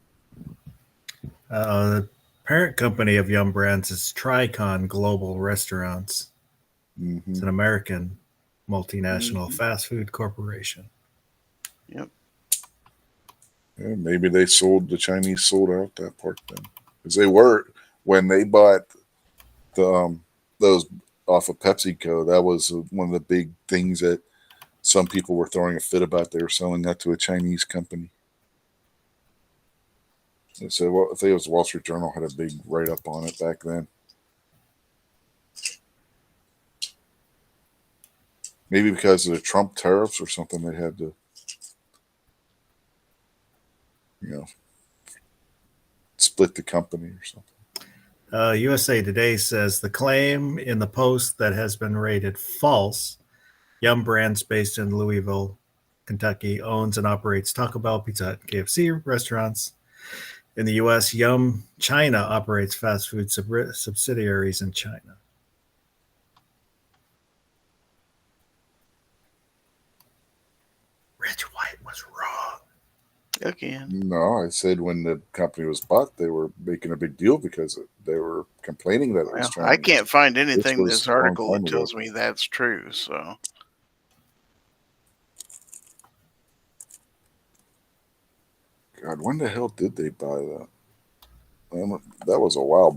The parent company of Yum Brands is Tricon Global Restaurants. Mm-hmm. It's an American multinational fast food corporation. Yep. Yeah, maybe they the Chinese sold out that part then. Because they were, when they bought those off of PepsiCo, that was one of the big things that some people were throwing a fit about. They were selling that to a Chinese company. So well, I think it was Wall Street Journal had a big write up on it back then. Maybe because of the Trump tariffs or something, they had to, split the company or something. USA Today says the claim in the Post that has been rated false. Yum Brands, based in Louisville, Kentucky, owns and operates Taco Bell, Pizza Hut, and KFC restaurants. In the U.S., Yum China operates fast food subsidiaries in China. Rich White was wrong. Again. No, I said when the company was bought, they were making a big deal because they were complaining that it was Well, I can't find anything in was this a long article that time ago. tells me that's true. So God, when the hell did they buy that? That was a while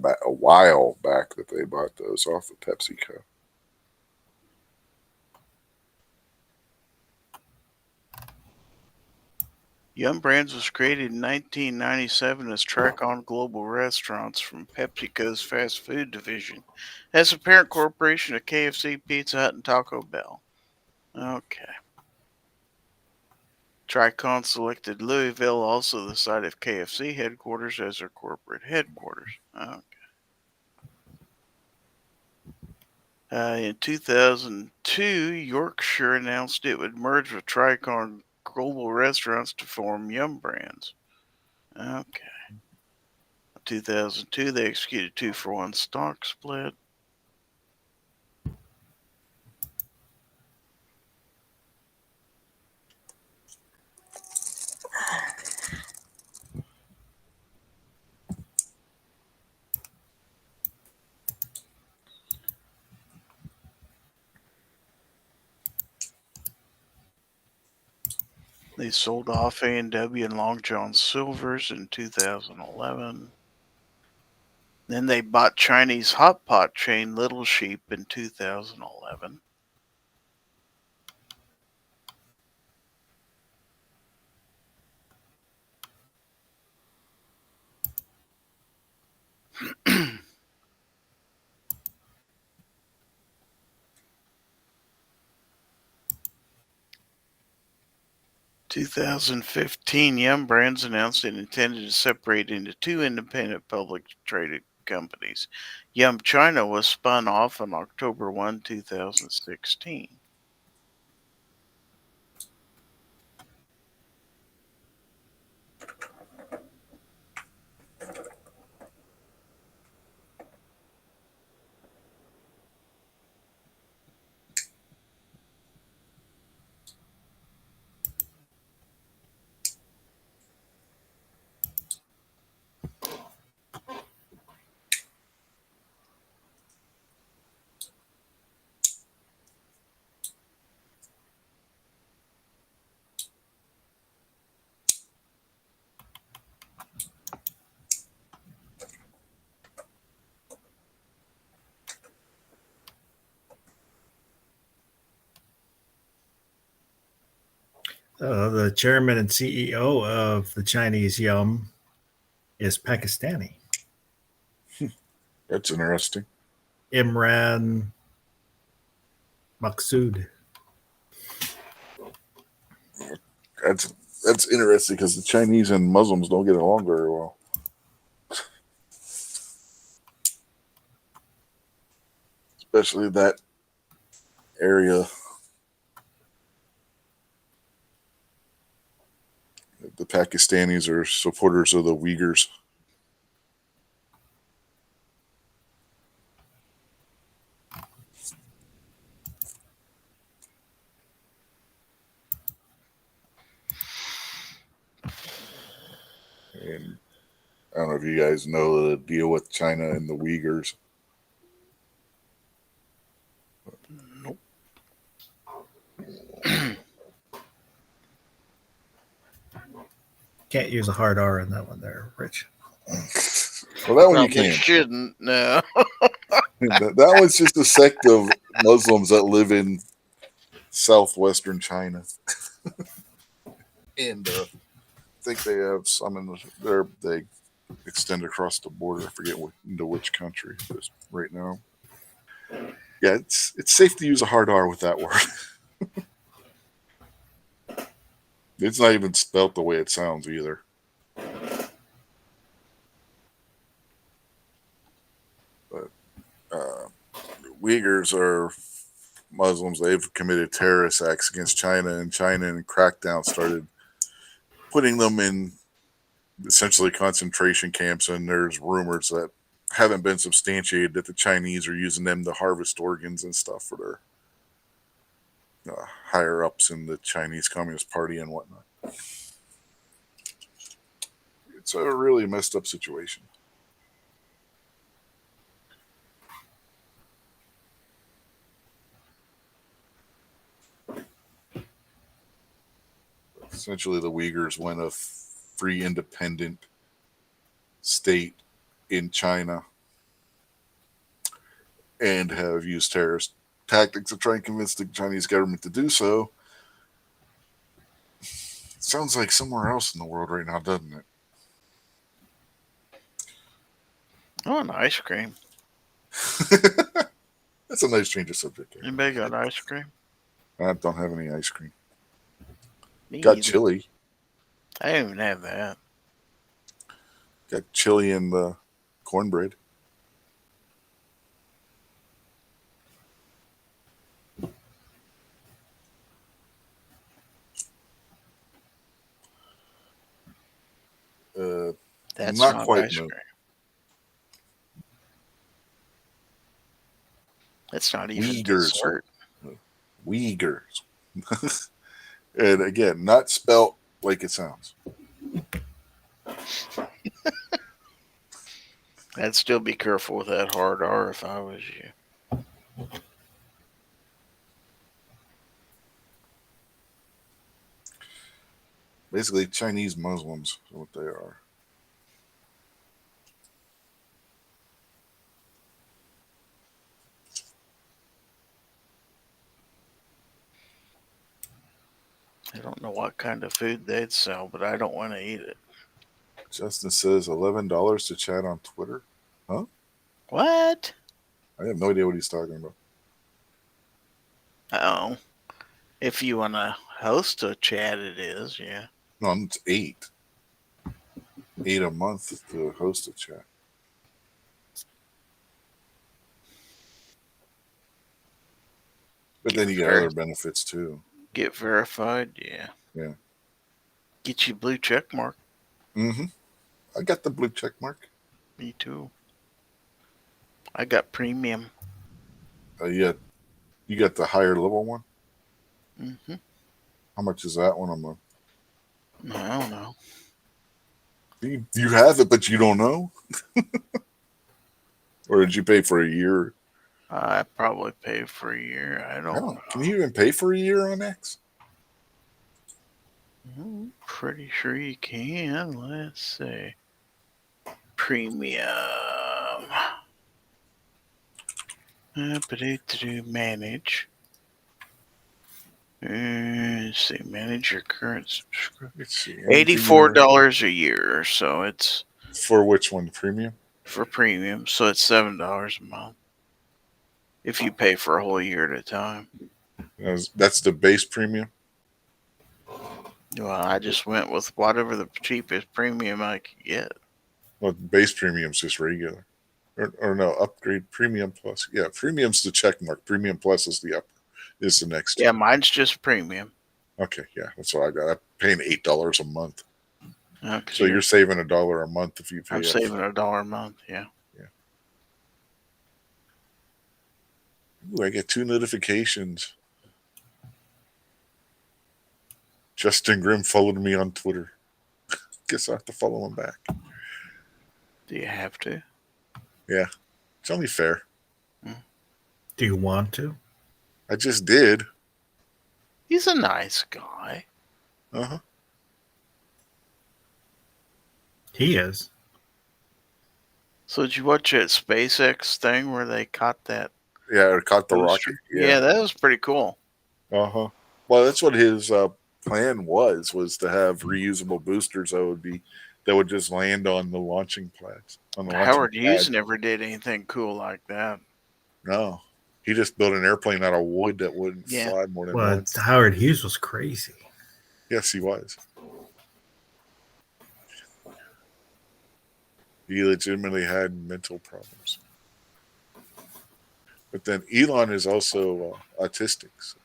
back that they bought those off of PepsiCo. Yum Brands was created in 1997 as Tracon Global Restaurants from PepsiCo's fast food division as a parent corporation of KFC, Pizza Hut, and Taco Bell. Okay. Tricon selected Louisville, also the site of KFC headquarters, as their corporate headquarters. Okay. In 2002, Yorkshire announced it would merge with Tricon Global Restaurants to form Yum Brands. Okay. 2002, they executed 2-for-1 stock split. They sold off A&W and Long John Silver's in 2011. Then they bought Chinese hot pot chain Little Sheep in 2011. In 2015, Yum Brands announced it intended to separate into two independent public traded companies. Yum China was spun off on October 1, 2016. The chairman and CEO of the Chinese Yum is Pakistani. That's interesting. Imran Maqsood. That's interesting because the Chinese and Muslims don't get along very well. Especially that area. The Pakistanis are supporters of the Uyghurs. And I don't know if you guys know the deal with China and the Uyghurs. Nope. Can't use a hard R in that one there, Rich. Well, that one you Probably can. shouldn't. No. That one's just a sect of Muslims that live in southwestern China. And I think they have some in there. extend across the border. I forget into which country just right now. Yeah, it's safe to use a hard R with that word. It's not even spelt the way it sounds either. But Uyghurs are Muslims. They've committed terrorist acts against China, and China in crackdown started putting them in essentially concentration camps, and there's rumors that haven't been substantiated that the Chinese are using them to harvest organs and stuff for their higher ups in the Chinese Communist Party and whatnot. It's a really messed up situation. Essentially, the Uyghurs want a free, independent state in China and have used terrorist tactics to try and convince the Chinese government to do so. Sounds like somewhere else in the world right now, doesn't it? I want ice cream. That's a nice change of subject. Anybody got ice cream? I don't have any ice cream. Me Got either. chili. I didn't even have that. Got chili and the cornbread. That's not not quite ice no. cream. That's not even Uyghurs. dessert. Uyghurs. And again, not spelt like it sounds. I'd still be careful with that hard R if I was you. Basically, Chinese Muslims is what they are. I don't know what kind of food they'd sell, but I don't want to eat it. Justin says $11 to chat on Twitter. Huh? What? I have no idea what he's talking about. Oh. If you want to host a chat, it is, yeah. No, it's $8. $8 a month to host a chat. But then you get other benefits too. Get verified, yeah. Yeah. Get you blue check mark. Mm-hmm. I got the blue check mark. Me too. I got premium. Yeah. You got the higher level one? Mm-hmm. How much is that one a month? I don't know. You have it, but you don't know? Or did you pay for a year? I probably paid for a year. I don't know. Can you even pay for a year on X? I'm pretty sure you can. Let's see. Premium. Manage. Let's see. Manage your current subscription. Let's see. $84 a year. So it's For which one? Premium? for premium. So it's $7 a month. If you pay for a whole year at a time. That's the base premium? Well, I just went with whatever the cheapest premium I could get. Well, base premium's just regular. Or no, upgrade premium plus. Yeah, premium's the check mark. Premium plus is the upper. Is the next. Yeah, mine's just premium. Okay, yeah, that's what I got. I'm paying $8 a month. Okay. So you're saving $1 a month if you pay. I'm saving $1 a month, yeah. Ooh, I get 2 notifications. Justin Grimm followed me on Twitter. Guess I have to follow him back. Do you have to? Yeah, it's only fair. Do you want to? I just did. He's a nice guy. Uh-huh. He is. So did you watch that SpaceX thing where they caught that? Yeah, I caught the booster? rocket. Yeah, that was pretty cool. Uh-huh. Well, that's what his plan was to have reusable boosters that would be that would just land on the launching pads. On the launching Howard Hughes pad. never did anything cool like that. No, he just built an airplane out of wood that wouldn't Yeah. fly more than Well, once. Howard Hughes was crazy. Yes, he was. He legitimately had mental problems. But then Elon is also autistic. So.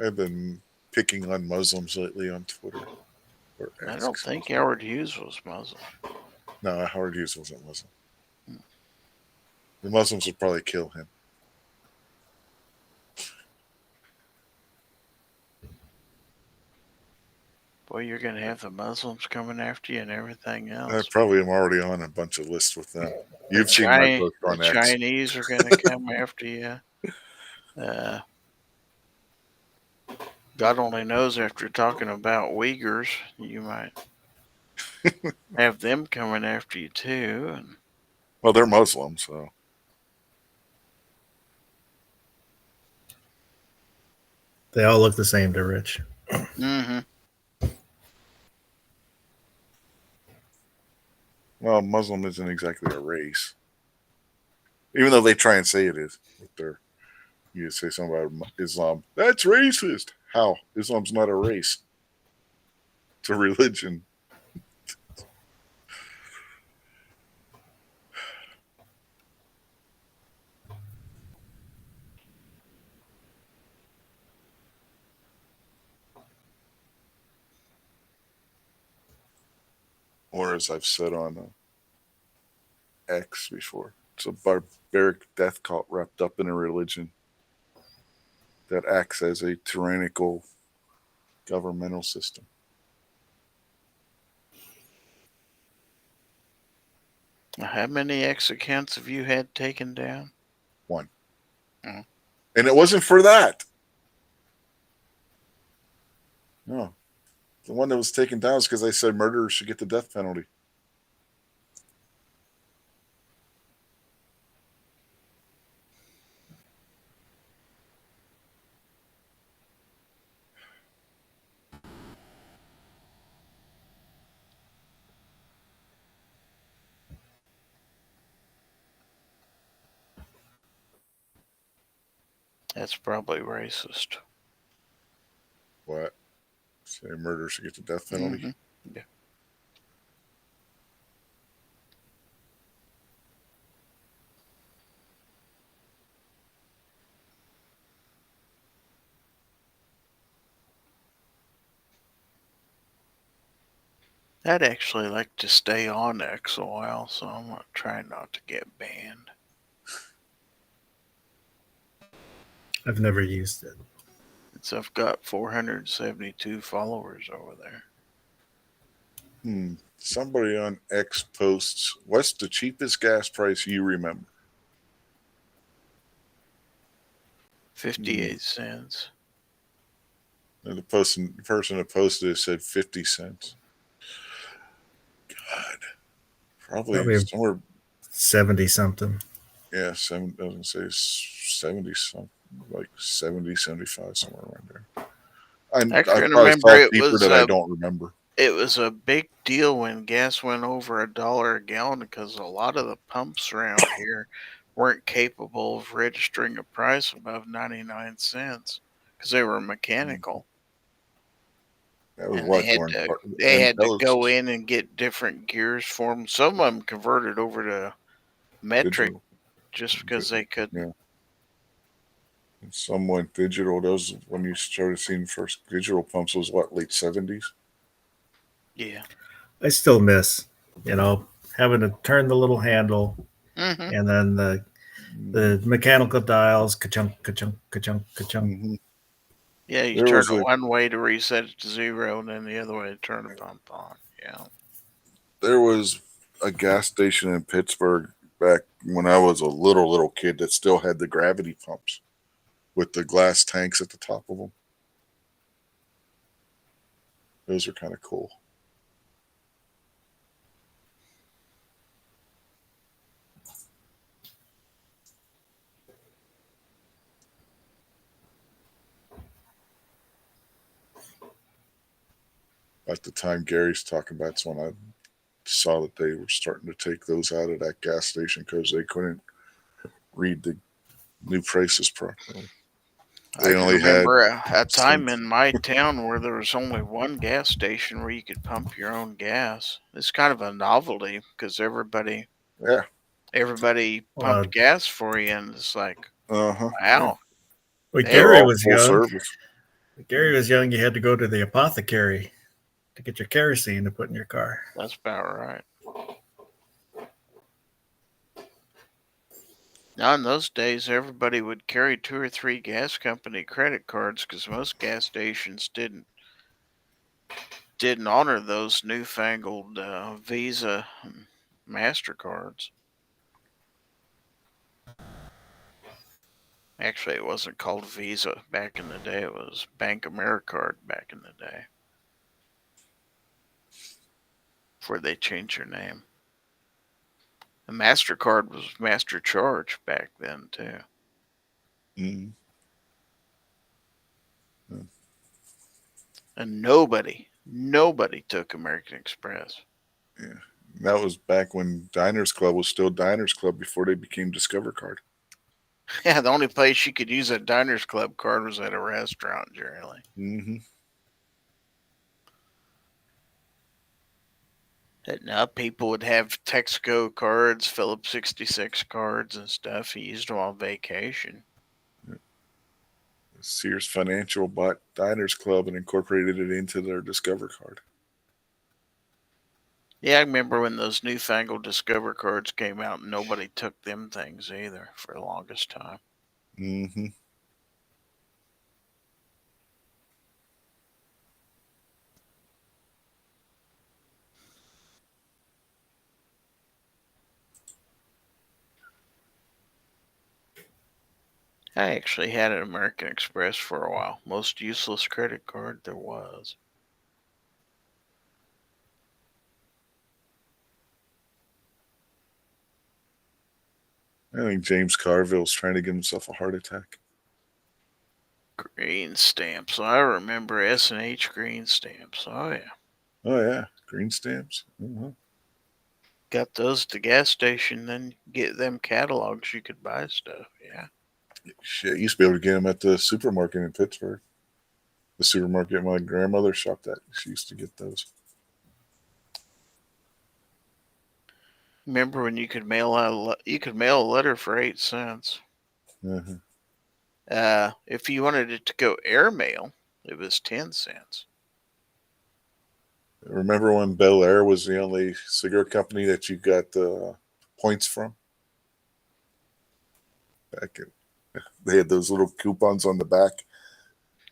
I've been picking on Muslims lately on Twitter. Or I X, don't think Howard Hughes was Muslim. No, Howard Hughes wasn't Muslim. The Muslims would probably kill him. Boy, you're going to have the Muslims coming after you and everything I else. probably am already on a bunch of lists with them. You've seen my post The on X. Chinese are going to come after you. God only knows, after talking about Uyghurs, you might have them coming after you too. And Well, they're Muslims, so. They all look the same to Rich. mm-hmm. Well, Muslim isn't exactly a race. Even though they try and say it is. With their, you say something about Islam. That's racist. How? Islam's not a race. It's a religion. Or as I've said on X before, it's a barbaric death cult wrapped up in a religion that acts as a tyrannical governmental system. How many X accounts have you had taken down? One. Mhm. And it wasn't for that. No. The one that was taken down is because I said murderers should get the death penalty. That's probably racist. What? Say murderers should get the death penalty? Mhm. Yeah. I'd actually like to stay on X a while, so I'm going to try not to get banned. I've never used it. So I've got 472 followers over there. Somebody on X posts, what's the cheapest gas price you remember? 58 cents. And the person that posted it said 50 cents. God. Probably somewhere. 70 something. Yeah, doesn't say 70 something, like 70, 75, somewhere around there. I can probably remember saw it cheaper was that I don't remember. It was a big deal when gas went over $1 a gallon, because a lot of the pumps around here weren't capable of registering a price above 99 cents because they were mechanical. That was And what they had to go in and get different gears for them. Some of them converted over to metric digital. just because they couldn't. Yeah. And some went digital. Those, when you started seeing first digital pumps, was what, late 70s? Yeah. I still miss, having to turn the little handle Mm-hmm. and then the mechanical dials, ka-chunk, ka-chunk, ka-chunk, ka-chunk. Mm-hmm. Yeah, you turn it one way to reset it to 0, and then the other way to turn the pump on. Yeah. There was a gas station in Pittsburgh back when I was a little kid that still had the gravity pumps with the glass tanks at the top of them. Those are kind of cool. At the time Gary's talking about, it's when I saw that they were starting to take those out of that gas station because they couldn't read the new prices properly. I They can only had remember a time some- in my town where there was only one gas station where you could pump your own gas. It's kind of a novelty because everybody yeah, pumped gas for you, and it's like, wow. When They Gary They're all was full young, service. you had to go to the apothecary to get your kerosene to put in your car. that's about right. Now, in those days, everybody would carry 2 or 3 gas company credit cards because most gas stations didn't honor those newfangled Visa and MasterCards. Actually, it wasn't called Visa back in the day. It was Bank AmeriCard back in the day. Before they changed their name. The MasterCard was Master Charge back then, too. Mm-hmm. And nobody took American Express. Yeah. That was back when Diners Club was still Diners Club before they became Discover Card. Yeah, the only place you could use a Diners Club card was at a restaurant, generally. Mm-hmm. And now people would have Texaco cards, Phillips 66 cards, and stuff. He used them on vacation. Sears Financial bought Diners Club and incorporated it into their Discover Card. Yeah, I remember when those newfangled Discover cards came out, and nobody took them things either for the longest time. Mm-hmm. I actually had an American Express for a while. Most useless credit card there was. I think James Carville's trying to give himself a heart attack. Green stamps. I remember S&H green stamps. Oh, yeah. Oh, yeah. Green stamps. Mm-hmm. Got those at the gas station, then get them catalogs, you could buy stuff. Yeah. Shit, you used to be able to get them at the supermarket in Pittsburgh. The supermarket my grandmother shopped at. She used to get those. Remember when you could mail a letter for 8 cents? Mm-hmm. If you wanted it to go airmail, it was 10 cents. Remember when Bel Air was the only cigarette company that you got points from? They had those little coupons on the back.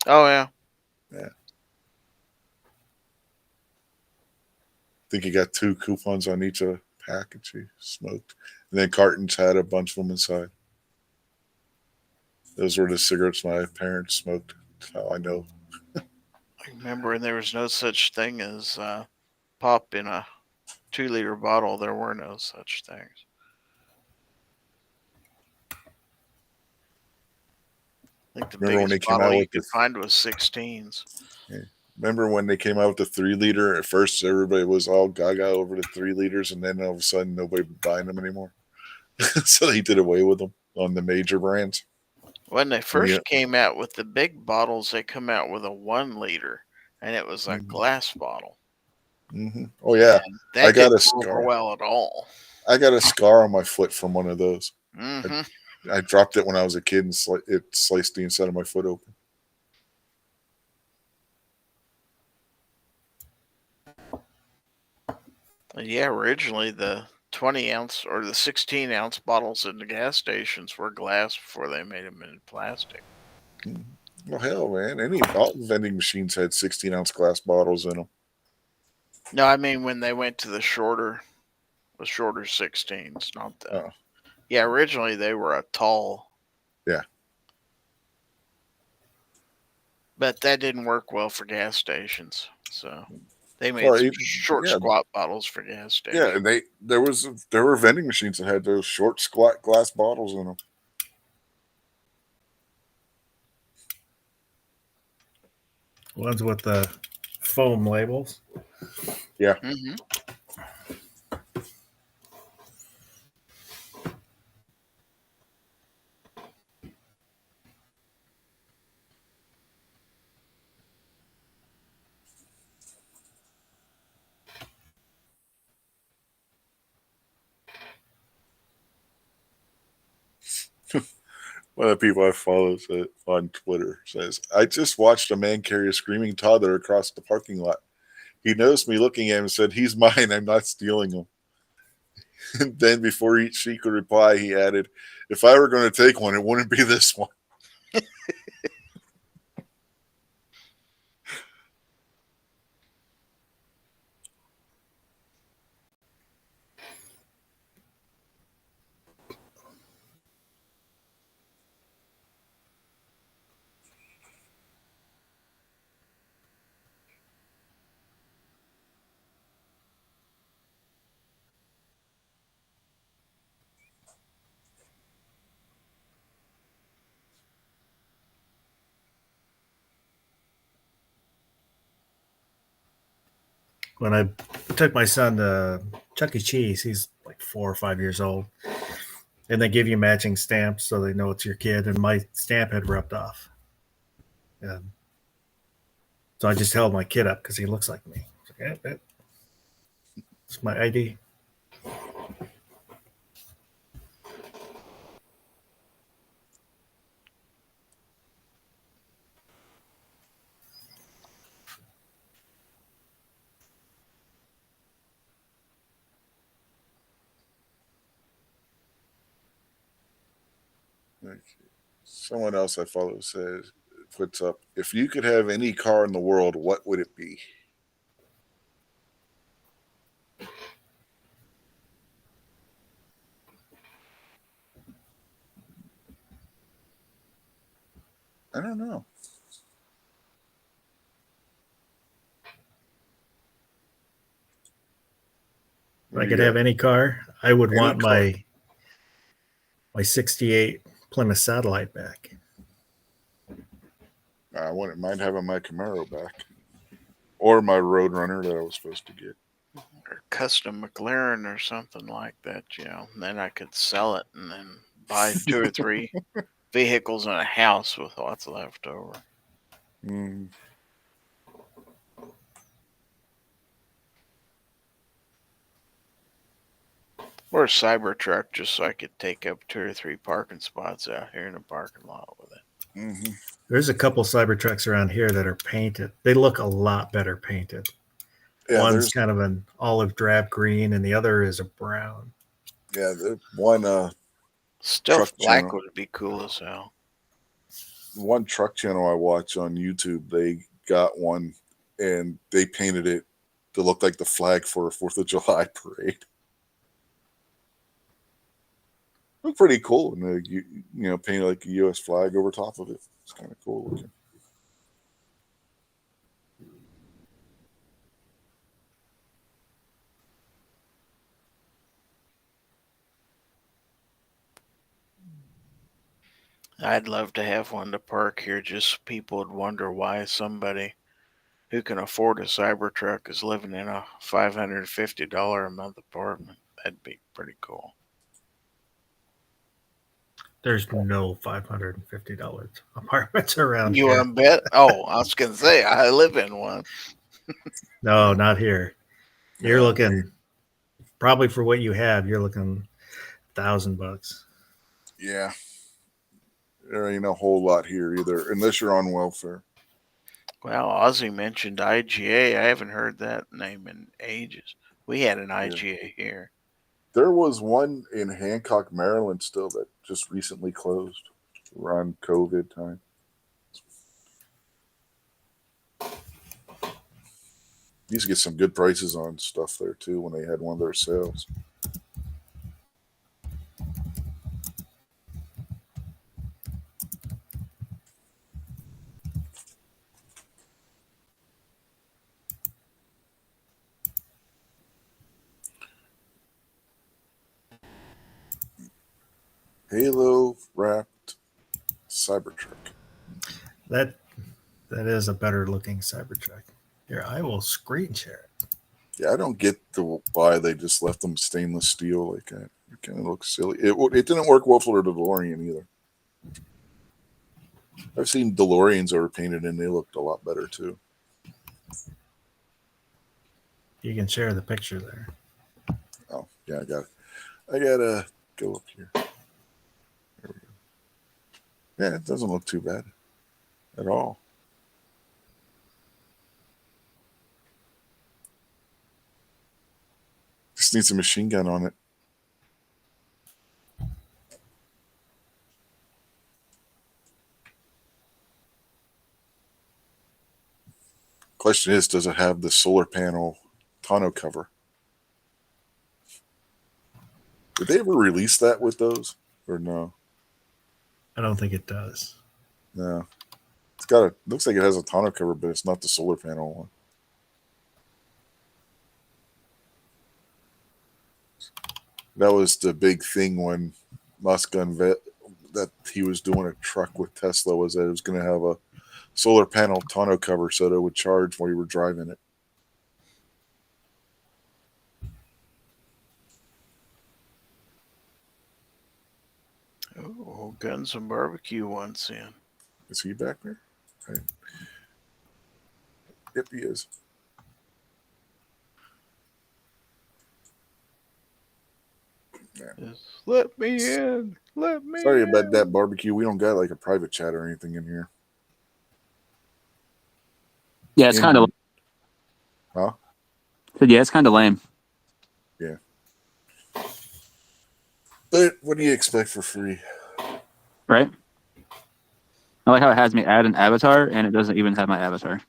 Oh, yeah. Yeah. I think you got 2 coupons on each package you smoked. And then cartons had a bunch of them inside. Those were the cigarettes my parents smoked. That's how I know. I remember when there was no such thing as pop in a 2-liter bottle. There were no such things. I think the Remember when they biggest came bottle out you with could find was 16s. Yeah. Remember when they came out with the 3-liter? At first, everybody was all gaga over the 3 liters, and then all of a sudden, nobody was buying them anymore. So they did away with them on the major brands. When they first came out with the big bottles, they come out with a 1 liter, and it was a glass bottle. Mm-hmm. Oh yeah, and that didn't go over well at all. I got a scar on my foot from one of those. Mm-hmm. I dropped it when I was a kid, and it sliced the inside of my foot open. Yeah, originally the 20-ounce or the 16-ounce bottles in the gas stations were glass before they made them in plastic. Well, hell, man, all vending machines had 16-ounce glass bottles in them. No, I mean when they went to the shorter 16s, not the. Oh. Yeah, originally they were a tall. Yeah. But that didn't work well for gas stations, so they made squat bottles for gas stations. Yeah, and there were vending machines that had those short, squat glass bottles in them. Ones with the foam labels. Mm-hmm. One of the people I follow on Twitter says, I just watched a man carry a screaming toddler across the parking lot. He noticed me looking at him and said, he's mine. I'm not stealing him. And then before she could reply, he added, if I were going to take one, it wouldn't be this one. When I took my son to Chuck E. Cheese, he's like 4 or 5 years old, and they give you matching stamps so they know it's your kid. And my stamp had rubbed off, and so I just held my kid up because he looks like me. It's my ID. Okay. Someone else I follow says, puts up, if you could have any car in the world, what would it be? I don't know. If I could have any car, I would want my 68 Plymouth Satellite back. I wouldn't mind having my Camaro back. Or my Roadrunner that I was supposed to get. Or custom McLaren or something like that, And then I could sell it and then buy 2 or 3 vehicles and a house with what's left over. Mm. Or a Cybertruck, just so I could take up 2 or 3 parking spots out here in the parking lot with it. Mm-hmm. There's a couple Cybertrucks around here that are painted. They look a lot better painted. Yeah, one's kind of an olive drab green, and the other is a brown. Yeah, one Stealth black channel would be cool as hell. One truck channel I watch on YouTube, they got one and they painted it to look like the flag for a 4th of July parade. Looked pretty cool, and painted like a U.S. flag over top of it. It's kind of cool looking. I'd love to have one to park here, just so people would wonder why somebody who can afford a Cybertruck is living in a $550 a month apartment. That'd be pretty cool. There's no $550 apartments around you here. You want to bet? Oh, I was going to say, I live in one. No, not here. You're looking, probably for what you have, you're looking $1,000. Yeah. There ain't a whole lot here either, unless you're on welfare. Well, Ozzy mentioned IGA. I haven't heard that name in ages. We had an IGA here. There was one in Hancock, Maryland still that just recently closed around COVID time. Used to get some good prices on stuff there too when they had one of their sales. Halo wrapped Cybertruck. That is a better looking Cybertruck. Here, I will screen share it. Yeah, I don't get why they just left them stainless steel like that. It kind of looks silly. It didn't work well for the DeLorean either. I've seen DeLoreans that were painted and they looked a lot better too. You can share the picture there. Oh, yeah, I got it. I gotta go up here. There we go. Yeah, it doesn't look too bad at all. Just needs a machine gun on it. Question is, does it have the solar panel tonneau cover? Did they ever release that with those or no? I don't think it does. No. It's got a looks like it has a tonneau cover, but it's not the solar panel one. That was the big thing when Musk unveiled that he was doing a truck with Tesla, was that it was going to have a solar panel tonneau cover so that it would charge while you were driving it. Oh, Guns and Barbecue once in. Is he back there? Right. Yep, he is. Just let me in. Let me Sorry in. about that, barbecue. We don't got like a private chat or anything in here. Yeah, it's kind of. Huh? Yeah, it's kind of lame. Yeah. But what do you expect for free? Right? I like how it has me add an avatar, and it doesn't even have my avatar.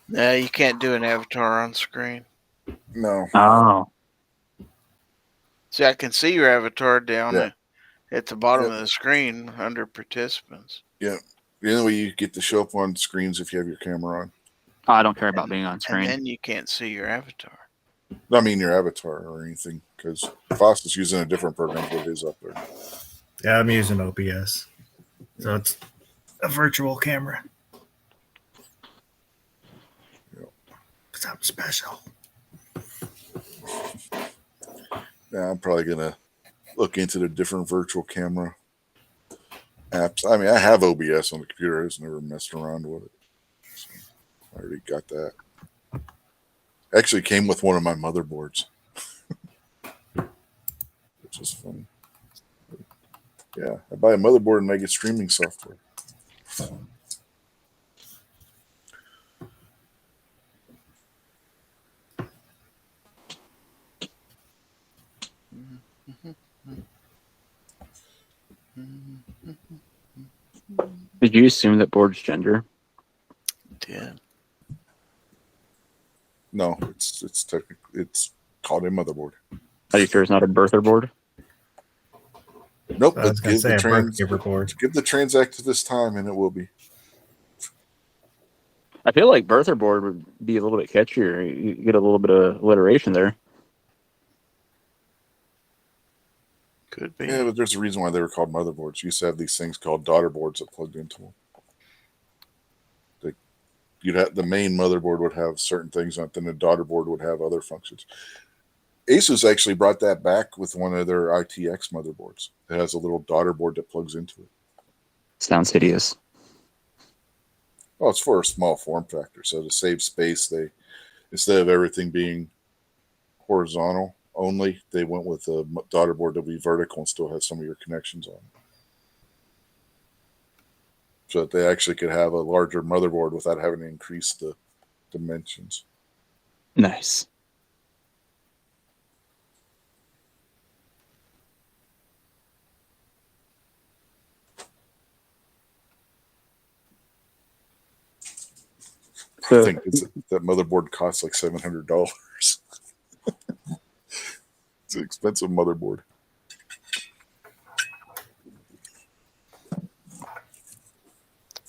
No, you can't do an avatar on screen. No. Oh. See, I can see your avatar down Yeah. at the bottom Yep. of the screen under participants. Yeah. The only way you get to show up on screens if you have your camera on. Oh, I don't care about being on screen. And then you can't see your avatar. I mean your avatar or anything, because Foss is using a different program for his up there. Yeah, I'm using OBS. So it's a virtual camera. Yep. Because I'm special. Yeah, I'm probably gonna look into the different virtual camera apps. I mean, I have OBS on the computer. I just never messed around with it. So I already got that. Actually came with one of my motherboards. Which is funny. Yeah, I buy a motherboard and I get streaming software. Did you assume that board's gender? Did. No, it's technically it's called a motherboard. Are you sure it's not a birther board? Nope, I was but going to say a birth trans giver board. give the transact to this time and it will be. I feel like birther board would be a little bit catchier. You get a little bit of alliteration there. Could be. Yeah, but there's a reason why they were called motherboards. You used to have these things called daughter boards that plugged into them. You'd have the main motherboard would have certain things on it, then the daughter board would have other functions. Asus actually brought that back with one of their ITX motherboards. It has a little daughter board that plugs into it. Sounds hideous. Well, it's for a small form factor, so to save space, they instead of everything being horizontal only, they went with a daughter board that will be vertical and still has some of your connections on it. So that they actually could have a larger motherboard without having to increase the dimensions. Nice. I think that motherboard costs like $700. It's an expensive motherboard.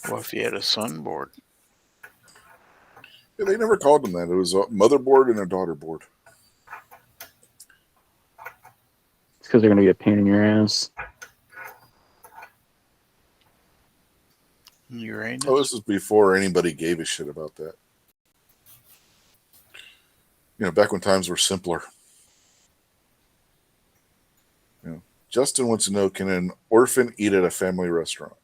Well, if you had a sunboard. Yeah, they never called them that. It was a motherboard and a daughter board. It's because they're going to be a pain in your ass. Uranus. Oh, this is before anybody gave a shit about that. Back when times were simpler. Justin wants to know, can an orphan eat at a family restaurant?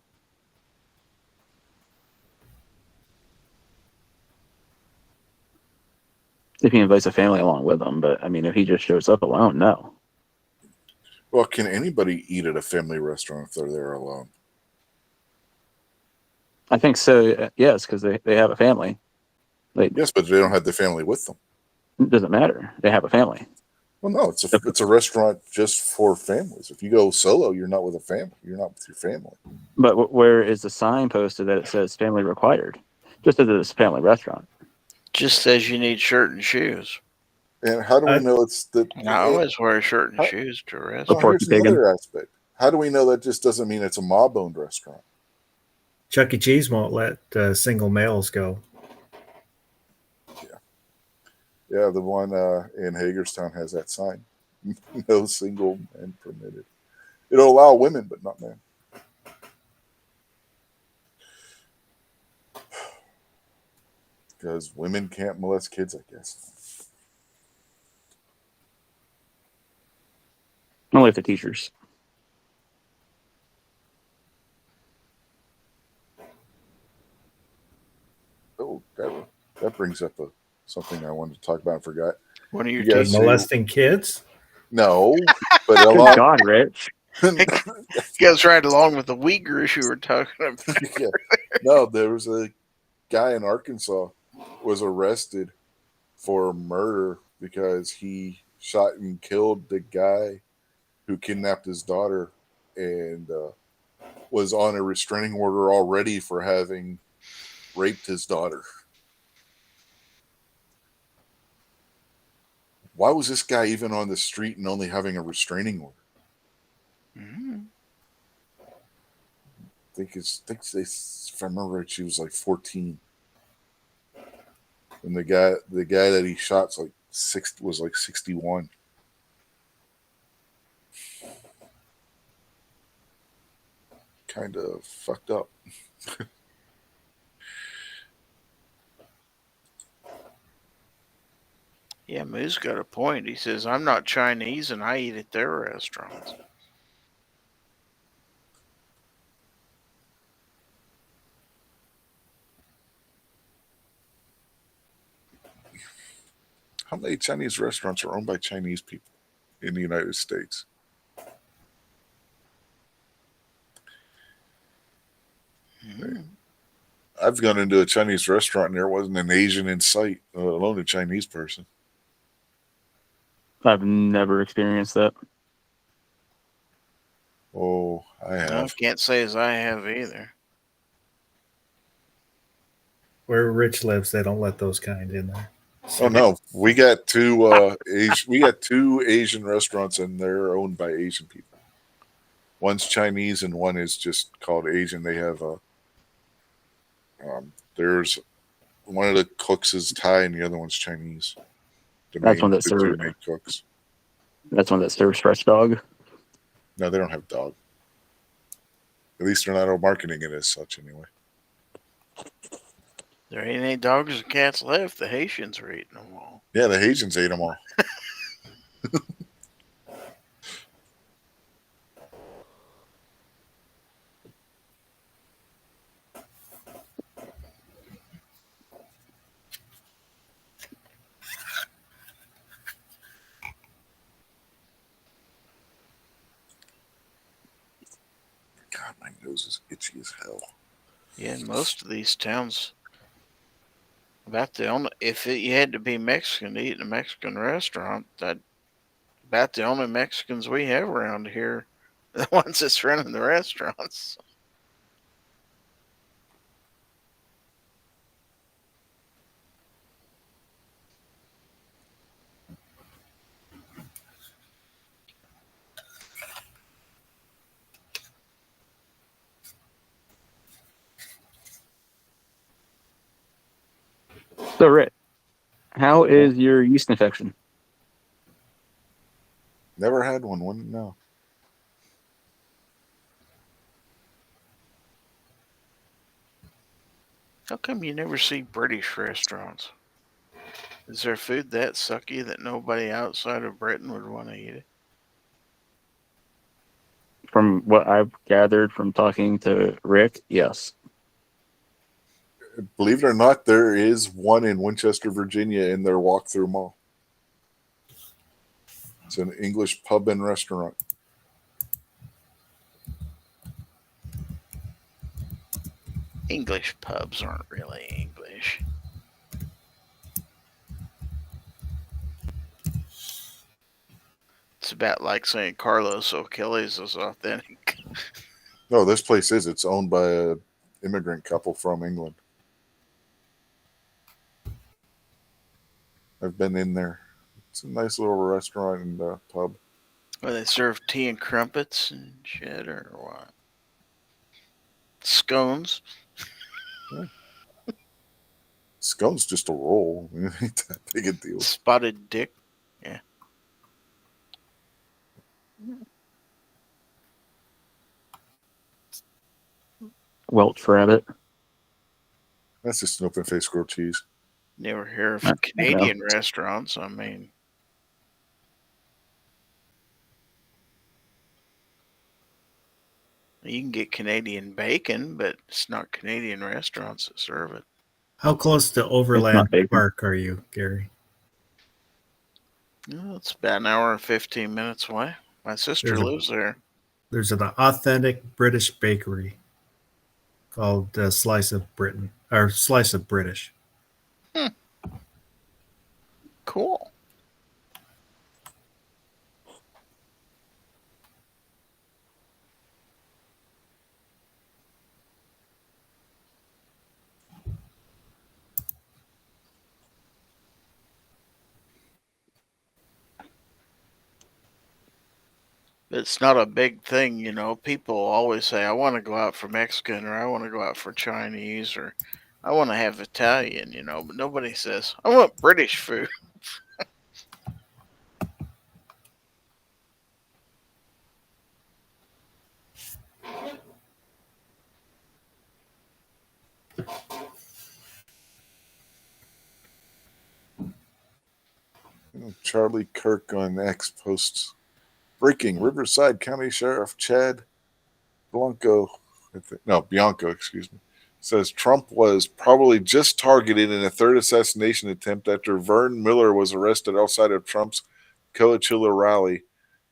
If he invites a family along with him, but I mean, if he just shows up alone, no. Well, can anybody eat at a family restaurant if they're there alone? I think so. Yes, because they have a family. Like, Yes, but they don't have the family with them. it doesn't matter. They have a family. Well, no, it's a restaurant just for families. If you go solo, you're not with a family. You're not with your family. But where is the sign posted that it says family required? Just as it's a family restaurant. Just says you need shirt and shoes. And how do we know it's the? And I always wear a shirt and shoes to a Well, restaurant. here's another aspect. How do we know that just doesn't mean it's a mob-owned restaurant? Chuck E. Cheese won't let single males go. Yeah, the one in Hagerstown has that sign. No single men permitted. It'll allow women, but not men. Because women can't molest kids, I guess. Only if the teachers. Oh, that brings up something I wanted to talk about and forgot. One of your You guys teachers. see- Molesting kids? No, but a Good lot. God, Rich. Goes right along with the Uyghurs you were talking about. Yeah. No, there was a guy in Arkansas was arrested for murder because he shot and killed the guy who kidnapped his daughter and was on a restraining order already for having raped his daughter. Why was this guy even on the street and only having a restraining order? Mm-hmm. I think if I remember right, she was like 14. And the guy that he shot's was like 61. Kind of fucked up. Yeah, Moo's got a point. He says, I'm not Chinese and I eat at their restaurants. How many Chinese restaurants are owned by Chinese people in the United States? Mm-hmm. I've gone into a Chinese restaurant and there wasn't an Asian in sight, let alone a Chinese person. I've never experienced that. Oh, I I have. can't say as I have either. Where Rich lives, they don't let those kind in there. Oh no, we got two Asian restaurants and they're owned by Asian people. One's Chinese and one is just called Asian. They have there's one of the cooks is Thai and the other one's Chinese. That's one that the two serves. main cooks. That's one that serves fresh dog. No, they don't have dog. At least they're not all marketing it as such anyway. There ain't any dogs or cats left. The Haitians are eating them all. Yeah, the Haitians ate them all. God, my nose is itchy as hell. Yeah, in most of these towns, about the only you had to be Mexican to eat in a Mexican restaurant, that about the only Mexicans we have around here, the ones that's running the restaurants. So, Rick, how is your yeast infection? Never had one. Wouldn't know. How come you never see British restaurants? Is there food that sucky that nobody outside of Britain would want to eat it? From what I've gathered from talking to Rick, yes. Believe it or not, there is one in Winchester, Virginia, in their walkthrough mall. It's an English pub and restaurant. English pubs aren't really English. It's about like saying Carlos O'Kelly's is authentic. No, this place is. It's owned by an immigrant couple from England. I've been in there. It's a nice little restaurant and pub. Where they serve tea and crumpets and shit, or what? Scones. Scone's just a roll. It ain't that big a deal. Spotted dick. Yeah. Welch rabbit. That's just an open-faced grilled cheese. Never hear of I Canadian restaurants. I mean, you can get Canadian bacon, but it's not Canadian restaurants that serve it. How close to It's Overland not bacon. Park are you, Gary? No, it's about an hour and 15 minutes away. My sister There's a- lives there. There's an authentic British bakery called Slice of Britain or Slice of British. Cool. It's not a big thing, you know. People always say, I want to go out for Mexican, or I want to go out for Chinese, or I want to have Italian, you know, but nobody says, I want British food. Charlie Kirk on X posts breaking Riverside County Sheriff Chad Bianco, excuse me, says Trump was probably just targeted in a third assassination attempt after Vern Miller was arrested outside of Trump's Coachella rally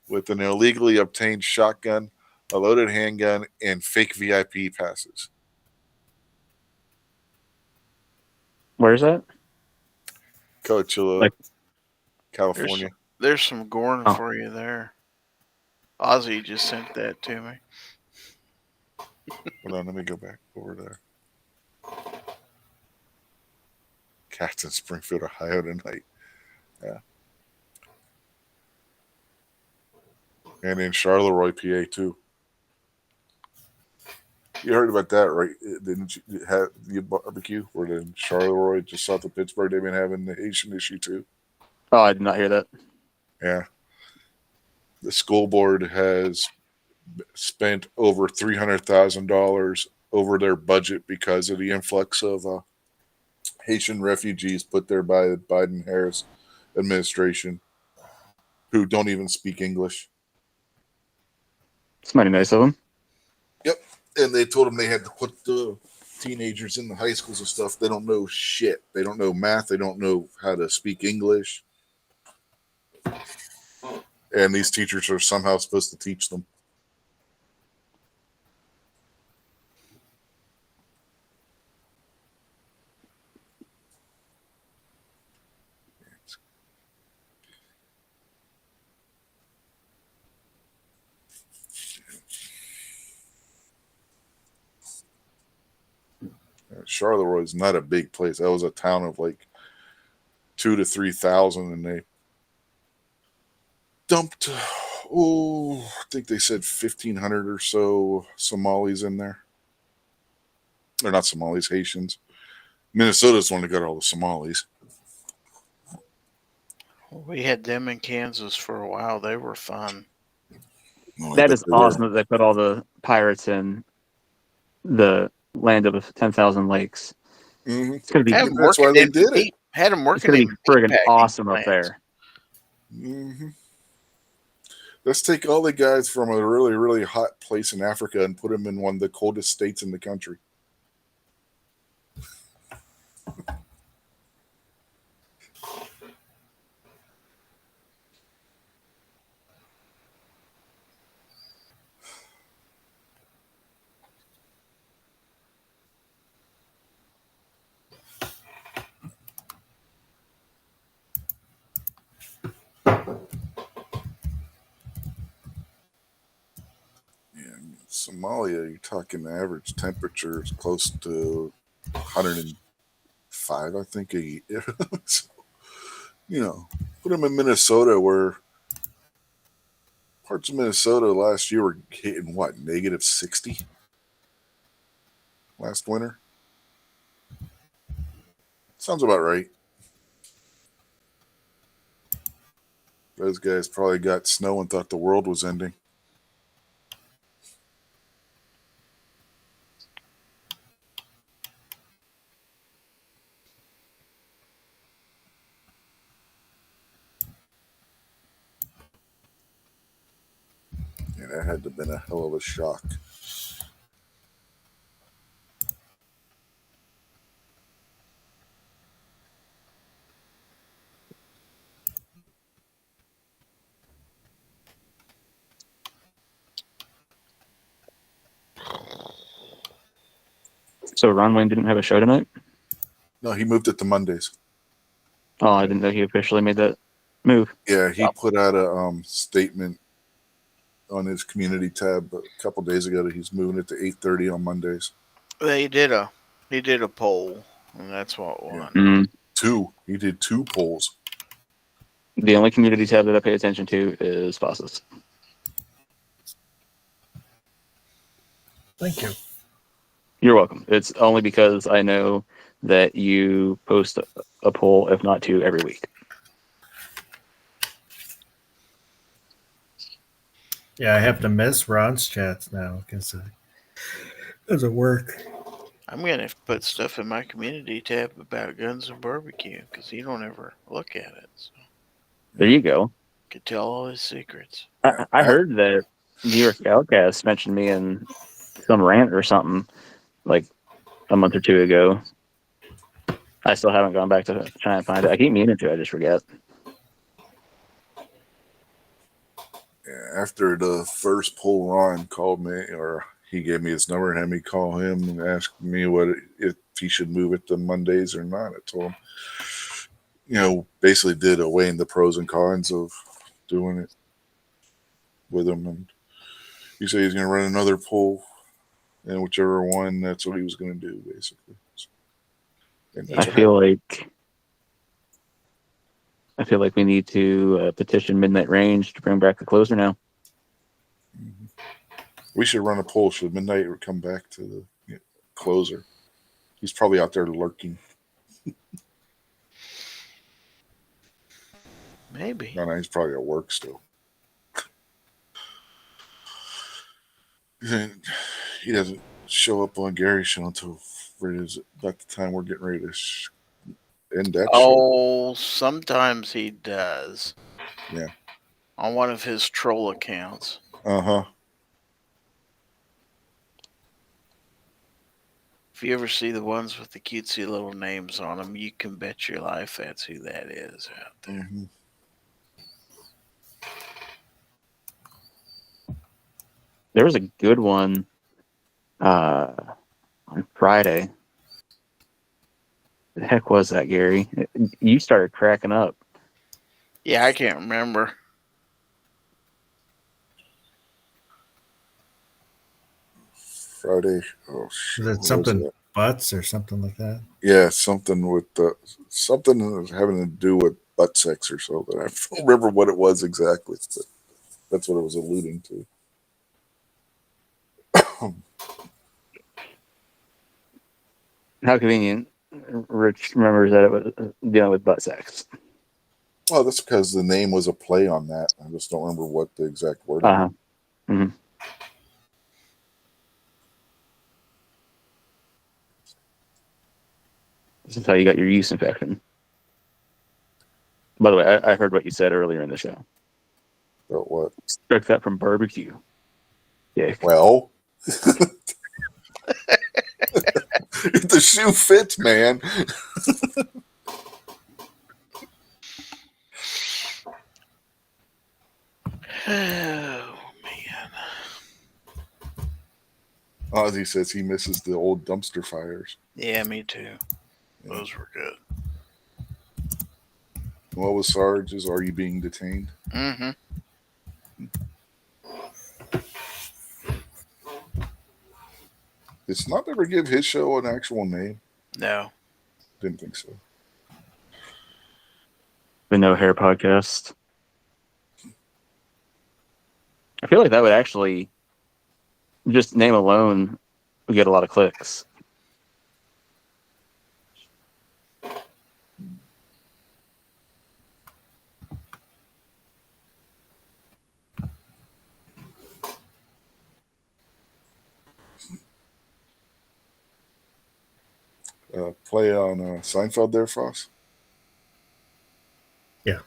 with an illegally obtained shotgun, a loaded handgun, and fake VIP passes. Where's that? Coachella, Like- California. There's some Gorn Oh. for you there. Ozzy just sent that to me. Hold on, let me go back over there. Cats in Springfield, Ohio tonight. Yeah. And in Charleroi, PA, too. You heard about that, right? Didn't you have the barbecue where in Charleroi, just south of Pittsburgh, they've been having the Haitian issue, too? Oh, I did not hear that. Yeah. The school board has spent over $300,000 over their budget because of the influx of Haitian refugees put there by the Biden-Harris administration who don't even speak English. It's mighty nice of them. Yep. And they told them they had to put the teenagers in the high schools and stuff. They don't know shit. They don't know math. They don't know how to speak English. And these teachers are somehow supposed to teach them. Charleroi is not a big place. That was a town of like 2,000 to 3,000, and they dumped, I think they said 1,500 or so Somalis in there. They're not Somalis, Haitians. Minnesota's the one that got all the Somalis. We had them in Kansas for a while. They were fun. Oh, I That bet is they were. awesome that they put all the pirates in the land of 10,000 lakes. Mm-hmm. It's gonna be Had 'em That's why working they in did it. meat- Had them it's working gonna in be friggin' meatpacking awesome up plants. there. Mm-hmm. Let's take all the guys from a really, really hot place in Africa and put them in one of the coldest states in the country. In Somalia, you're talking the average temperature is close to 105, I think, a year. So, put them in Minnesota, where parts of Minnesota last year were hitting what, -60 last winter? Sounds about right. Those guys probably got snow and thought the world was ending. Yeah, that had to have been a hell of a shock. So Ron Wayne didn't have a show tonight? No, he moved it to Mondays. Oh, I didn't know he officially made that move. Yeah, he put out a statement on his community tab a couple days ago that he's moving it to 8:30 on Mondays. He did a poll, and that's what won. Mm. He did 2 polls. The only community tab that I pay attention to is Fosses. Thank you. You're welcome. It's only because I know that you post a poll, if not 2, every week. Yeah, I have to miss Ron's chats now because it doesn't work. I'm gonna put stuff in my community tab about guns and barbecue because he don't ever look at it. So There you go. could tell all his secrets. I heard that New York Outcast mentioned me in some rant or something like a month or 2 ago. I still haven't gone back to try and find it. I keep meaning to. I just forget. After the first poll, Ron called me, or he gave me his number and had me call him and ask me if he should move it to Mondays or not. I told him, basically did a weighing the pros and cons of doing it with him, and he said he's going to run another poll, and whichever one, that's what he was going to do, basically. I feel like we need to petition Midnight Range to bring back the closer now. Mm-hmm. We should run a poll. Should Midnight come back to the closer? He's probably out there lurking. Maybe. No, he's probably at work still. He doesn't show up on Gary's show until about the time we're getting ready to end that show. Oh, sometimes he does. Yeah. On one of his troll accounts. Uh-huh. If you ever see the ones with the cutesy little names on them, you can bet your life that's who that is out there. Mm-hmm. There was a good one on Friday. The heck was that, Gary? You started cracking up. Yeah, I can't remember. Friday. Oh shit! Is it something butts or something like that? Yeah, something with something having to do with butt sex or something. I don't remember what it was exactly, but that's what it was alluding to. How convenient. Rich remembers that it was dealing with butt sex. Well, that's because the name was a play on that. I just don't remember what the exact word Uh-huh. Mm-hmm. This is how you got your yeast infection. By the way, I heard what you said earlier in the show. But what? Took that from barbecue. Yeah. Well, if the shoe fits, man. Oh man. Ozzy says he misses the old dumpster fires. Yeah, me too. Those were good. What was Sarge's? Are you being detained? Mm-hmm. Did Snot ever give his show an actual name? No. Didn't think so. The No Hair Podcast. I feel like that would actually, just name alone, would get a lot of clicks. Play on Seinfeld there, Foss? Yeah.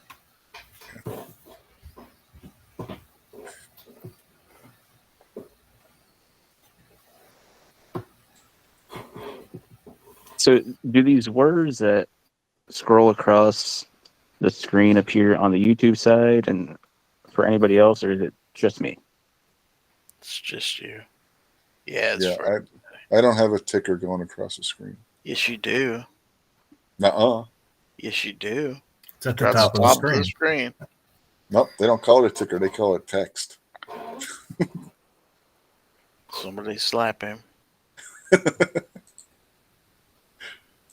So, do these words that scroll across the screen appear on the YouTube side and for anybody else, or is it just me? It's just you. Yeah, it's Yeah, for... I don't have a ticker going across the screen. Yes, you do. Nuh-uh. Yes, you do. It's at the Across top of the screen. Nope, they don't call it a ticker. They call it text. Somebody slap him.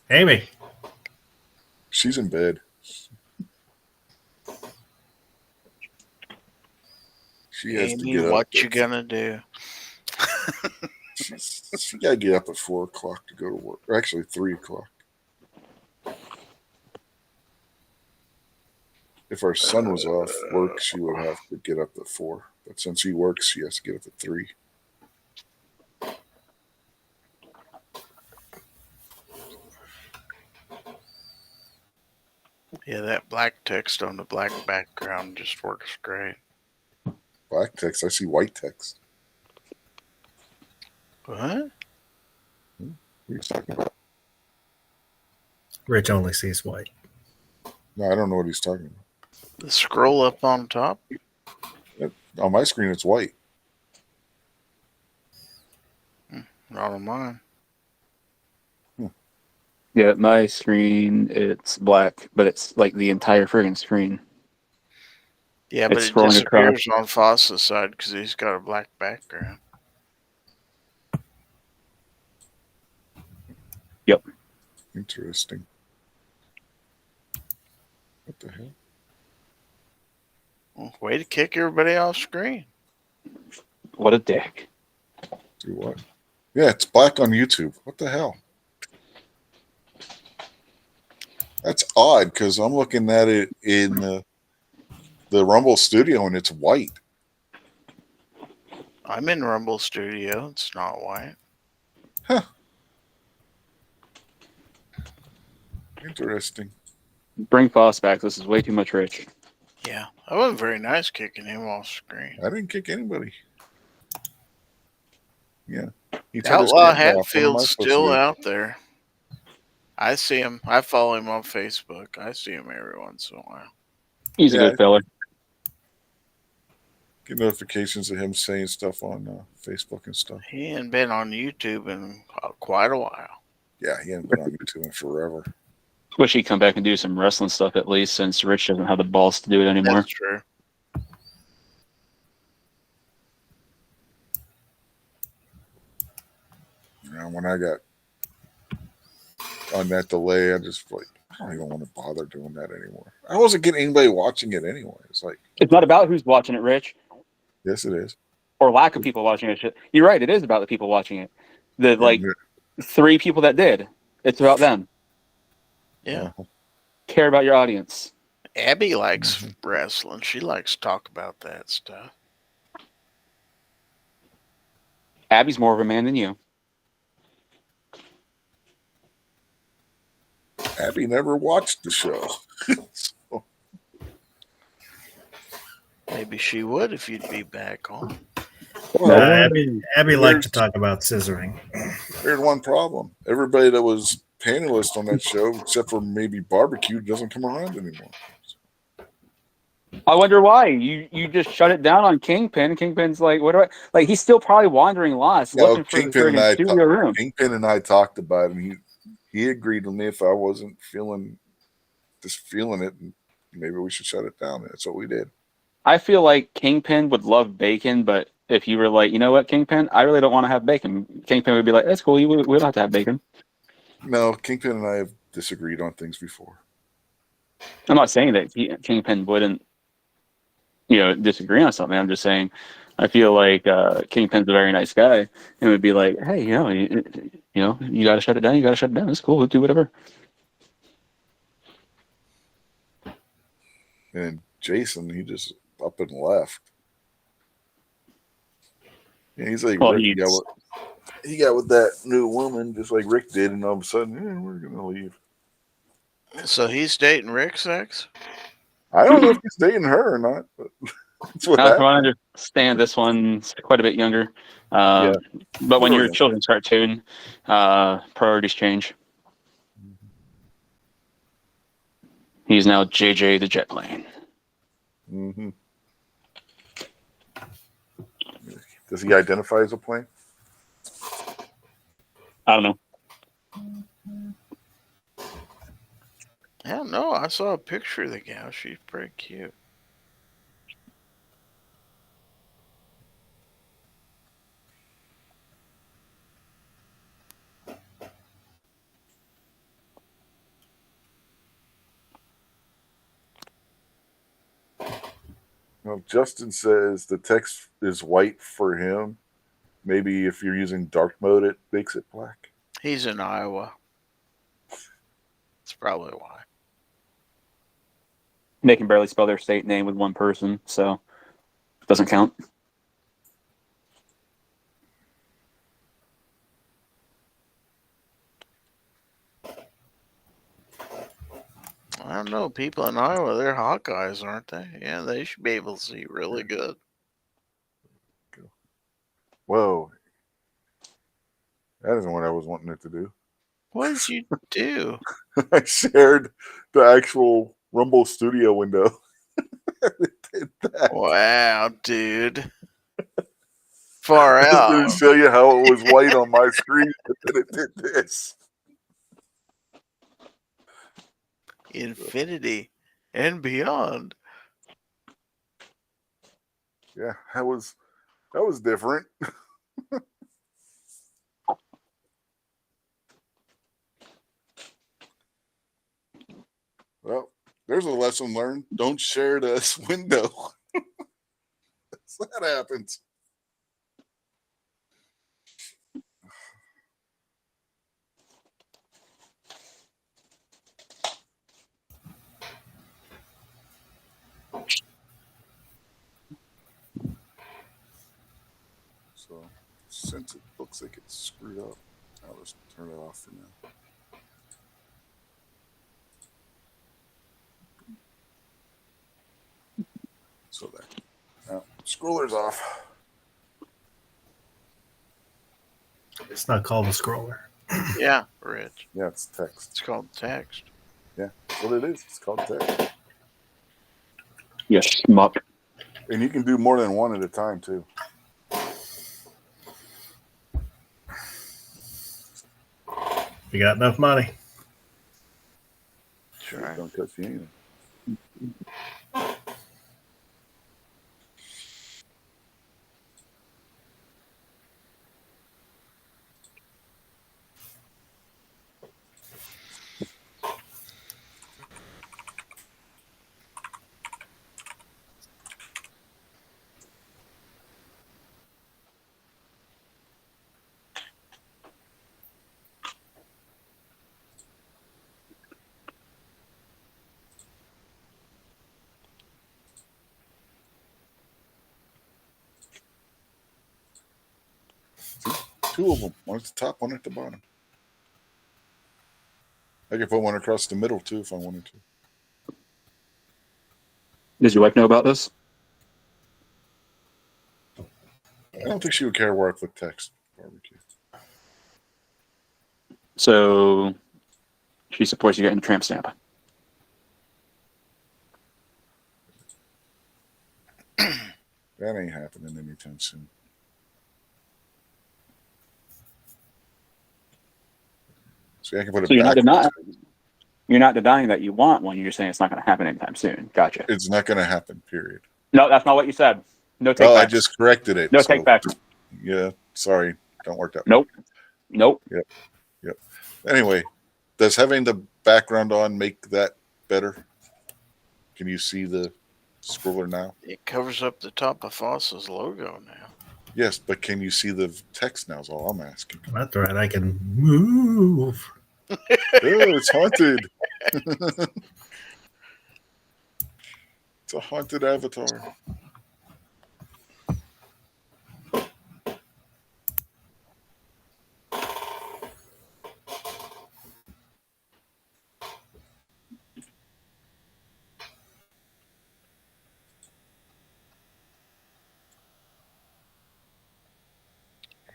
Amy. She's in bed. She has to Amy, get up. what you gonna do? She got to get up at 4 o'clock to go to work. Or actually, 3 o'clock. If our son was off work, she would have to get up at 4. But since he works, she has to get up at 3. Yeah, that black text on the black background just works great. Black text. I see white text. What? What are you talking about? Rich only sees white. No, I don't know what he's talking about. The scroll up on top? On my screen, it's white. Not on mine. Yeah, my screen, it's black, but it's like the entire friggin' screen. Yeah, but It's it scrolling disappears on Foss's side because he's got a black background. Yep. Interesting. What the hell? Well, way to kick everybody off screen. What a dick. Do what? Yeah, it's black on YouTube. What the hell? That's odd because I'm looking at it in the Rumble Studio and it's white. I'm in Rumble Studio. It's not white. Huh. Interesting. Bring Foss back. This is way too much Rich. Yeah, that wasn't very nice kicking him off screen. I didn't kick anybody. Yeah. He turned his Outlaw camera off. What am I Hatfield's supposed to still do? out there. I see him. I follow him on Facebook. I see him every once in a while. He's a Yeah. good fella. Get notifications of him saying stuff on Facebook and stuff. He ain't been on YouTube in quite a while. Yeah, he hasn't been on YouTube in forever. Wish he'd come back and do some wrestling stuff at least, since Rich doesn't have the balls to do it anymore. That's true. And when I got on that delay, I just like, I don't even want to bother doing that anymore. I wasn't getting anybody watching it anyway. It's like, It's not about who's watching it, Rich, yes, it is. or lack of people watching it. You're right. It is about the people watching it. The like 3 people that did. It's about them. Yeah. Care about your audience. Abby likes wrestling. She likes to talk about that stuff. Abby's more of a man than you. Abby never watched the show. So, Maybe she would if you'd be back on. well, Abby liked to talk about scissoring. there's one problem. Everybody that was panelist on that show, except for maybe barbecue, doesn't come around anymore. I wonder why. You just shut it down on Kingpin. Kingpin's like, what do I like? He's still probably wandering lost, looking for the friggin' studio room. Kingpin and I talked about it, and he agreed with me if I wasn't feeling it, maybe we should shut it down. That's what we did. I feel like Kingpin would love bacon, but if you were like, you know what, Kingpin, I really don't want to have bacon. Kingpin would be like, that's cool. We don't have to have bacon. No, Kingpin and I have disagreed on things before. I'm not saying that Kingpin wouldn't, disagree on something. I'm just saying, I feel like Kingpin's a very nice guy, and would be like, hey, you got to shut it down. You got to shut it down. It's cool. We'll do whatever. And Jason, he just up and left. Yeah, he's like, Rick, he got with that new woman, just like Rick did, and all of a sudden, we're gonna leave. So he's dating Rick's ex? I don't know if he's dating her or not, but that's what happened. I understand this one's quite a bit younger. But when you're a children's cartoon, priorities change. He's now JJ the Jet Plane. Mm-hmm. Does he identify as a plane? I don't know. I don't know. I saw a picture of the gal. She's pretty cute. Well, Justin says the text is white for him. Maybe if you're using dark mode, it makes it black. He's in Iowa. That's probably why. They can barely spell their state name with one person, so it doesn't count. I don't know. People in Iowa, they're Hawkeyes, aren't they? Yeah, they should be able to see really good. Whoa. That isn't what I was wanting it to do. What did you do? I shared the actual Rumble Studio window. It did that. Wow, dude. Far I was out. going to show you how it was white on my screen, but then it did this. Infinity and beyond. Yeah, that was different. Well, there's a lesson learned. Don't share this window. That happens. So, since it looks like it's screwed up, I'll just turn it off for now. So there. Now, scroller's off. It's not called a scroller. Yeah, Rich. Yeah, it's text. It's called text. Yeah, that's what it is. It's called text. Yes, schmuck. And you can do more than one at a time, too. You got enough money. Sure. Don't touch you anything. Two of them. One at the top, one at the bottom. I could put one across the middle too if I wanted to. Does your wife know about this? I don't think she would care where I put text. Barbecue. So she supports you getting a tramp stamp. That ain't happening anytime soon. See, I can put it So back. you're not denying that you want one. You're saying it's not going to happen anytime soon. Gotcha. It's not going to happen. Period. No, that's not what you said. No take Oh, back. I just corrected it. No so, take back. Yeah, sorry, don't work out. Nope. Yep. Anyway, does having the background on make that better? Can you see the scroller now? It covers up the top of Foss's logo now. Yes, but can you see the text now? Is all I'm asking. That's right. I can move. Oh, it's haunted. It's a haunted avatar.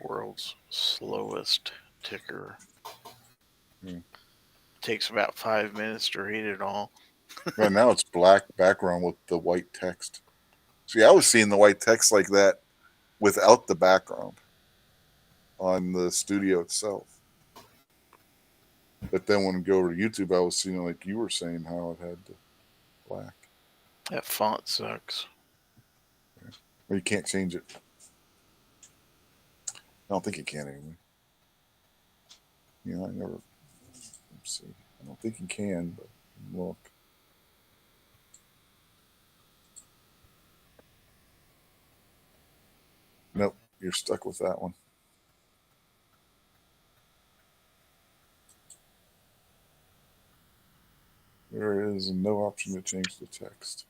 World's slowest ticker. Hmm. Takes about 5 minutes to read it all. Right now it's black background with the white text. See, I was seeing the white text like that without the background on the studio itself. But then when we go over to YouTube, I was seeing it like you were saying how it had the black. That font sucks. Well, you can't change it. I don't think you can anyway. You know, I never. Let's see. I don't think you can, but look. Nope, you're stuck with that one. There is no option to change the text.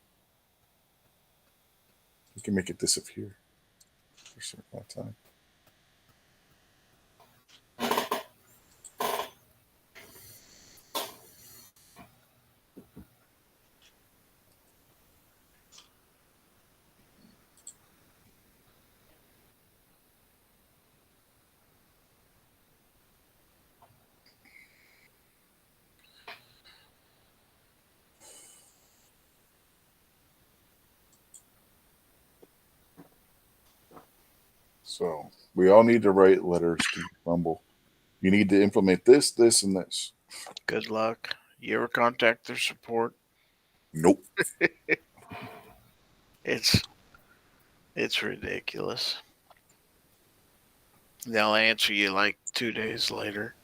You can make it disappear for a certain amount of time. So we all need to write letters to Rumble. You need to implement this, this, and this. Good luck. You ever contact their support? Nope. It's ridiculous. They'll answer you like 2 days later.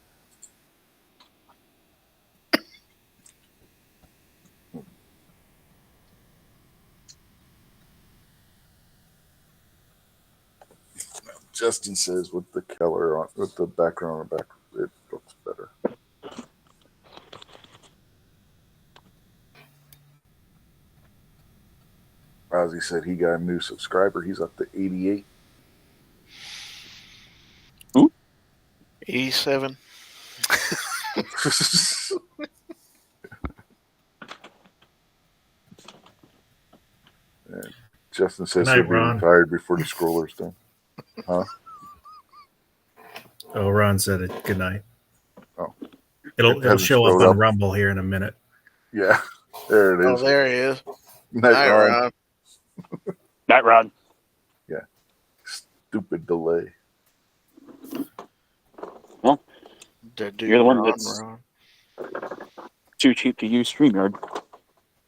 Justin says with the color on, with the background on the back, it looks better. Ozzy said he got a new subscriber. He's up to 88. 87. And Justin says Good night, he'll be Ron. retired before the scroller's done. Huh? Oh, Ron said it. Good night. Oh. It'll Hasn't show up showed on up. Rumble here in a minute. Yeah, there it Oh, is. there he is. Night, Hi, Ron. Ron. Night, Rod. Stupid delay. The dude You're the one Ron, that's- Ron. Too cheap to use StreamYard.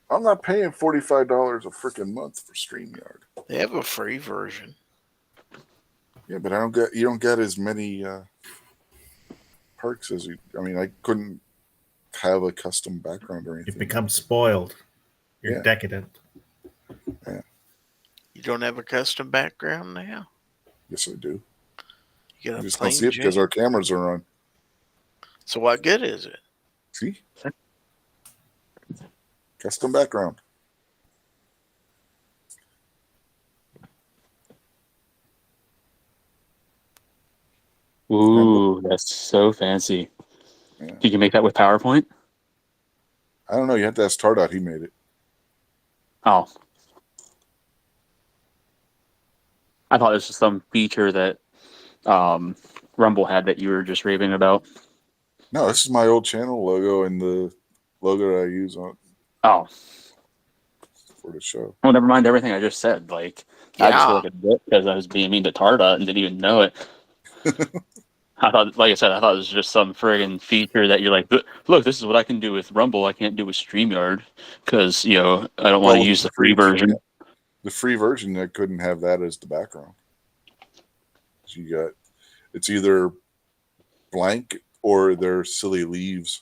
I'm not paying $45 a freaking month for StreamYard. They have a free version. Yeah, but you don't get as many perks as you. I mean, I couldn't have a custom background or anything. You become spoiled. You're Yeah. decadent. You don't have a custom background now? Yes, I do. You I got a just don't plain see it because Jane? our cameras are on. So what good is it? See? Custom background. Ooh, that's so fancy. Yeah. You can make that with PowerPoint? I don't know. You have to ask Tardot. He made it. Oh. I thought this was some feature that Rumble had that you were just raving about. No, this is my old channel logo and the logo that I use on Oh. for the show. Well, never mind everything I just said. Like, I just feel like a dick because I was being mean to Tardot and didn't even know it. I thought, like I said, I thought it was just some friggin' feature that you're like, look, this is what I can do with Rumble. I can't do with StreamYard because, I don't want to use the free version. The free version, I couldn't have that as the background. It's either blank or they're silly leaves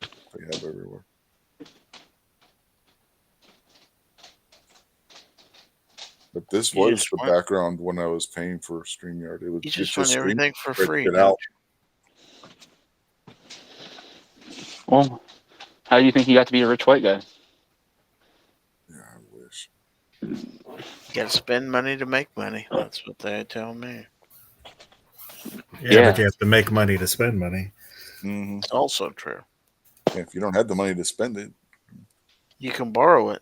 they have everywhere. But this was the background when I was paying for StreamYard. It was you just want everything for free. Out. Well, how do you think you got to be a rich white guy? Yeah, I wish. You got to spend money to make money. That's what they tell me. Yeah, but you have to make money to spend money. Mm-hmm. It's also true. Yeah, if you don't have the money to spend it, you can borrow it.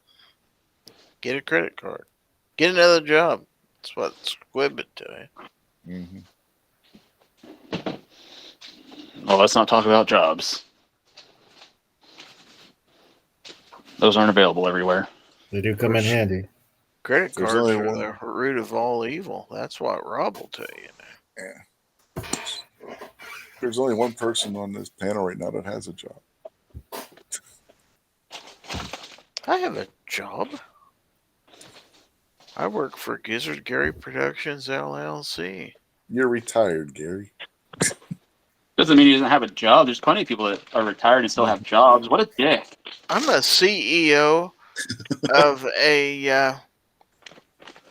Get a credit card. Get another job. That's what Squib would tell you. Mm-hmm. Well, let's not talk about jobs. Those aren't available everywhere. They do come in handy. Credit cards are the root of all evil. That's what Rob will tell you. Yeah. There's only one person on this panel right now that has a job. I have a job. I work for Gizzard Gary Productions, LLC. You're retired, Gary. Doesn't mean he doesn't have a job. There's plenty of people that are retired and still have jobs. What a dick. I'm a CEO of a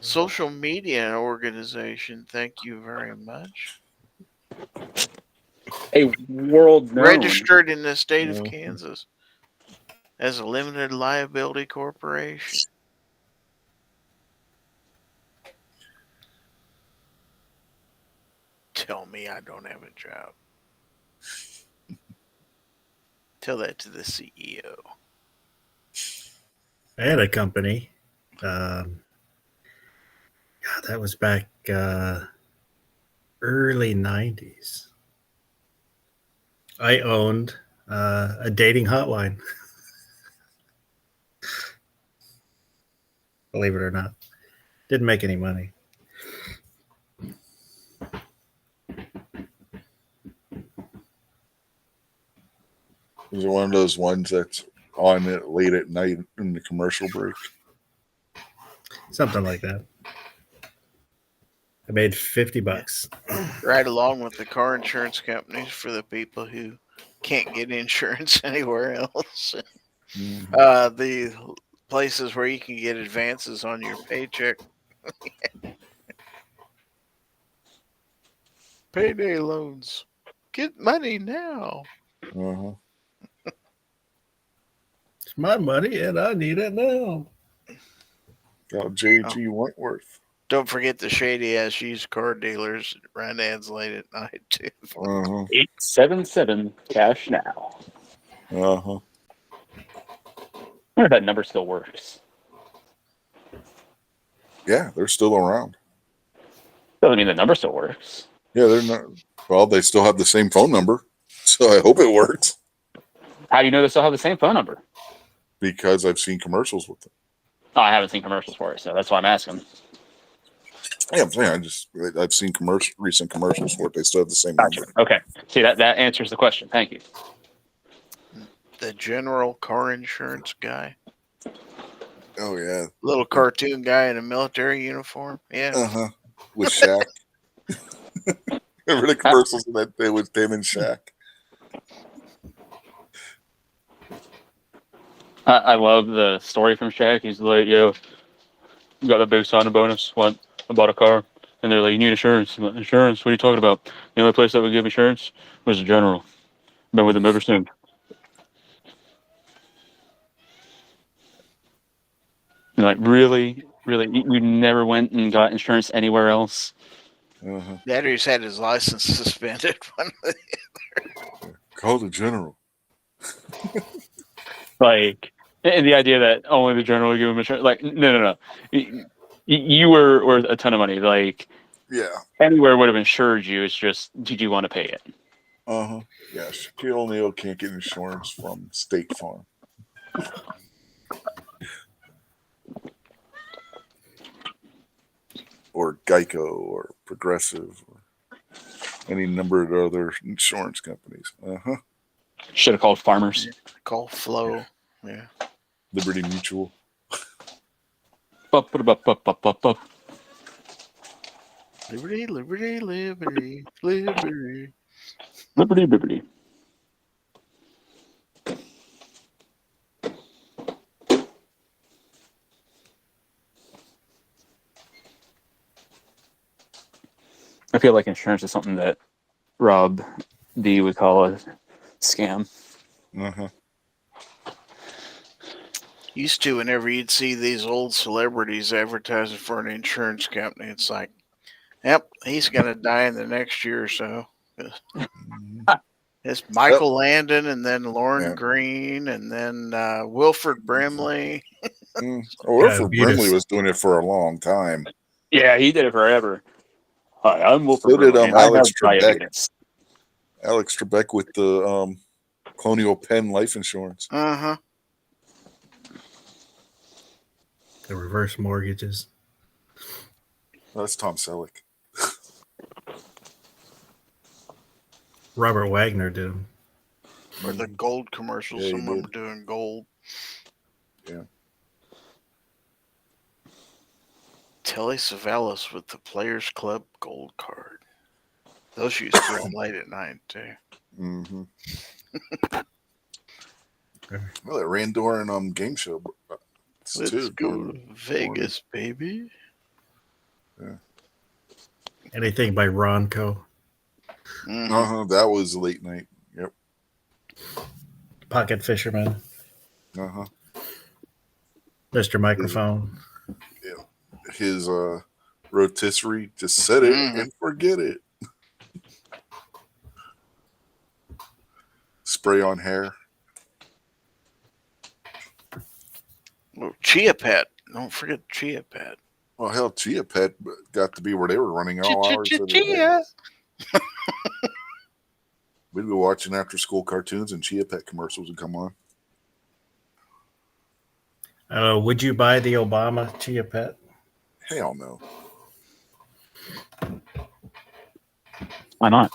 social media organization. Thank you very much. A world known. Registered in the state of Kansas as a limited liability corporation. Tell me I don't have a job. Tell that to the CEO. I had a company. God, that was back early 90s. I owned a dating hotline. Believe it or not. Didn't make any money. Is it one of those ones that's on it late at night in the commercial break? Something like that. I made $50. Right along with the car insurance companies for the people who can't get insurance anywhere else. Mm-hmm. The places where you can get advances on your paycheck. Payday loans. Get money now. Uh-huh. It's my money and I need it now. Got J.G. Wentworth. Don't forget the shady ass used car dealers that run ads late at night too. 877 cash now. Uh-huh. I wonder if that number still works. Yeah, they're still around. Doesn't mean the number still works. Yeah, they're not. Well, they still have the same phone number, so I hope it works. How do you know they still have the same phone number? Because I've seen commercials with them. Oh, I haven't seen commercials for it, so that's why I'm asking. Yeah, I'm saying I've seen recent commercials for it. They still have the same number. Okay, see that answers the question. Thank you. The general car insurance guy. Oh yeah, little cartoon guy in a military uniform. Yeah. Uh-huh. With Shaq. Remember the commercials that day with him and Shaq? I love the story from Shaq. He's like, yo, got the big signing bonus. What? I bought a car. And they're like, you need insurance. I'm like, insurance? What are you talking about? The only place that would give insurance was the General. Been with them ever since. And like, really? Really? You never went and got insurance anywhere else? Uh-huh. That or he's had his license suspended. Call the General. Like, and the idea that only the general would give him insurance. Like, no. You were worth a ton of money. Like, Yeah. anywhere would have insured you. It's just, did you want to pay it? Yeah, Shaquille O'Neal can't get insurance from State Farm. Or Geico or Progressive or any number of other insurance companies. Should have called Farmers. Call Flow. Yeah. Liberty Mutual. Bup, bup, bup, bup, bup, bup, bup. Liberty, liberty, liberty, liberty. Liberty, liberty. I feel like insurance is something that Rob D would call a scam. Used to, whenever you'd see these old celebrities advertising for an insurance company, it's like, yep, he's going to die in the next year or so. It's Michael Landon, and then Lauren Green, and then Wilford Brimley. Wilford Brimley was doing it for a long time. Yeah, he did it forever. Hi, I'm Wilford So did Brimley. Alex I have Trebek. diabetes. Alex Trebek with the Colonial Penn life insurance. Uh-huh. The reverse mortgages. That's Tom Selleck. Robert Wagner did them. Or the gold commercials. Yeah, Some of them are doing gold. Yeah. Telly Savalas with the Players Club gold card. Those used to run late at night, too. Mm-hmm. Well, that ran during game show. Let's go to Vegas, baby. Yeah. Anything by Ronco. Mm-hmm. That was late night. Yep. Pocket Fisherman. Mr. Microphone. His rotisserie, just set it and forget it. Spray on hair. Oh, Chia Pet. Don't forget Chia Pet. Well, hell, Chia Pet got to be where they were running all hours of the day. Chia. We'd be watching after school cartoons and Chia Pet commercials would come on. Would you buy the Obama Chia Pet? Hell no. Why not?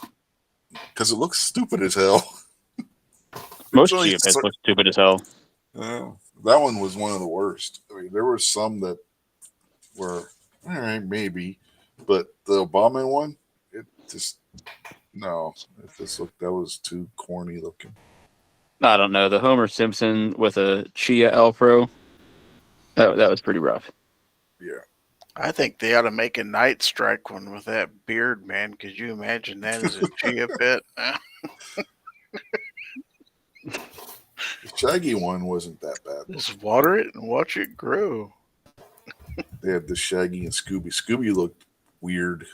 Because it looks stupid as hell. Most It's only Chia Pets look stupid as hell. That one was one of the worst. I mean, there were some that were, all right, maybe. But the Obama one, it just, no. It just looked, that was too corny looking. I don't know. The Homer Simpson with a Chia L-Pro, that was pretty rough. Yeah. I think they ought to make a Night Strike one with that beard, man. Could you imagine that as a Chia Pet? The Shaggy one wasn't that bad. Just water it and watch it grow. They had the Shaggy and Scooby. Scooby looked weird.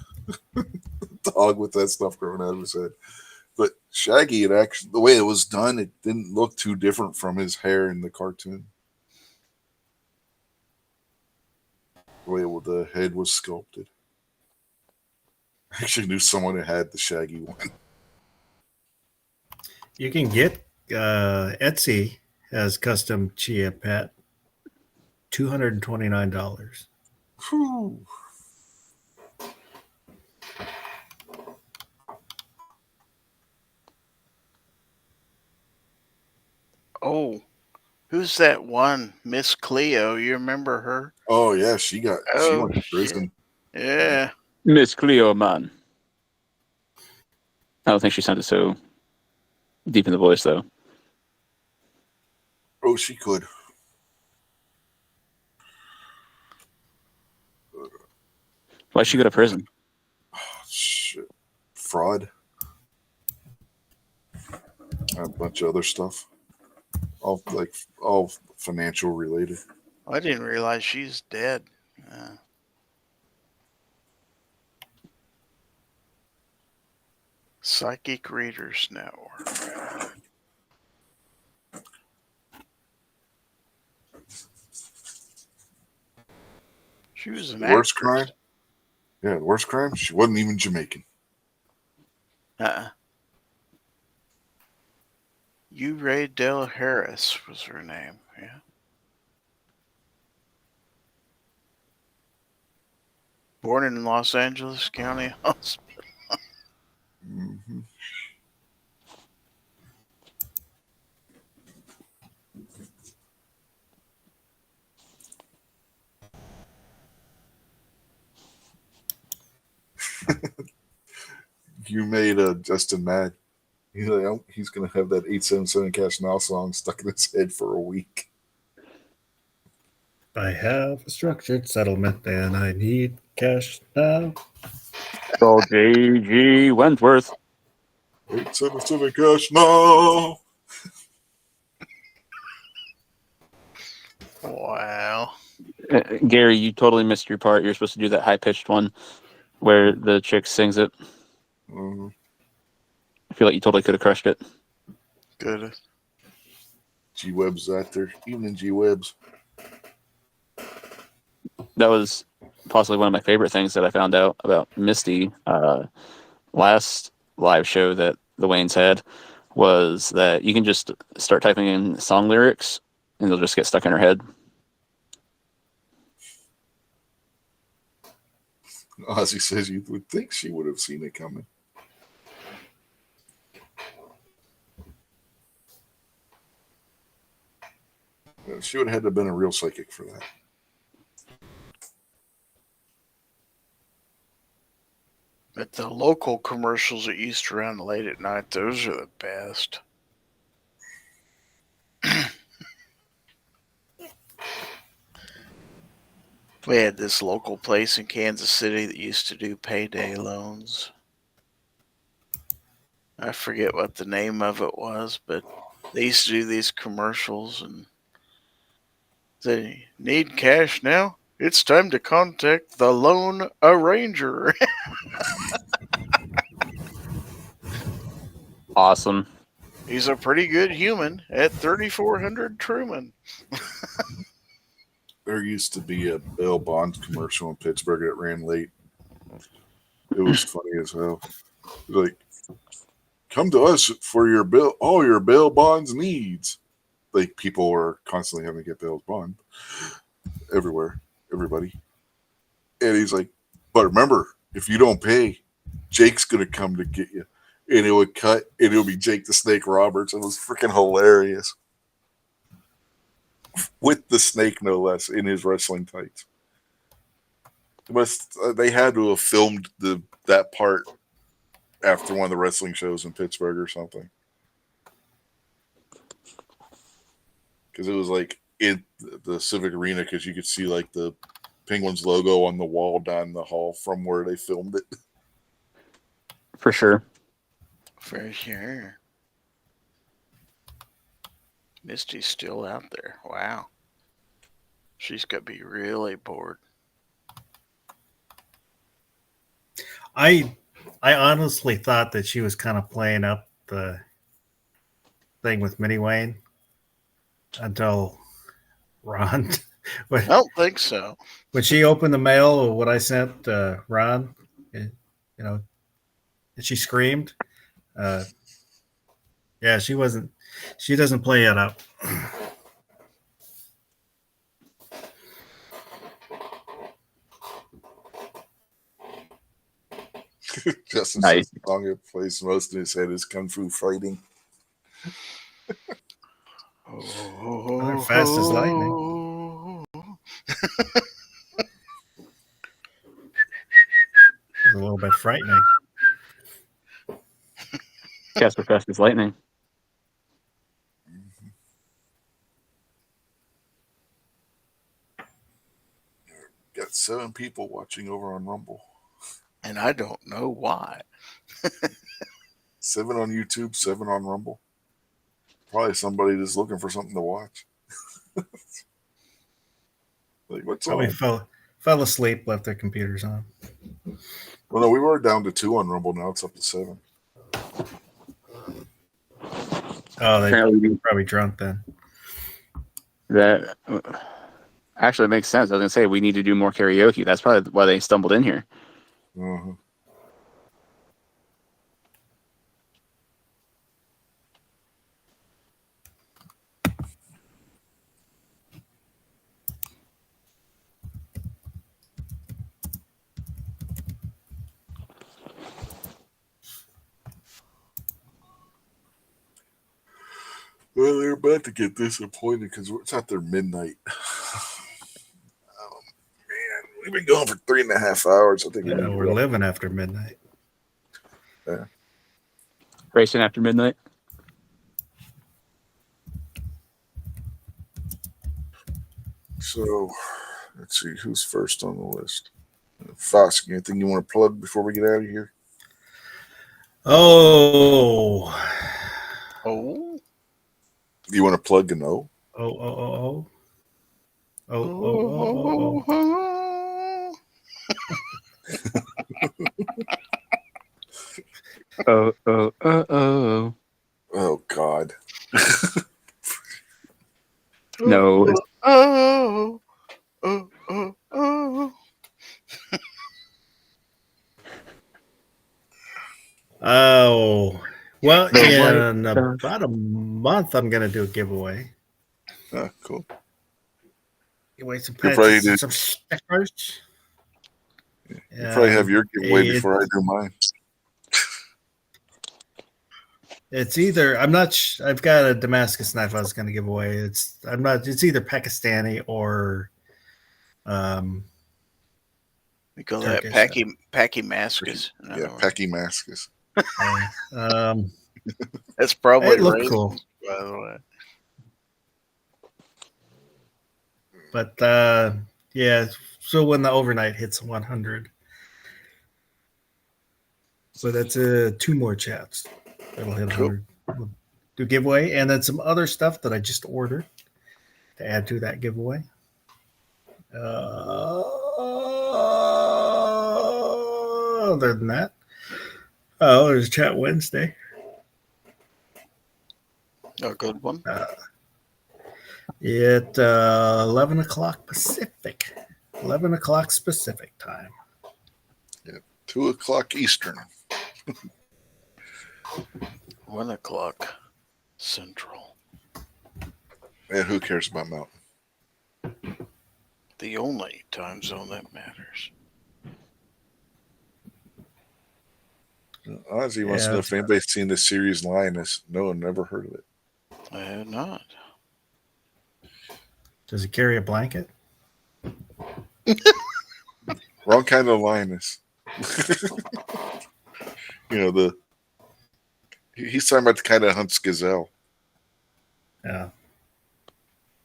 Dog with that stuff growing out of his head. But Shaggy, it actually, the way it was done, it didn't look too different from his hair in the cartoon. The way the head was sculpted. I actually knew someone who had the Shaggy one. You can get Etsy has custom Chia Pet, $229. Whew. Oh, who's that one? Miss Cleo. You remember her? Oh yeah, she went to prison. Yeah. Miss Cleo, man. I don't think she sounded so deep in the voice, though. Oh, she could. Why'd she go to prison? Shit. Fraud. A bunch of other stuff. All financial related. I didn't realize she's dead. Psychic Readers Network. She was an The worst actress. crime? Yeah, the worst crime? She wasn't even Jamaican. Ray Del Harris was her name. Yeah. Born in Los Angeles County Hospital. Mm-hmm. You made Justin mad. He's going to have that 877 Cash Now song stuck in his head for a week. I have a structured settlement and I need cash now. Well, J.G. Wentworth. 877 Cash Now. Wow. Gary, you totally missed your part. You're supposed to do that high-pitched one where the chick sings it. Mm-hmm. I feel like you totally could have crushed it. Good. G Web's out there. Evening, G Webs. That was possibly one of my favorite things that I found out about Misty last live show that the Waynes had was that you can just start typing in song lyrics and they'll just get stuck in her head. Ozzy says you would think she would have seen it coming. She would have had to have been a real psychic for that. But the local commercials that used to run late at night, those are the best. We had this local place in Kansas City that used to do payday loans. I forget what the name of it was, but they used to do these commercials and they need cash now. It's time to contact the loan arranger. Awesome. He's a pretty good human at 3400 Truman. There used to be a bail bond commercial in Pittsburgh that ran late. It was funny as hell. Like, come to us for your bill, all your bail bonds needs. Like, people were constantly having to get bail bond everywhere, everybody. And he's like, but remember, if you don't pay, Jake's gonna come to get you. And it would cut, and it would be Jake the Snake Roberts. It was freaking hilarious. With the snake, no less, in his wrestling tights. They had to have filmed that part after one of the wrestling shows in Pittsburgh or something. Because it was like in the Civic Arena, because you could see like the Penguins logo on the wall down the hall from where they filmed it. For sure. For sure. Misty's still out there. Wow. She's got to be really bored. I honestly thought that she was kind of playing up the thing with Minnie Wayne until Ron. I don't think so. When she opened the mail of what I sent Ron, and she screamed. Yeah, she wasn't. She doesn't play it up. Justin Nice. says the song that plays most in his head is Kung Fu Fighting. They're fast as lightning. It's a little bit frightening. Casper Fast as lightning. Got 7 people watching over on Rumble. And I don't know why. 7 on YouTube, 7 on Rumble. Probably somebody that's looking for something to watch. Like, what's Probably on? fell asleep, left their computers on. Well, no, we were down to 2 on Rumble. Now it's up to 7. Oh, they Apparently, probably drunk then. that Actually, it makes sense. I was gonna say we need to do more karaoke. That's probably why they stumbled in here. Mm-hmm. Well, they're about to get disappointed because it's at their midnight. Man, we've been going for 3.5 hours. I think we Yeah, need to we're wrap. living after midnight. Racing after midnight. So, let's see who's first on the list. Foss, anything you want to plug before we get out of here? Oh. Oh. You want to plug an O? Oh, oh, oh, oh. Oh, Oh, oh, oh, oh, oh. Oh, oh, oh, oh. Oh, God. No. It's, oh, oh, oh, oh. Oh. Well, The in white stuff. about a month, I'm going to do a giveaway. Ah, cool. Giveaway some You'll probably pets do- and some stickers. You probably have your giveaway it- before I do mine. It's either I've got a Damascus knife I was going to give away. It's either Pakistani or We call that Turkish. Packy Mascus. Yeah, Pecky Mascus. That's probably it looked racist, cool. by the way. But yeah, so when the overnight hits 100, so that's 2 more chats. That'll hit 100. We'll do giveaway, and then some other stuff that I just ordered to add to that giveaway. Other than that, there's Chat Wednesday. A good one. At 11 o'clock Pacific. 11 o'clock Pacific time. 2 o'clock Eastern. 1 o'clock Central. Yeah, who cares about Mountain? The only time zone that matters. Ozzy wants to Yeah. know if anybody's seen the series Lioness. No, never heard of it. I have not. Does he carry a blanket? Wrong kind of lioness. He's talking about the kind that hunts gazelle. Yeah.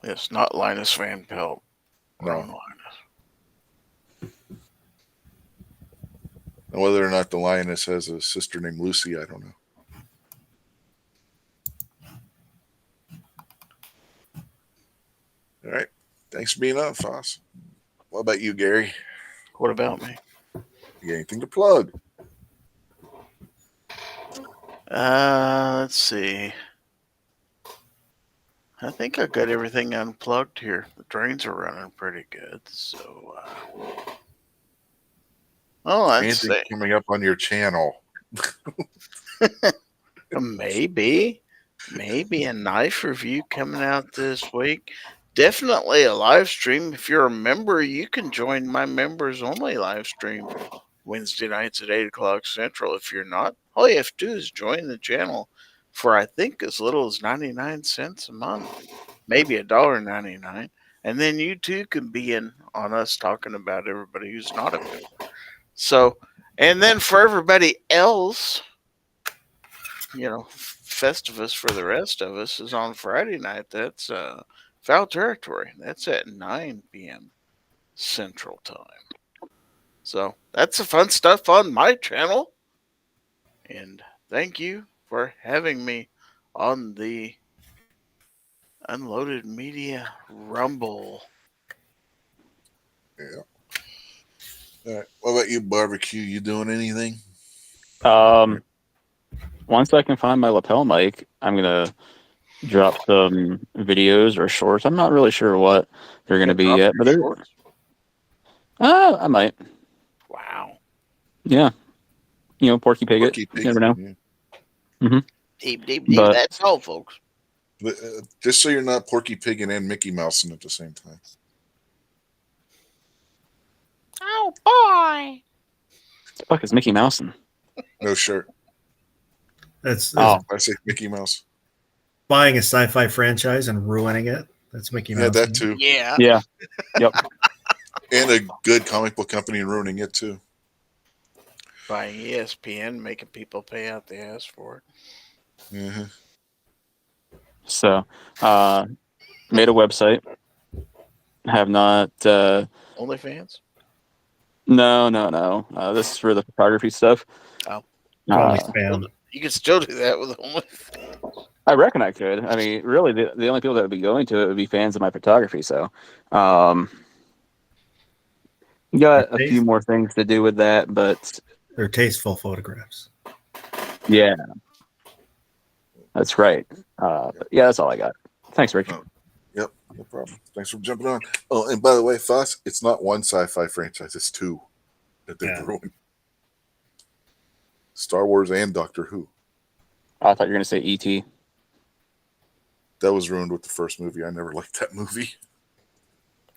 Yes, not Linus Van Pelt. No. Wrong Linus. And whether or not the lioness has a sister named Lucy, I don't know. All right. Thanks for being on, Foss. What about you, Gary? What about me? You got anything to plug? Let's see. I think I got everything unplugged here. The drains are running pretty good, so. Oh, let's Anything see. coming up on your channel? Maybe a knife review coming out this week. Definitely a live stream. If you're a member, you can join my members only live stream Wednesday nights at 8 o'clock Central. If you're not, all you have to do is join the channel for I think as little as 99 cents a month, maybe $1.99. And then you too can be in on us talking about everybody who's not a member. So, and then for everybody else, Festivus for the rest of us is on Friday night. That's Foul Territory. That's at 9 p.m. Central Time. So that's the fun stuff on my channel. And thank you for having me on the Unloaded Media Rumble. Yeah. All right. What about you, Barbecue? You doing anything? Once I can find my lapel mic, I'm gonna drop some videos or shorts. I'm not really sure what they're going to be yet, but they're. Shorts? I might. Wow. Yeah. Porky Pig. Porky You Pig, never know. yeah. Deep. But- That's all, folks. But, just so you're not Porky Piggin and Mickey Mousing at the same time. Oh, boy. What the fuck is Mickey Mouse? No shirt. That's Oh. I say Mickey Mouse. buying a sci-fi franchise and ruining it. That's Mickey Mouse. Yeah, that too. Yeah. Yeah. Yep. And a good comic book company ruining it too. Buying ESPN, making people pay out the ass for it. Mm-hmm. So, made a website. Have not. OnlyFans? No. This is for the photography stuff. Oh. Probably spam. You can still do that with OnlyFans. I reckon I could. I mean, really, the only people that would be going to it would be fans of my photography. So, got a few more things to do with that, but They're tasteful photographs. yeah, that's right. But yeah, that's all I got. Thanks, Rich. Oh. Yep, no problem. Thanks for jumping on. Oh, and by the way, Foss, it's not one sci-fi franchise; it's two that they've Yeah. ruined. Star Wars and Doctor Who. I thought you were going to say E.T. That was ruined with the first movie. I never liked that movie.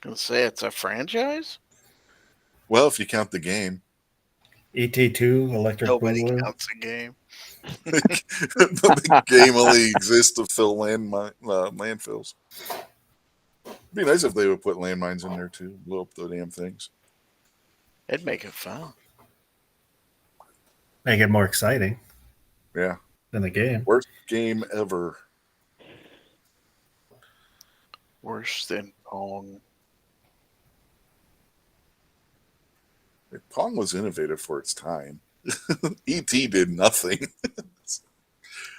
Gonna say it's a franchise? Well, if you count the game. ET2, Electric Nobody Boogaloo. counts a game. The game only exists to fill landfills. It'd be nice if they would put landmines in there too, blow up the damn things. It'd make it fun. Make it more exciting Yeah, than the game. worst game ever. Worse than Pong. Pong was innovative for its time. E.T. did nothing.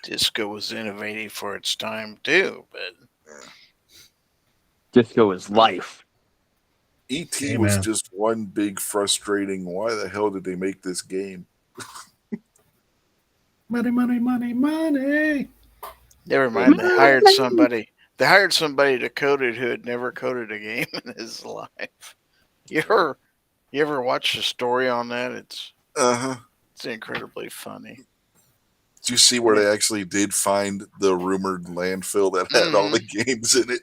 Disco was innovative for its time too, but Disco is life. E.T. was Amen. just one big frustrating. Why the hell did they make this game? Money, money, money, money. never mind. They hired somebody. They hired somebody to code it who had never coded a game in his life. You ever watch the story on that? It's incredibly funny. Do you see where they actually did find the rumored landfill that had all the games in it?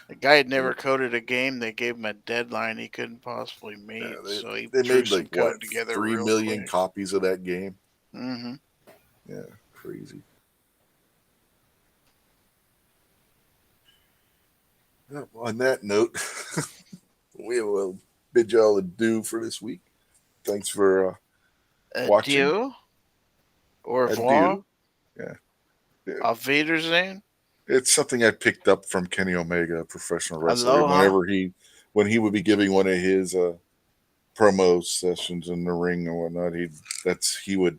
The guy had never coded a game. They gave him a deadline he couldn't possibly meet, so he They threw made some like code what, together. 3 million copies of that game. Mm-hmm. Yeah, crazy. Well, on that note, we will bid y'all adieu for this week. Thanks for watching. Adieu. Au Adieu. revoir. Yeah. Auf Wiedersehen. It's something I picked up from Kenny Omega, a professional wrestler. Aloha. When he would be giving one of his promo sessions in the ring and whatnot, he would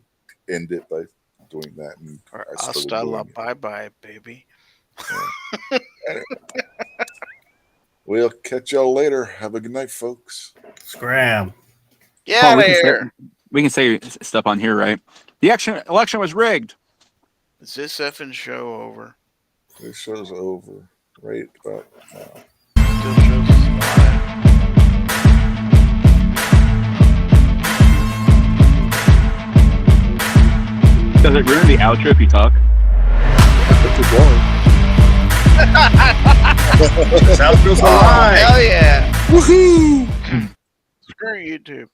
end it by doing that. And Or I started hasta la doing it. bye-bye, baby. Anyway. We'll catch y'all later. Have a good night, folks. Scram. Get Oh, out we of can say- here. We can say stuff on here, right? The election was rigged. Is this effing show over? This show's over right about now. Still shows us live. Does it ruin the outro if you talk? South goes Oh, alive. hell yeah. Woohoo! Screw YouTube.